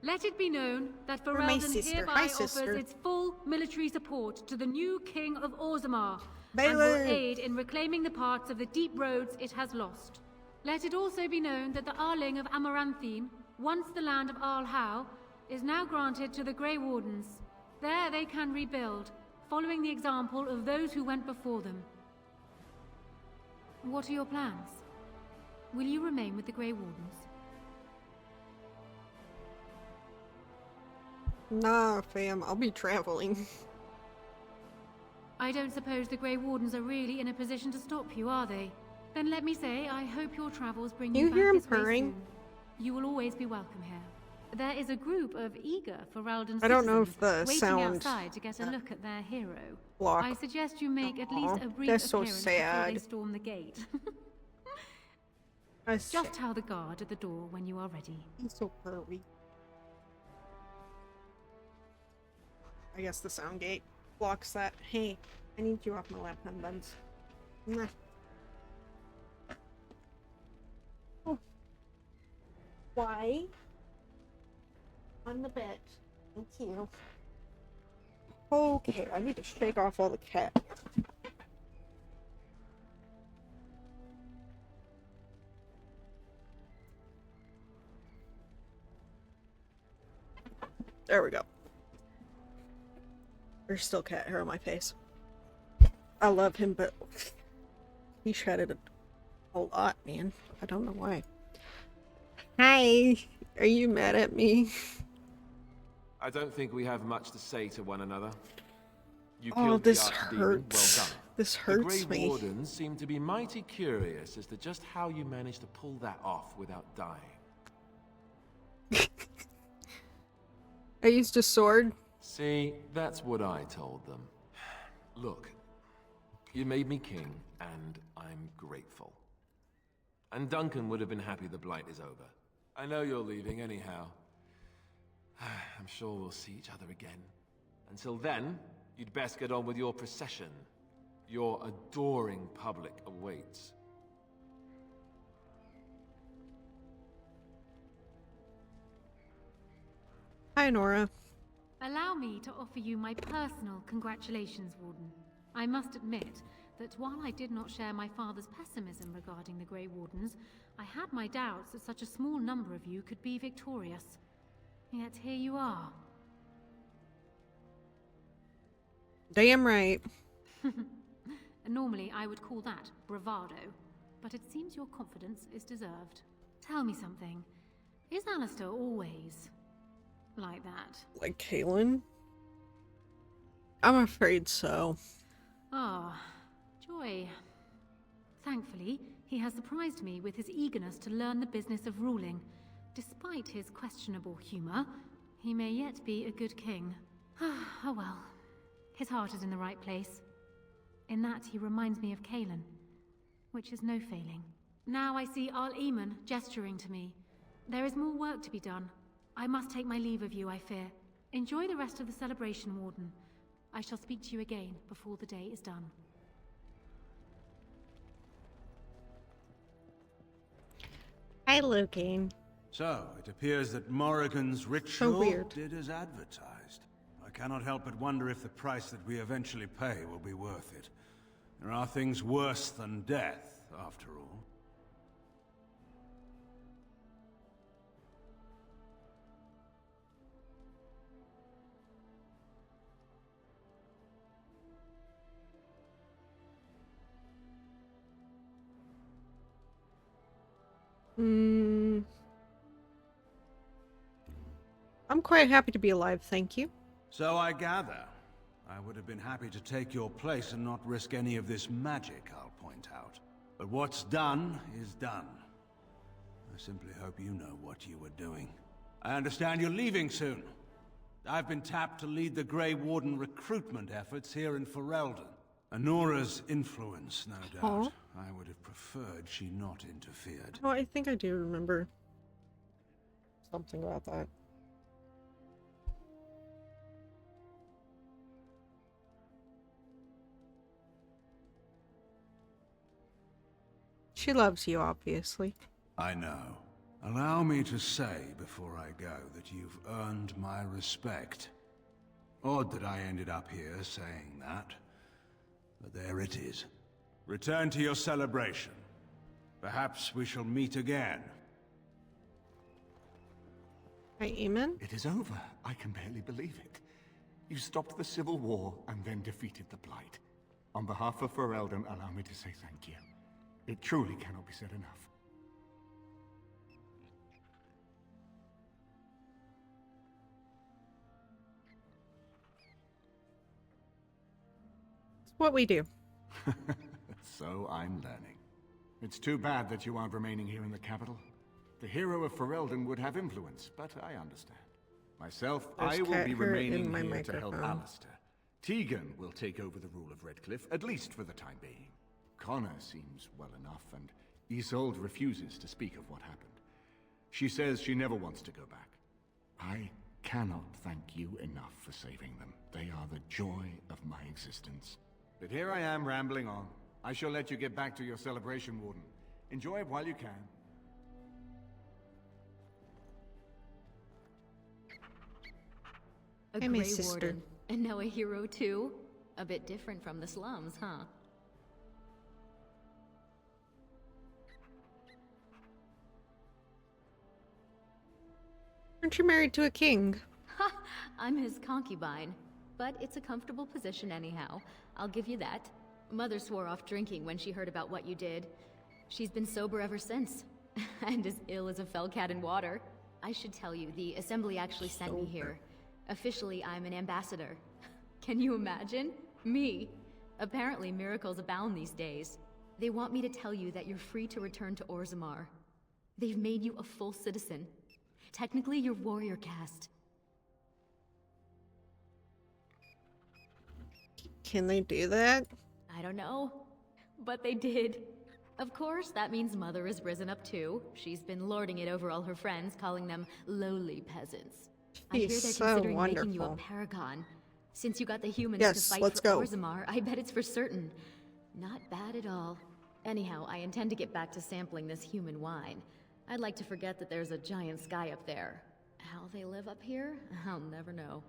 Let it be known that You're my Ferelden sister. hereby Hi, offers sister. its full military support to the new King of Orzammar, and Baylor. will aid in reclaiming the parts of the deep roads it has lost. Let it also be known that the Arling of Amaranthine, once the land of Arlhow, is now granted to the Grey Wardens. There they can rebuild, following the example of those who went before them. What are your plans? Will you remain with the Grey Wardens? Nah, fam, I'll be traveling. I don't suppose the Grey Wardens are really in a position to stop you, are they? Then let me say, I hope your travels bring you back hear him this way purring? soon. You will always be welcome here. There is a group of eager Ferelden I don't know citizens if the waiting sound outside to get a look at their hero. block. I suggest you make at least a brief That's so appearance before they sad. storm the gate. That's Just tell the guard at the door when you are ready. He's so purry. I guess the sound gate blocks that. Hey, I need you off my lap, buns. Mwah. Oh. Why? On the bed. Thank you. Okay, I need to shake off all the cat. There we go. There's still cat hair on my face. I love him, but he shedded a lot, man. I don't know why. Hi, are you mad at me? I don't think we have much to say to one another. You Oh, killed this the Archdemon. hurts. Well done. This hurts the Grey me. Wardens seem to be mighty curious as to just how you managed to pull that off without dying. I used a sword. See, that's what I told them. Look, you made me king, and I'm grateful. And Duncan would have been happy the Blight is over. I know you're leaving anyhow. I'm sure we'll see each other again. Until then, you'd best get on with your procession. Your adoring public awaits. Hi, Nora. Allow me to offer you my personal congratulations, Warden. I must admit that while I did not share my father's pessimism regarding the Grey Wardens, I had my doubts that such a small number of you could be victorious. Yet here you are. Damn right. Normally, I would call that bravado, but it seems your confidence is deserved. Tell me something. Is Alistair always like that? Like Kaylin? I'm afraid so. Ah, joy. Thankfully, he has surprised me with his eagerness to learn the business of ruling. Despite his questionable humor, he may yet be a good king. Oh well. His heart is in the right place. In that, he reminds me of Kaelin, which is no failing. Now I see Arl Eamon gesturing to me. There is more work to be done. I must take my leave of you, I fear. Enjoy the rest of the celebration, Warden. I shall speak to you again before the day is done. Hi, Logan. So, it appears that Morrigan's ritual weird. did as advertised. I cannot help but wonder if the price that we eventually pay will be worth it. There are things worse than death, after all. I'm quite happy to be alive, thank you. So I gather. I would have been happy to take your place and not risk any of this magic, I'll point out. But what's done is done. I simply hope you know what you were doing. I understand you're leaving soon. I've been tapped to lead the Grey Warden recruitment efforts here in Ferelden. Anora's influence, no doubt. I would have preferred she not interfered. Oh, I think I do remember something about that. She loves you, obviously. I know. Allow me to say before I go that you've earned my respect. Odd that I ended up here saying that. But there it is. Return to your celebration. Perhaps we shall meet again. Amen. It is over. I can barely believe it. You stopped the Civil War and then defeated the Blight. On behalf of Ferelden, allow me to say thank you. It truly cannot be said enough. It's what we do. So I'm learning. It's too bad that you aren't remaining here in the capital. The hero of Ferelden would have influence, but I understand. Myself, I will be remaining here to help Alistair. Tegan will take over the rule of Redcliffe, at least for the time being. Connor seems well enough, and Isolde refuses to speak of what happened. She says she never wants to go back. I cannot thank you enough for saving them. They are the joy of my existence. But here I am rambling on. I shall let you get back to your celebration, Warden. Enjoy it while you can. A Hey, my Grey sister. Warden. And now a hero too? A bit different from the slums, huh? Aren't you married to a king? Ha! I'm his concubine. But it's a comfortable position anyhow. I'll give you that. Mother swore off drinking when she heard about what you did. She's been sober ever since. And as ill as a fell cat in water. I should tell you, the Assembly actually sent me here. Officially, I'm an ambassador. Can you imagine? Me. Apparently, miracles abound these days. They want me to tell you that you're free to return to Orzammar. They've made you a full citizen. Technically, you're warrior caste. Can they do that? I don't know. But they did. Of course, that means Mother has risen up too. She's been lording it over all her friends, calling them lowly peasants. I hear they're He's so considering making you a wonderful. paragon. Since you got the humans Yes, to fight let's for go. Orzammar, I bet it's for certain. Not bad at all. Anyhow, I intend to get back to sampling this human wine. I'd like to forget that there's a giant sky up there. How they live up here, I'll never know.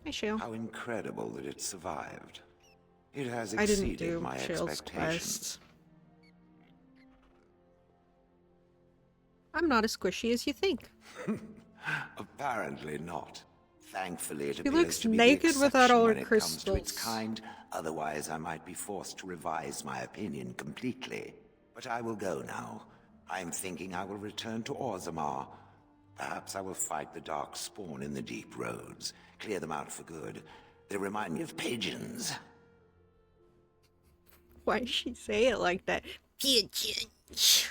Hey, Shale. How incredible that it survived. It has I didn't exceeded do my Shale's expectations. quest. I'm not as squishy as you think. Apparently not. Thankfully, it She appears looks to be naked the without all her exception when it comes to its crystals. kind. Otherwise, I might be forced to revise my opinion completely. But I will go now. I'm thinking I will return to Orzammar. Perhaps I will fight the Dark Spawn in the deep roads. Clear them out for good. They remind me of pigeons. Why does she say it like that? Pigeons.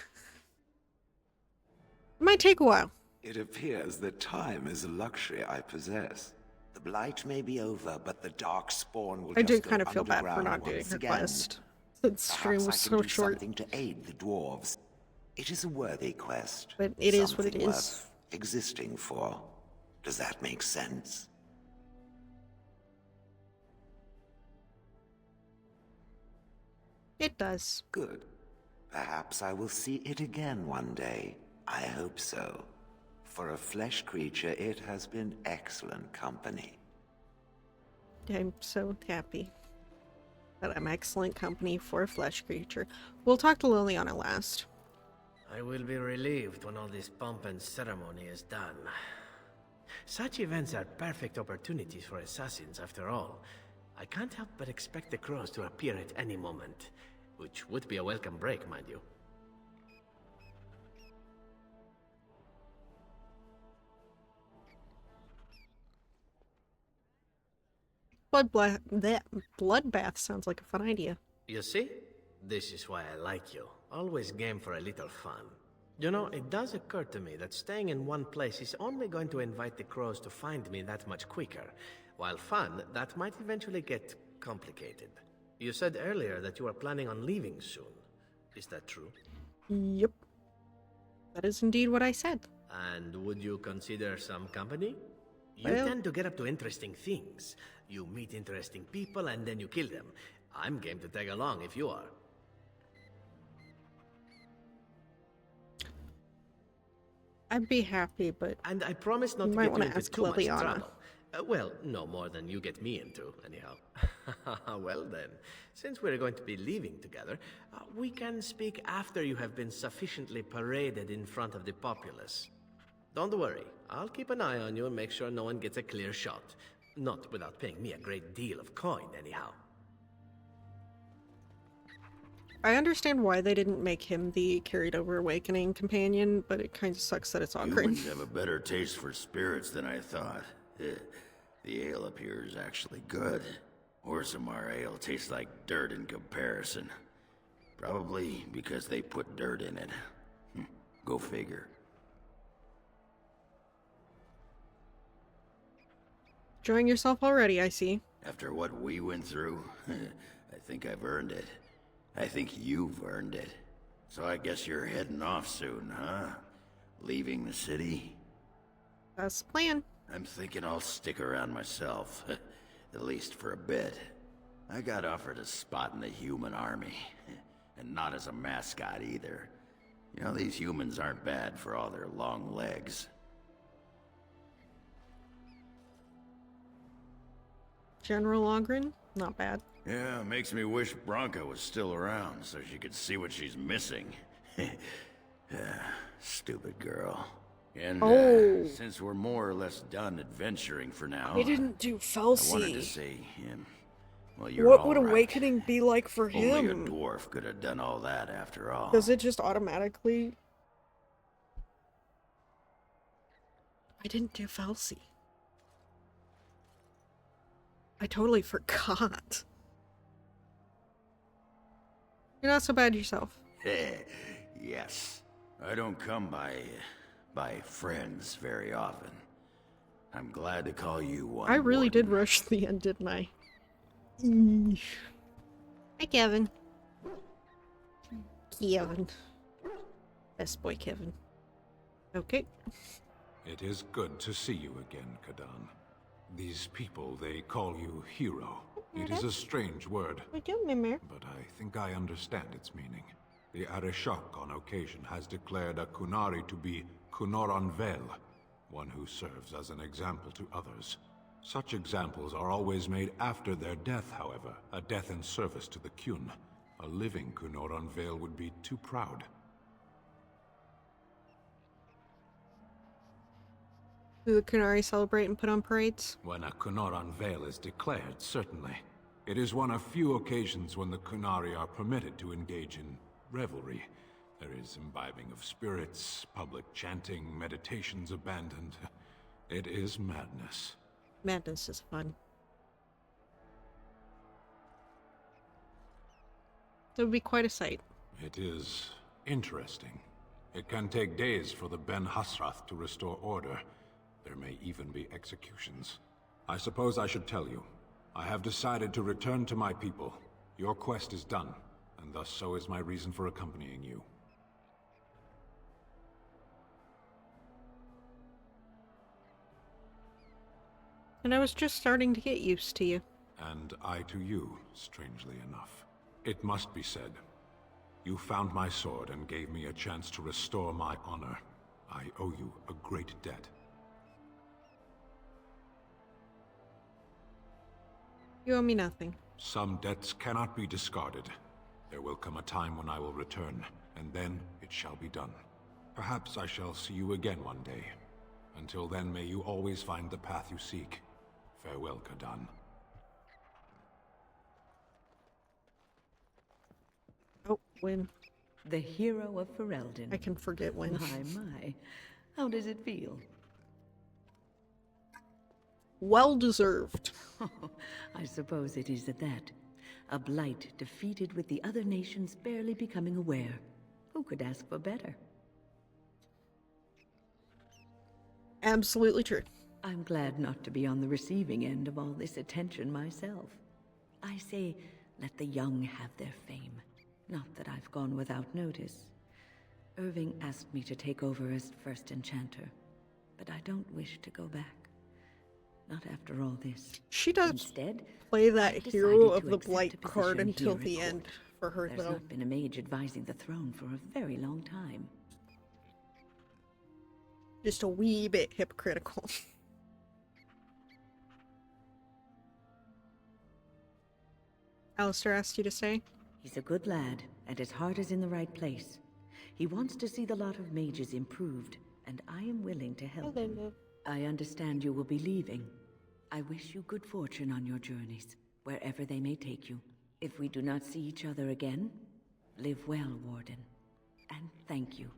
It might take a while. It appears that time is a luxury I possess. The Blight may be over, but the Dark Spawn will I just did go kind of feel bad for underground not doing once her again. quest. The stream Perhaps was I so can do short. something to aid the dwarves. It is a worthy quest. But it is what it something is. worth existing for. Does that make sense? It does. Good. Perhaps I will see it again one day. I hope so. For a flesh creature, it has been excellent company. I'm so happy that I'm excellent company for a flesh creature. We'll talk to Liliana last. I will be relieved when all this pomp and ceremony is done. Such events are perfect opportunities for assassins, after all. I can't help but expect the crows to appear at any moment, which would be a welcome break, mind you. Bloodbath sounds like a fun idea. You see? This is why I like you. Always game for a little fun. You know, it does occur to me that staying in one place is only going to invite the crows to find me that much quicker. While fun, that might eventually get complicated. You said earlier that you are planning on leaving soon. Is that true? Yep. That is indeed what I said. And would you consider some company? You Well- tend to get up to interesting things. You meet interesting people and then you kill them. I'm game to tag along if you are. I'd be happy, but And I promise not you to might get you want to into ask too much Liliana. trouble. Well, no more than you get me into, anyhow. Well then, since we're going to be leaving together, we can speak after you have been sufficiently paraded in front of the populace. Don't worry, I'll keep an eye on you and make sure no one gets a clear shot. Not without paying me a great deal of coin, anyhow. I understand why they didn't make him the carried over awakening companion, but it kind of sucks that it's Ogren. Humans have a better taste for spirits than I thought. The ale up here is actually good. Orsamar ale tastes like dirt in comparison. Probably because they put dirt in it. Go figure. Enjoying yourself already, I see. After what we went through, I think I've earned it. I think you've earned it. So I guess you're heading off soon, huh? Leaving the city? That's the plan. I'm thinking I'll stick around myself. At least for a bit. I got offered a spot in the human army. And not as a mascot either. You know, these humans aren't bad for all their long legs. General Ogren? Not bad. Yeah, makes me wish Bronca was still around so she could see what she's missing. Stupid girl. And since we're more or less done adventuring for now, He didn't do I wanted Felsi. to say, well, you're What all would right. awakening be like for Only a him? dwarf could have done all that after all. Does it just automatically... I didn't do Felsi. I totally forgot. You're not so bad yourself. Yes. I don't come by friends very often. I'm glad to call you one. I really did rush the end, didn't I? Eesh. Hi, Kevin. Kevin. Best boy, Kevin. Okay. It is good to see you again, Kadan. These people, they call you hero. It is a strange word, I do, Mimir. but I think I understand its meaning. The Arishok on occasion has declared a Kunari to be Kunoran Vel, one who serves as an example to others. Such examples are always made after their death, however, a death in service to the Kyun. A living Kunoran Vel would be too proud. Do the Kunari celebrate and put on parades? When a Kunoran Vel is declared, certainly. It is one of few occasions when the Kunari are permitted to engage in revelry. There is imbibing of spirits, public chanting, meditations abandoned. It is madness. Madness is fun. It would be quite a sight. It is interesting. It can take days for the Ben Hasrath to restore order. There may even be executions. I suppose I should tell you. I have decided to return to my people. Your quest is done, and thus so is my reason for accompanying you. And I was just starting to get used to you. And I to you, strangely enough. It must be said. You found my sword and gave me a chance to restore my honor. I owe you a great debt. You owe me nothing. Some debts cannot be discarded. There will come a time when I will return, and then it shall be done. Perhaps I shall see you again one day. Until then, may you always find the path you seek. Farewell, Kadan. Oh, when? The hero of Ferelden. I can forget when. My. How does it feel? Well deserved. I suppose it is at that. A blight defeated with the other nations barely becoming aware. Who could ask for better? Absolutely true. I'm glad not to be on the receiving end of all this attention myself. I say, let the young have their fame. Not that I've gone without notice. Irving asked me to take over as first enchanter, but I don't wish to go back. Not after all this. She does Instead, play that I've hero decided of to the accept Blight a card position until here the at end court. for her, There's though. not been a mage advising the throne for a very long time. Just a wee bit hypocritical. Alistair asked you to stay? He's a good lad, and his heart is in the right place. He wants to see the lot of mages improved, and I am willing to help him. I understand you will be leaving. I wish you good fortune on your journeys, wherever they may take you. If we do not see each other again, live well, Warden. And thank you.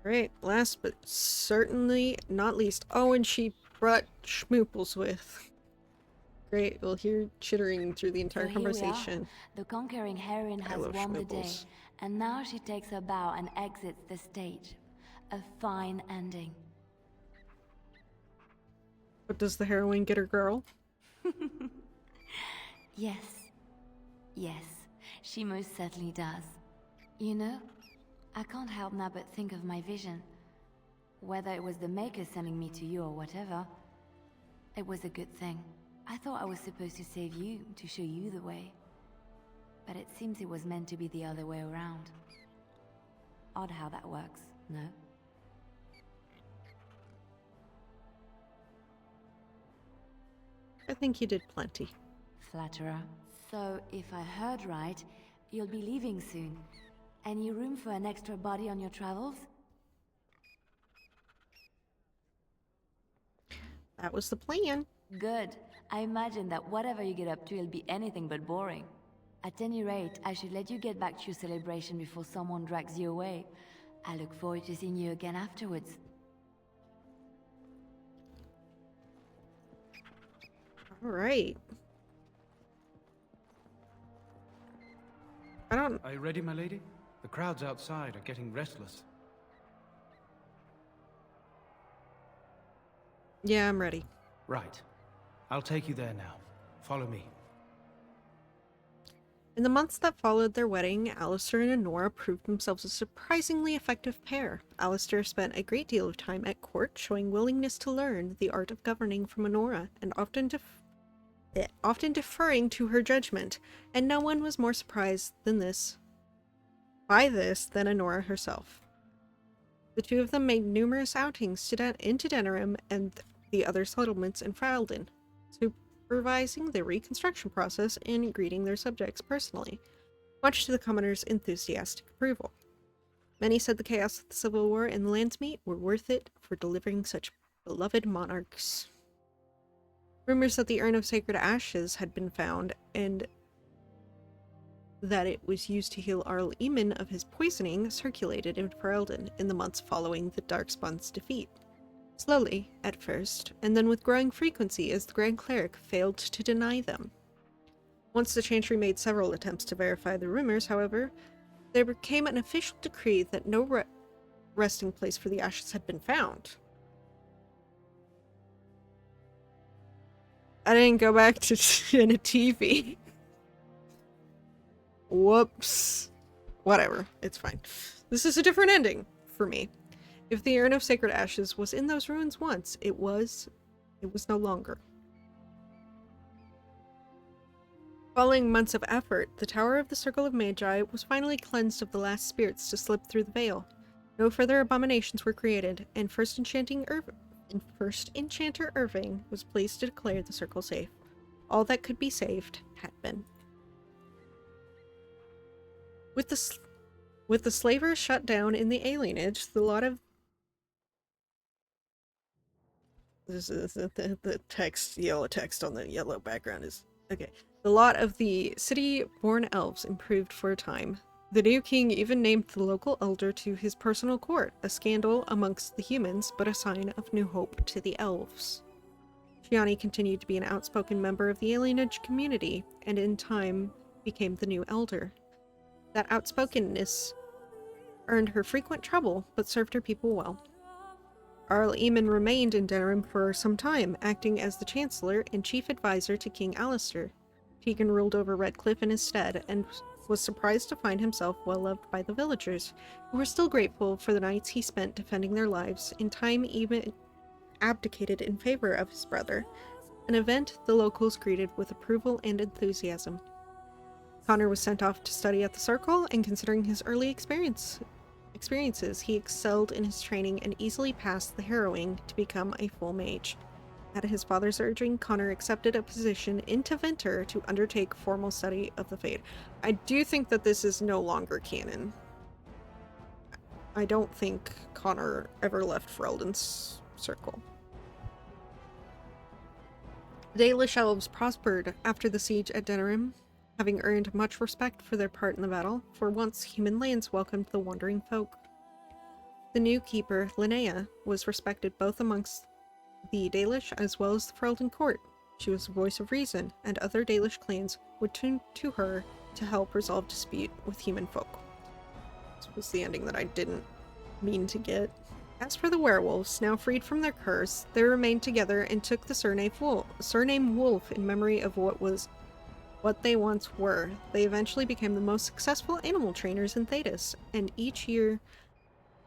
Great. Last but certainly not least. Oh, and she brought schmooples with. Great. We'll hear chittering through the entire So here we are. conversation. The conquering heroine has won the day, and now she takes her bow and exits the stage. A fine ending. But does the heroine get her girl? Yes. Yes, she most certainly does. You know, I can't help now but think of my vision. Whether it was the Maker sending me to you or whatever, it was a good thing. I thought I was supposed to save you, to show you the way. But it seems it was meant to be the other way around. Odd how that works, no? I think you did plenty. Flatterer. So, if I heard right, you'll be leaving soon. Any room for an extra body on your travels? That was the plan. Good. I imagine that whatever you get up to will be anything but boring. At any rate, I should let you get back to your celebration before someone drags you away. I look forward to seeing you again afterwards. All right. Are you ready, my lady? The crowds outside are getting restless. Yeah, I'm ready. Right. I'll take you there now. Follow me. In the months that followed their wedding, Alistair and Honora proved themselves a surprisingly effective pair. Alistair spent a great deal of time at court, showing willingness to learn the art of governing from Honora, and often deferring to her judgment, and no one was more surprised by this than Honora herself. The two of them made numerous outings into Denerim and the other settlements in Ferelden, supervising the reconstruction process and greeting their subjects personally, much to the commoners' enthusiastic approval. Many said the chaos of the Civil War and the Landsmeet were worth it for delivering such beloved monarchs. Rumors that the Urn of Sacred Ashes had been found, and that it was used to heal Arl Eamon of his poisoning, circulated in Ferelden in the months following the Darkspawn's defeat. Slowly, at first, and then with growing frequency as the Grand Cleric failed to deny them. Once the Chantry made several attempts to verify the rumors, however, there became an official decree that no resting place for the ashes had been found. I didn't go back to in a TV. Whoops. Whatever. It's fine. This is a different ending for me. If the Urn of Sacred Ashes was in those ruins once, it was no longer. Following months of effort, the Tower of the Circle of Magi was finally cleansed of the last spirits to slip through the veil. No further abominations were created, and First Enchanter Irving was pleased to declare the circle safe. All that could be saved had been. With the slavers shut down in the alienage, the lot of the text, yellow text on the yellow background is okay. The lot of the city-born elves improved for a time. The new king even named the local elder to his personal court, a scandal amongst the humans, but a sign of new hope to the elves. Gianni continued to be an outspoken member of the alienage community, and in time became the new elder. That outspokenness earned her frequent trouble, but served her people well. Arl Eamon remained in Denerim for some time, acting as the Chancellor and Chief Advisor to King Alistair. Tegan ruled over Redcliffe in his stead, and was surprised to find himself well loved by the villagers, who were still grateful for the nights he spent defending their lives, in time even abdicated in favor of his brother, an event the locals greeted with approval and enthusiasm. Connor was sent off to study at the Circle, and considering his early experiences, he excelled in his training and easily passed the harrowing to become a full mage. At his father's urging, Connor accepted a position in Tevinter to undertake formal study of the Fade. I do think that this is no longer canon. I don't think Connor ever left Ferelden's circle. The Dalish elves prospered after the siege at Denerim, having earned much respect for their part in the battle. For once, human lands welcomed the wandering folk. The new keeper, Linnea, was respected both amongst the Dalish as well as the Ferelden court. She was the voice of reason, and other Dalish clans would turn to her to help resolve dispute with human folk. This was the ending that I didn't mean to get. As for the werewolves, now freed from their curse, they remained together and took the surname Wolf in memory of what they once were. They eventually became the most successful animal trainers in Thedas, and each year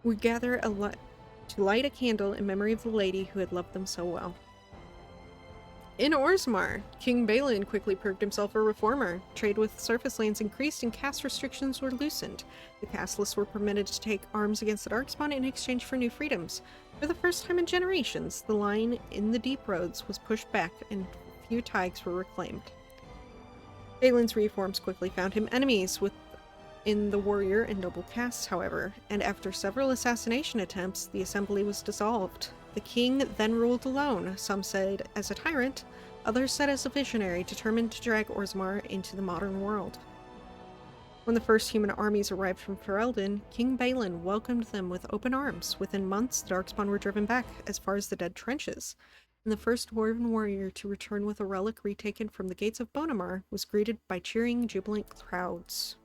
would gather to light a candle in memory of the lady who had loved them so well. In Orzammar, King Balin quickly proved himself a reformer. Trade with surface lands increased and caste restrictions were loosened. The casteless were permitted to take arms against the Darkspawn in exchange for new freedoms. For the first time in generations, the line in the deep roads was pushed back and few taigs were reclaimed. Balin's reforms quickly found him enemies within the warrior and noble castes, however, and after several assassination attempts, the assembly was dissolved. The king then ruled alone, some said as a tyrant, others said as a visionary determined to drag Orzammar into the modern world. When the first human armies arrived from Ferelden, King Balin welcomed them with open arms. Within months, the Darkspawn were driven back as far as the Dead Trenches, and the first dwarven warrior to return with a relic retaken from the gates of Bonamar was greeted by cheering, jubilant crowds.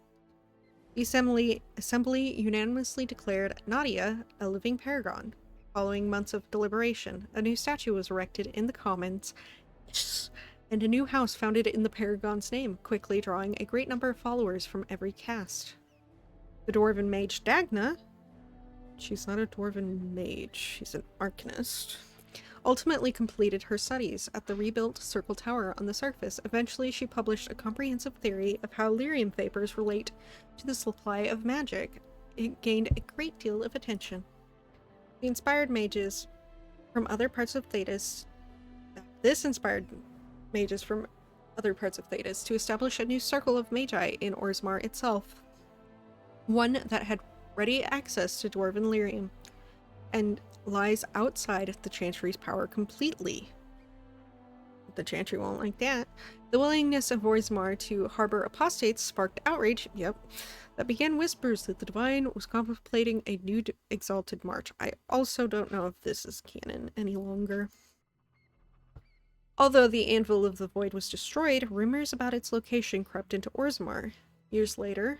The assembly unanimously declared Nadia a living paragon. Following months of deliberation, a new statue was erected in the Commons, and a new house founded in the Paragon's name, quickly drawing a great number of followers from every caste. The dwarven mage Dagna, she's not a dwarven mage, she's an arcanist, ultimately completed her studies at the rebuilt Circle Tower on the surface. Eventually, she published a comprehensive theory of how lyrium vapors relate to the supply of magic. It gained a great deal of attention. The inspired mages from other parts of Thedas. This inspired mages from other parts of Thedas to establish a new circle of magi in Orzammar itself. One that had ready access to dwarven lyrium and lies outside the Chantry's power completely. The Chantry won't like that. The willingness of Orzammar to harbor apostates sparked outrage, that began whispers that the Divine was contemplating a new exalted march. I also don't know if this is canon any longer. Although the Anvil of the Void was destroyed, rumors about its location crept into Orzammar. Years later,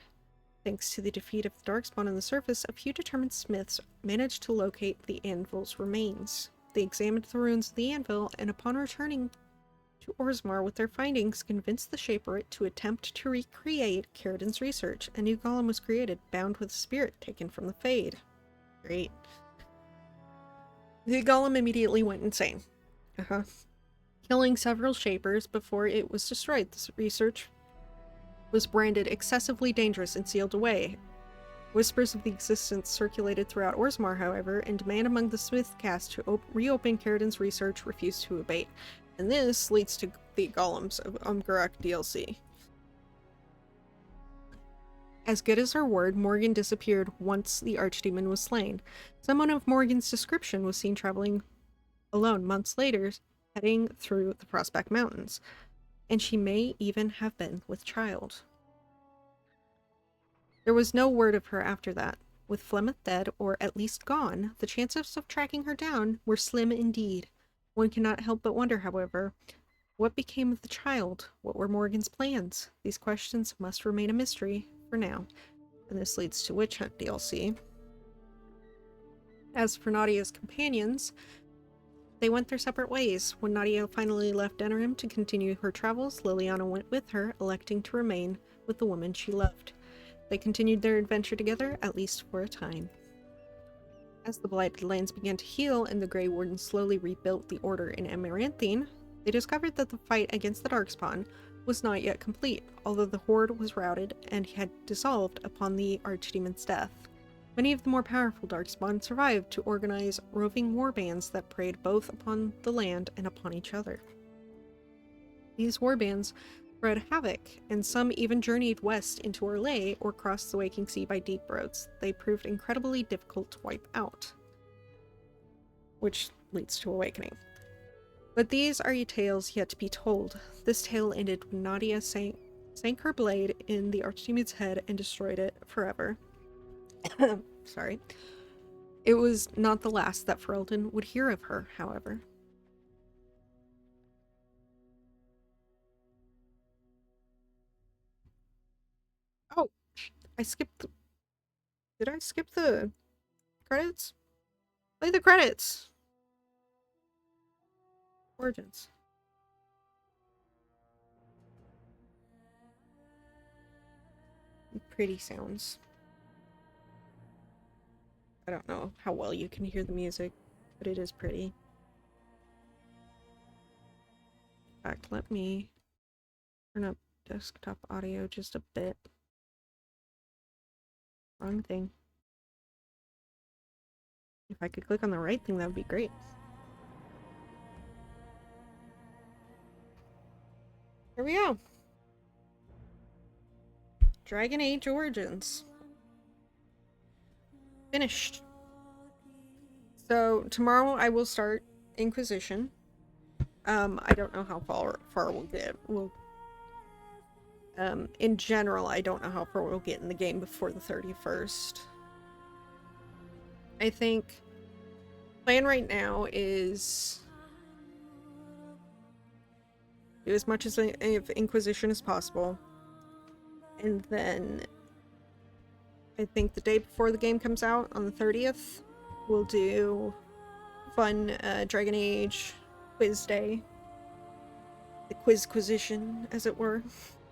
thanks to the defeat of the Darkspawn on the surface, a few determined smiths managed to locate the Anvil's remains. They examined the ruins of the Anvil, and upon returning to Orzammar with their findings, convinced the Shaper to attempt to recreate Caridan's research. A new golem was created, bound with a spirit taken from the Fade. Great. The golem immediately went insane. Killing several Shapers before it was destroyed. This research was branded excessively dangerous and sealed away. Whispers of the existence circulated throughout Orzammar, however, and demand among the Smith caste to reopen Caridan's research refused to abate. And this leads to the Golems of Umgarak DLC. As good as her word, Morgan disappeared once the Archdemon was slain. Someone of Morgan's description was seen traveling alone months later, heading through the Prospect Mountains, and she may even have been with child. There was no word of her after that. With Flemeth dead, or at least gone, the chances of tracking her down were slim indeed. One cannot help but wonder, however, what became of the child? What were Morgan's plans? These questions must remain a mystery for now. And this leads to Witch Hunt DLC. As for Nadia's companions, they went their separate ways. When Nadia finally left Denerim to continue her travels, Liliana went with her, electing to remain with the woman she loved. They continued their adventure together, at least for a time. As the Blighted Lands began to heal and the Grey Wardens slowly rebuilt the Order in Amaranthine, they discovered that the fight against the Darkspawn was not yet complete, although the Horde was routed and had dissolved upon the Archdemon's death. Many of the more powerful Darkspawn survived to organize roving warbands that preyed both upon the land and upon each other. These warbands spread havoc, and some even journeyed west into Orlais or crossed the Waking Sea by deep roads. They proved incredibly difficult to wipe out, which leads to Awakening. But these are tales yet to be told. This tale ended when Nadia sank her blade in the Archdemon's head and destroyed it forever. Sorry. It was not the last that Ferelden would hear of her, however. Oh, I skipped the... Did I skip the credits? Play the credits! Origins. Pretty sounds. I don't know how well you can hear the music, but it is pretty. In fact, let me turn up desktop audio just a bit. Wrong thing. If I could click on the right thing, that would be great. Here we go. Dragon Age Origins. Finished. So tomorrow I will start Inquisition. I don't know how far we'll get. In general, I don't know how far we'll get in the game before the 31st. I think plan right now is do as much of Inquisition as possible, and then I think the day before the game comes out on the 30th, we'll do fun Dragon Age quiz day, the Quizquisition, as it were.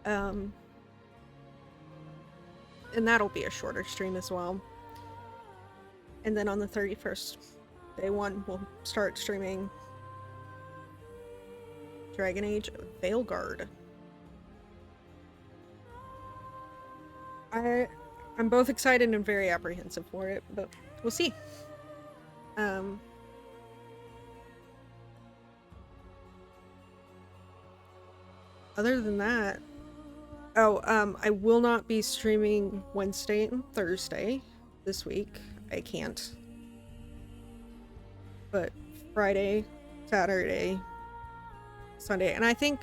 And that'll be a shorter stream as well. And then on the 31st, day one, we'll start streaming Dragon Age Veilguard. I'm both excited and very apprehensive for it, but we'll see. Other than that, I will not be streaming Wednesday and Thursday this week. I can't. But Friday, Saturday, Sunday, and I think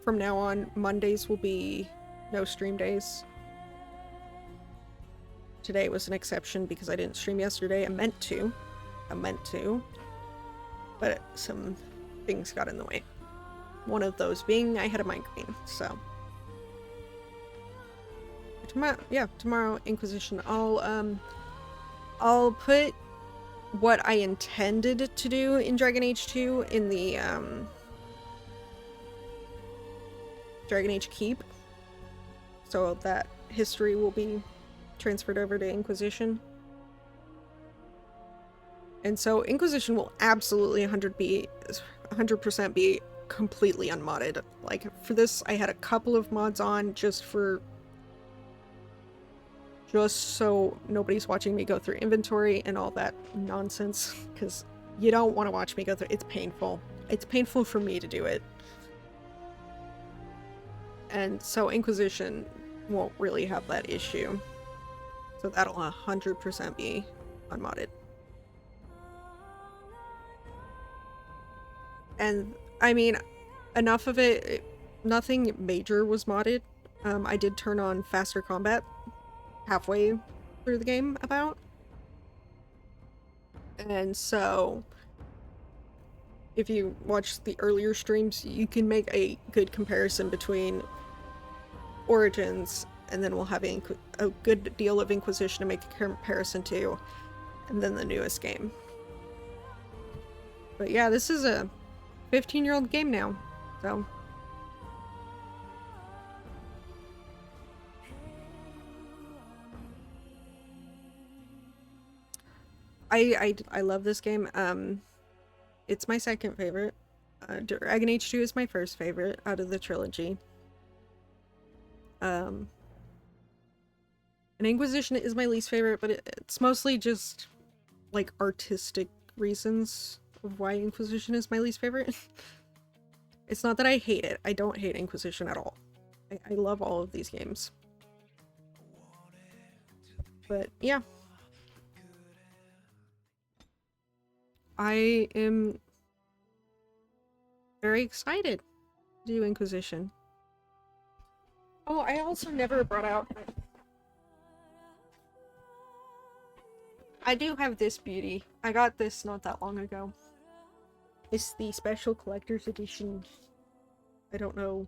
from now on, Mondays will be no stream days. Today was an exception because I didn't stream yesterday. I meant to, but some things got in the way. One of those being I had a migraine, so. Tomorrow Inquisition. I'll put what I intended to do in Dragon Age 2 in the Dragon Age Keep, so that history will be transferred over to Inquisition. And so Inquisition will absolutely 100% be completely unmodded. Like, for this, I had a couple of mods on just so nobody's watching me go through inventory and all that nonsense, because you don't want to watch me go through. It's painful. It's painful for me to do it. And so Inquisition won't really have that issue. So that'll 100% be unmodded. And, I mean, enough of it, nothing major was modded. I did turn on faster combat halfway through the game about. And so, if you watch the earlier streams, you can make a good comparison between Origins, and then we'll have a good deal of Inquisition to make a comparison to, and then the newest game. But yeah, this is a 15-year-old game now, so. I love this game. It's my second favorite. Dragon Age 2 is my first favorite out of the trilogy. And Inquisition is my least favorite, but it's mostly just like artistic reasons of why Inquisition is my least favorite. It's not that I hate it. I don't hate Inquisition at all. I love all of these games. But yeah. I am very excited to do Inquisition. Oh, I also never brought out... I do have this beauty. I got this not that long ago. It's the special collector's edition, I don't know,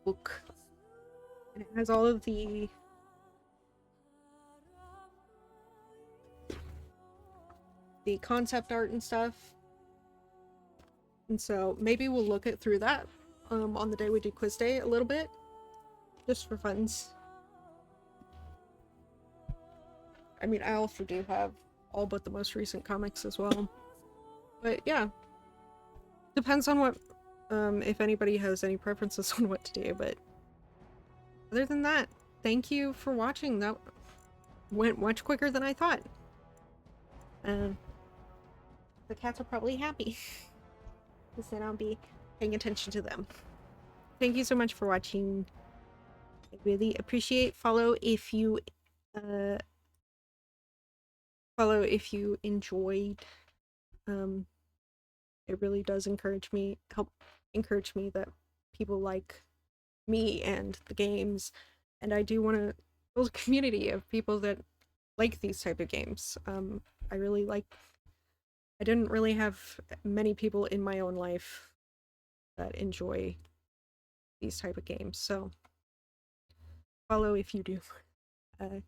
book. And it has all of the concept art and stuff. And so maybe we'll look at through that on the day we do quiz day a little bit. Just for funs. I mean, I also do have all but the most recent comics as well. But yeah. Depends on what, if anybody has any preferences on what to do, but other than that, thank you for watching. That went much quicker than I thought. The cats are probably happy. Because then I'll be paying attention to them. Thank you so much for watching. I really appreciate follow if you enjoyed. It really does help encourage me that people like me and the games, and I do want to build a community of people that like these type of games. I didn't really have many people in my own life that enjoy these type of games, so follow if you do. Other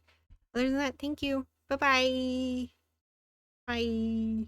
than that, thank you. Bye-bye. Bye.